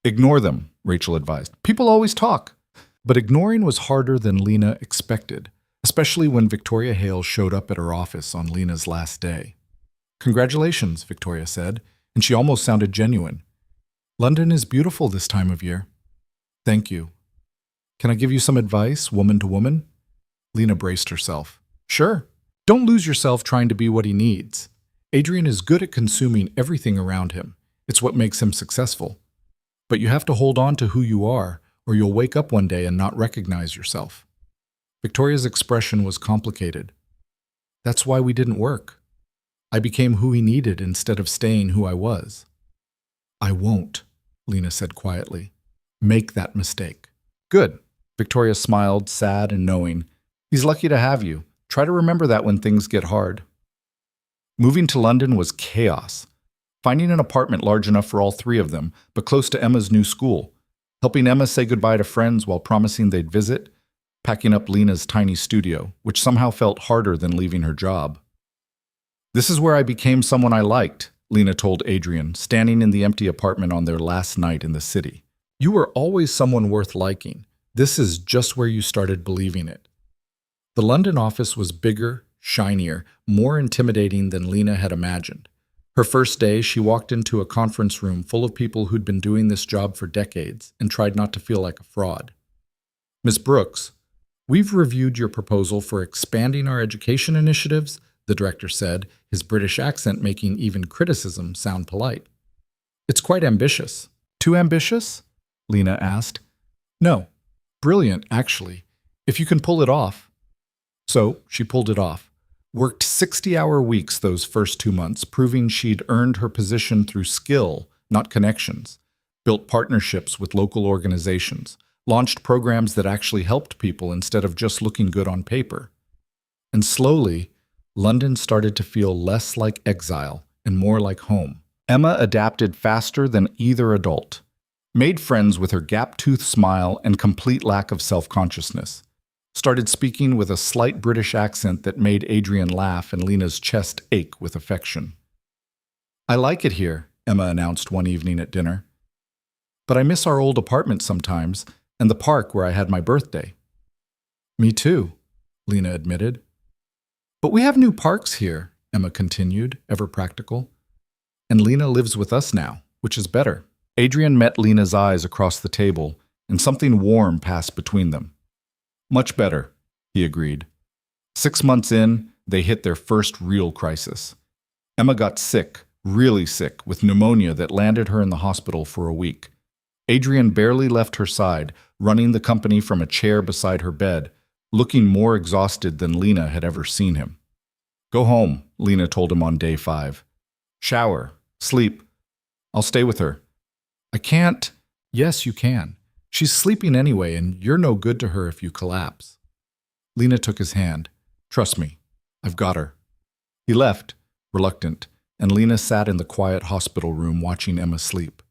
Ignore them, Rachel advised. People always talk. But ignoring was harder than Lena expected, especially when Victoria Hale showed up at her office on Lena's last day. Congratulations, Victoria said, and she almost sounded genuine. London is beautiful this time of year. Thank you. Can I give you some advice, woman to woman? Lena braced herself. Sure. Don't lose yourself trying to be what he needs. Adrian is good at consuming everything around him. It's what makes him successful. But you have to hold on to who you are, or you'll wake up one day and not recognize yourself. Victoria's expression was complicated. That's why we didn't work. I became who he needed instead of staying who I was. I won't, Lena said quietly. Make that mistake. Good. Victoria smiled, sad and knowing. He's lucky to have you. Try to remember that when things get hard. Moving to London was chaos. Finding an apartment large enough for all three of them, but close to Emma's new school. Helping Emma say goodbye to friends while promising they'd visit. Packing up Lena's tiny studio, which somehow felt harder than leaving her job. This is where I became someone I liked, Lena told Adrian, standing in the empty apartment on their last night in the city. You were always someone worth liking. This is just where you started believing it. The London office was bigger, shinier, more intimidating than Lena had imagined. Her first day, she walked into a conference room full of people who'd been doing this job for decades and tried not to feel like a fraud. Ms. Brooks, we've reviewed your proposal for expanding our education initiatives, the director said, his British accent making even criticism sound polite. It's quite ambitious. Too ambitious? Lena asked. No, brilliant, actually, if you can pull it off. So she pulled it off. Worked 60-hour weeks those first 2 months, proving she'd earned her position through skill, not connections. Built partnerships with local organizations. Launched programs that actually helped people instead of just looking good on paper. And slowly, London started to feel less like exile and more like home. Emma adapted faster than either adult. Made friends with her gap-toothed smile and complete lack of self-consciousness. Started speaking with a slight British accent that made Adrian laugh and Lena's chest ache with affection. I like it here, Emma announced one evening at dinner. But I miss our old apartment sometimes, and the park where I had my birthday. Me too, Lena admitted. But we have new parks here, Emma continued, ever practical. And Lena lives with us now, which is better. Adrian met Lena's eyes across the table, and something warm passed between them. Much better, he agreed. 6 months in, they hit their first real crisis. Emma got sick, really sick, with pneumonia that landed her in the hospital for a week. Adrian barely left her side, running the company from a chair beside her bed, looking more exhausted than Lena had ever seen him. Go home, Lena told him on day 5. Shower, sleep. I'll stay with her. I can't. Yes, you can. She's sleeping anyway, and you're no good to her if you collapse. Lena took his hand. Trust me, I've got her. He left, reluctant, and Lena sat in the quiet hospital room watching Emma sleep.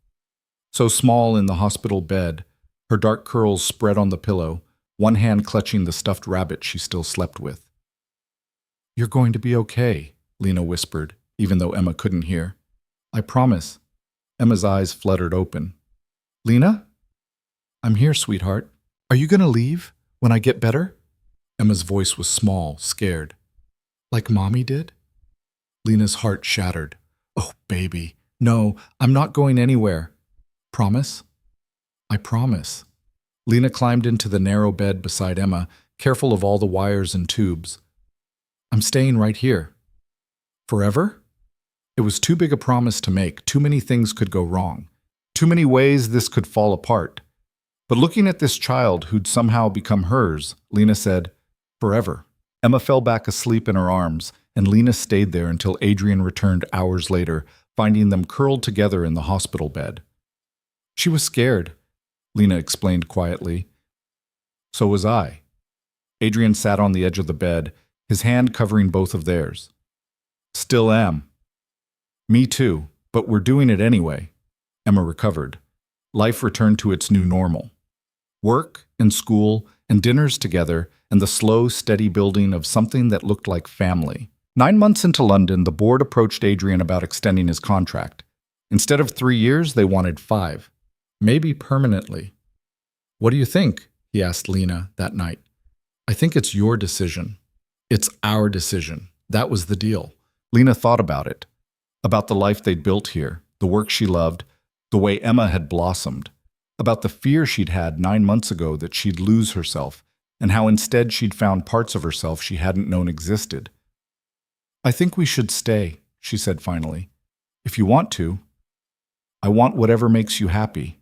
So small in the hospital bed, her dark curls spread on the pillow, one hand clutching the stuffed rabbit she still slept with. You're going to be okay, Lena whispered, even though Emma couldn't hear. I promise. Emma's eyes fluttered open. Lena? I'm here, sweetheart. Are you going to leave when I get better? Emma's voice was small, scared. Like Mommy did? Lena's heart shattered. Oh, baby. No, I'm not going anywhere. Promise? I promise. Lena climbed into the narrow bed beside Emma, careful of all the wires and tubes. I'm staying right here. Forever? It was too big a promise to make. Too many things could go wrong. Too many ways this could fall apart. But looking at this child who'd somehow become hers, Lena said, forever. Emma fell back asleep in her arms, and Lena stayed there until Adrian returned hours later, finding them curled together in the hospital bed. She was scared, Lena explained quietly. So was I. Adrian sat on the edge of the bed, his hand covering both of theirs. Still am. Me too, but we're doing it anyway. Emma recovered. Life returned to its new normal. Work and school and dinners together and the slow, steady building of something that looked like family. 9 months into London, the board approached Adrian about extending his contract. Instead of 3 years, they wanted 5. Maybe permanently. What do you think? He asked Lena that night. I think it's your decision. It's our decision. That was the deal. Lena thought about it. About the life they'd built here, the work she loved, the way Emma had blossomed. About the fear she'd had 9 months ago that she'd lose herself, and how instead she'd found parts of herself she hadn't known existed. I think we should stay, she said finally. If you want to. I want whatever makes you happy.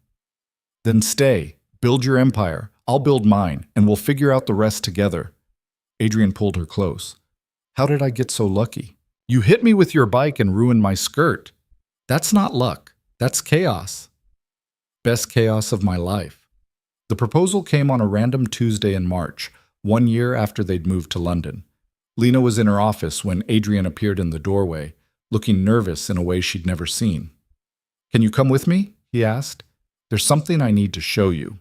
Then stay, build your empire, I'll build mine, and we'll figure out the rest together. Adrian pulled her close. How did I get so lucky? You hit me with your bike and ruined my skirt. That's not luck, that's chaos. Best chaos of my life. The proposal came on a random Tuesday in March, 1 year after they'd moved to London. Lena was in her office when Adrian appeared in the doorway, looking nervous in a way she'd never seen. Can you come with me? He asked. There's something I need to show you.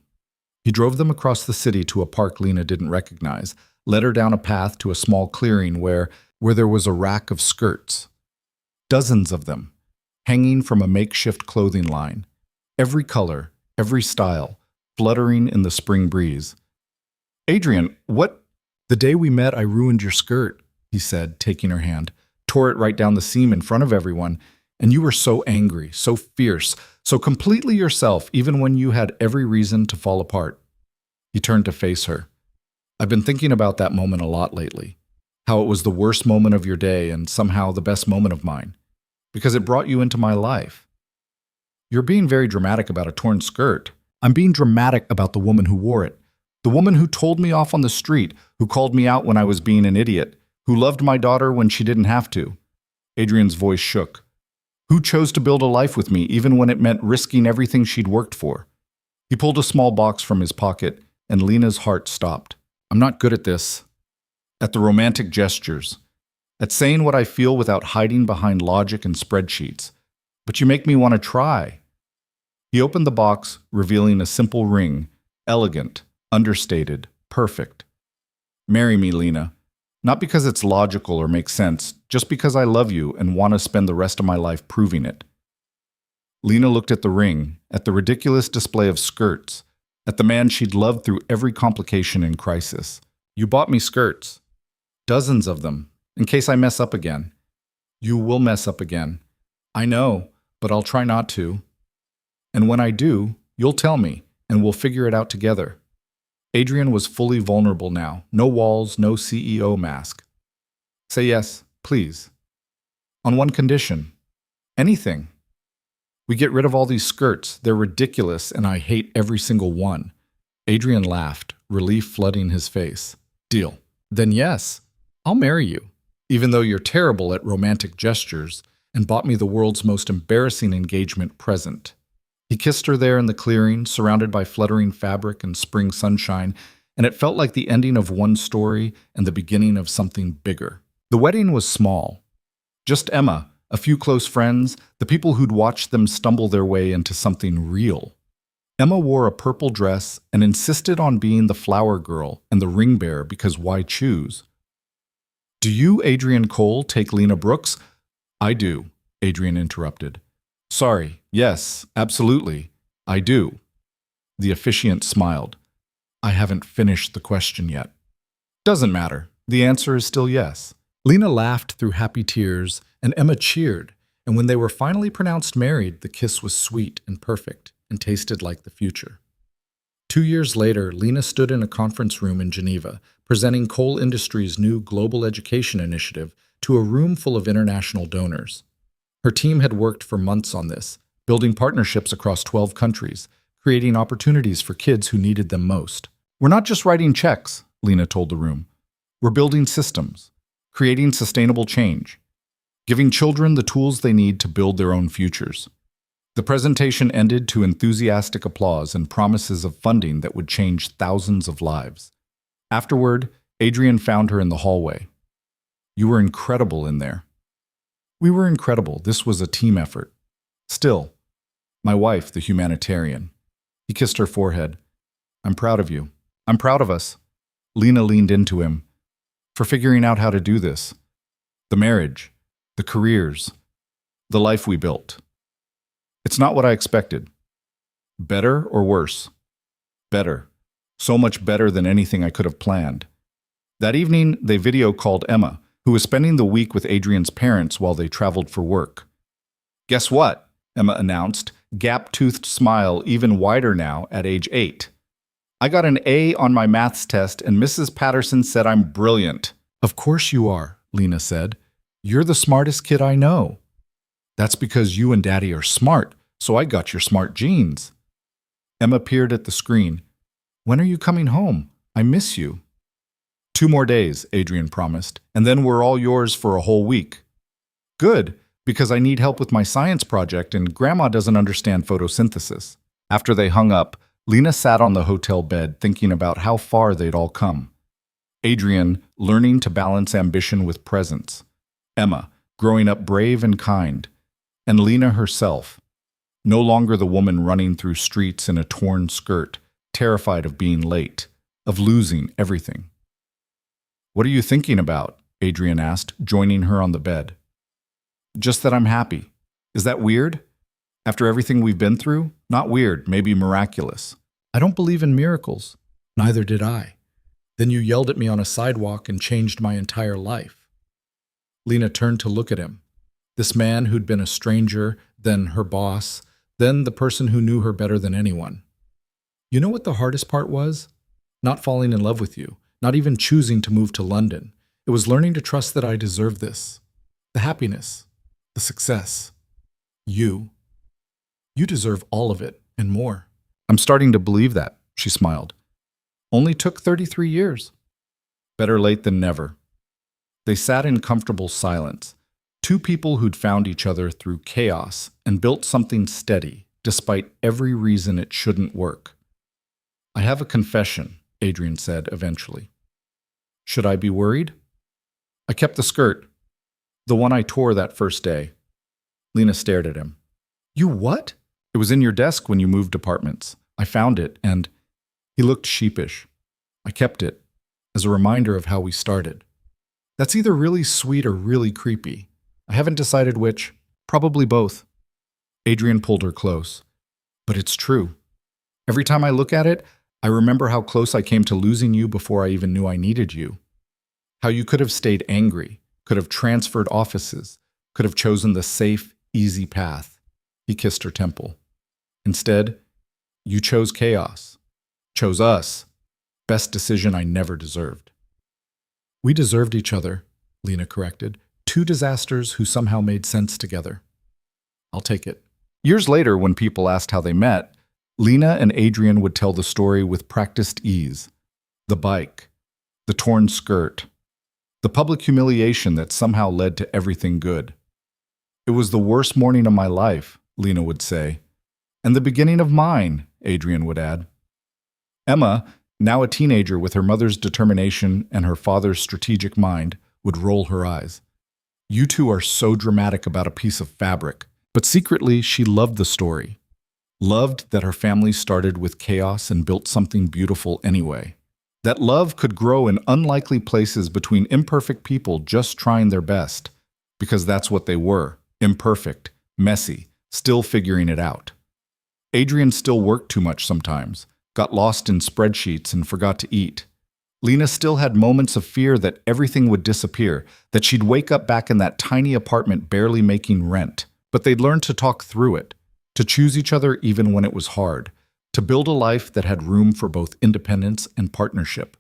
He drove them across the city to a park Lena didn't recognize, led her down a path to a small clearing where there was a rack of skirts. Dozens of them, hanging from a makeshift clothing line. Every color, every style, fluttering in the spring breeze. Adrian, what? The day we met, I ruined your skirt, he said, taking her hand, tore it right down the seam in front of everyone, and you were so angry, so fierce, so completely yourself, even when you had every reason to fall apart. He turned to face her. I've been thinking about that moment a lot lately. how it was the worst moment of your day and somehow the best moment of mine, because it brought you into my life. You're being very dramatic about a torn skirt. I'm being dramatic about the woman who wore it. The woman who told me off on the street, who called me out when I was being an idiot, who loved my daughter when she didn't have to. Adrian's voice shook. Who chose to build a life with me even when it meant risking everything she'd worked for? He pulled a small box from his pocket, and Lena's heart stopped. I'm not good at this. At the romantic gestures. At saying what I feel without hiding behind logic and spreadsheets. But you make me want to try. He opened the box, revealing a simple ring, elegant, understated, perfect. Marry me, Lena. Not because it's logical or makes sense, just because I love you and want to spend the rest of my life proving it. Lena looked at the ring, at the ridiculous display of skirts, at the man she'd loved through every complication and crisis. You bought me skirts. Dozens of them, in case I mess up again. You will mess up again. I know, but I'll try not to. And when I do, you'll tell me, and we'll figure it out together. Adrian was fully vulnerable now. No walls, no CEO mask. Say yes, please. On one condition. Anything. We get rid of all these skirts. They're ridiculous, and I hate every single one. Adrian laughed, relief flooding his face. Deal. Then yes, I'll marry you, even though you're terrible at romantic gestures and bought me the world's most embarrassing engagement present. He kissed her there in the clearing, surrounded by fluttering fabric and spring sunshine, and it felt like the ending of one story and the beginning of something bigger. The wedding was small. Just Emma, a few close friends, the people who'd watched them stumble their way into something real. Emma wore a purple dress and insisted on being the flower girl and the ring bearer because why choose? Do you, Adrian Cole, take Lena Brooks? I do, Adrian interrupted. Sorry, yes, absolutely, I do. The officiant smiled. I haven't finished the question yet. Doesn't matter. The answer is still yes. Lena laughed through happy tears, and Emma cheered, and when they were finally pronounced married, the kiss was sweet and perfect and tasted like the future. 2 years later, Lena stood in a conference room in Geneva, presenting Cole Industries' new global education initiative to a room full of international donors. Her team had worked for months on this, building partnerships across 12 countries, creating opportunities for kids who needed them most. We're not just writing checks, Lena told the room. We're building systems, creating sustainable change, giving children the tools they need to build their own futures. The presentation ended to enthusiastic applause and promises of funding that would change thousands of lives. Afterward, Adrian found her in the hallway. You were incredible in there. We were incredible. This was a team effort. Still, my wife, the humanitarian. He kissed her forehead. I'm proud of you. I'm proud of us. Lena leaned into him. For figuring out how to do this. The marriage, the careers, the life we built. It's not what I expected. Better or worse? Better. So much better than anything I could have planned. That evening, they video called Emma, who was spending the week with Adrian's parents while they traveled for work. Guess what? Emma announced, gap-toothed smile even wider now at age 8. I got an A on my maths test and Mrs. Patterson said I'm brilliant. Of course you are, Lena said. You're the smartest kid I know. That's because you and Daddy are smart, so I got your smart genes. Emma peered at the screen. When are you coming home? I miss you. 2 more days, Adrian promised, and then we're all yours for a whole week. Good, because I need help with my science project and Grandma doesn't understand photosynthesis. After they hung up, Lena sat on the hotel bed thinking about how far they'd all come. Adrian, learning to balance ambition with presence. Emma, growing up brave and kind. And Lena herself, no longer the woman running through streets in a torn skirt, terrified of being late, of losing everything. What are you thinking about? Adrian asked, joining her on the bed. Just that I'm happy. Is that weird? After everything we've been through? Not weird, maybe miraculous. I don't believe in miracles. Neither did I. Then you yelled at me on a sidewalk and changed my entire life. Lena turned to look at him. This man who'd been a stranger, then her boss, then the person who knew her better than anyone. You know what the hardest part was? Not falling in love with you, not even choosing to move to London. It was learning to trust that I deserve this. The happiness, the success. You. You deserve all of it and more. I'm starting to believe that, she smiled. Only took 33 years. Better late than never. They sat in comfortable silence, two people who'd found each other through chaos and built something steady, despite every reason it shouldn't work. I have a confession, Adrian said eventually. Should I be worried? I kept the skirt, the one I tore that first day. Lena stared at him. You what? It was in your desk when you moved apartments. I found it, and he looked sheepish. I kept it, as a reminder of how we started. That's either really sweet or really creepy. I haven't decided which. Probably both. Adrian pulled her close. But it's true. Every time I look at it, I remember how close I came to losing you before I even knew I needed you. How you could have stayed angry, could have transferred offices, could have chosen the safe, easy path. He kissed her temple. Instead, you chose chaos. Chose us. Best decision I never deserved. We deserved each other, Lena corrected. Two disasters who somehow made sense together. I'll take it. Years later, when people asked how they met, Lena and Adrian would tell the story with practiced ease. The bike, the torn skirt, the public humiliation that somehow led to everything good. It was the worst morning of my life, Lena would say. And the beginning of mine, Adrian would add. Emma, now a teenager with her mother's determination and her father's strategic mind, would roll her eyes. You two are so dramatic about a piece of fabric. But secretly, she loved the story. Loved that her family started with chaos and built something beautiful anyway. That love could grow in unlikely places between imperfect people just trying their best. Because that's what they were. Imperfect, messy, still figuring it out. Adrian still worked too much sometimes, got lost in spreadsheets and forgot to eat. Lena still had moments of fear that everything would disappear, that she'd wake up back in that tiny apartment barely making rent. But they'd learned to talk through it, to choose each other even when it was hard, to build a life that had room for both independence and partnership.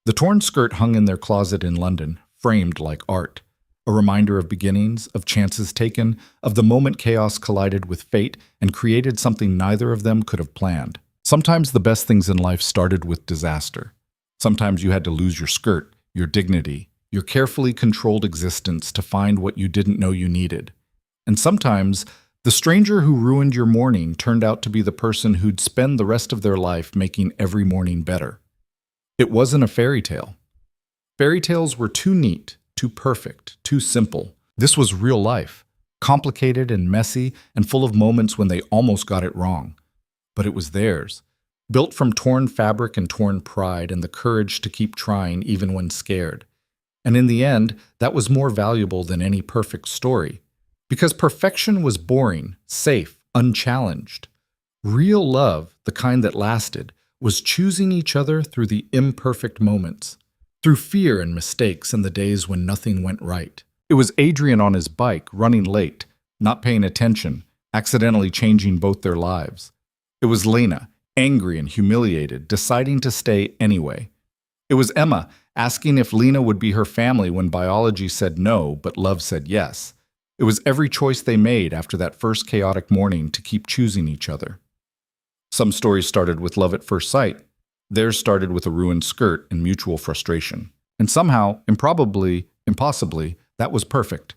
The torn skirt hung in their closet in London, framed like art, a reminder of beginnings, of chances taken, of the moment chaos collided with fate and created something neither of them could have planned. Sometimes the best things in life started with disaster. Sometimes you had to lose your skirt, your dignity, your carefully controlled existence to find what you didn't know you needed. And sometimes, the stranger who ruined your morning turned out to be the person who'd spend the rest of their life making every morning better. It wasn't a fairy tale. Fairy tales were too neat, too perfect, too simple. This was real life, complicated and messy and full of moments when they almost got it wrong. But it was theirs, built from torn fabric and torn pride and the courage to keep trying even when scared. And in the end, that was more valuable than any perfect story. Because perfection was boring, safe, unchallenged. Real love, the kind that lasted, was choosing each other through the imperfect moments, through fear and mistakes and the days when nothing went right. It was Adrian on his bike, running late, not paying attention, accidentally changing both their lives. It was Lena, angry and humiliated, deciding to stay anyway. It was Emma, asking if Lena would be her family when biology said no, but love said yes. It was every choice they made after that first chaotic morning to keep choosing each other. Some stories started with love at first sight. Theirs started with a ruined skirt and mutual frustration. And somehow, improbably, impossibly, that was perfect.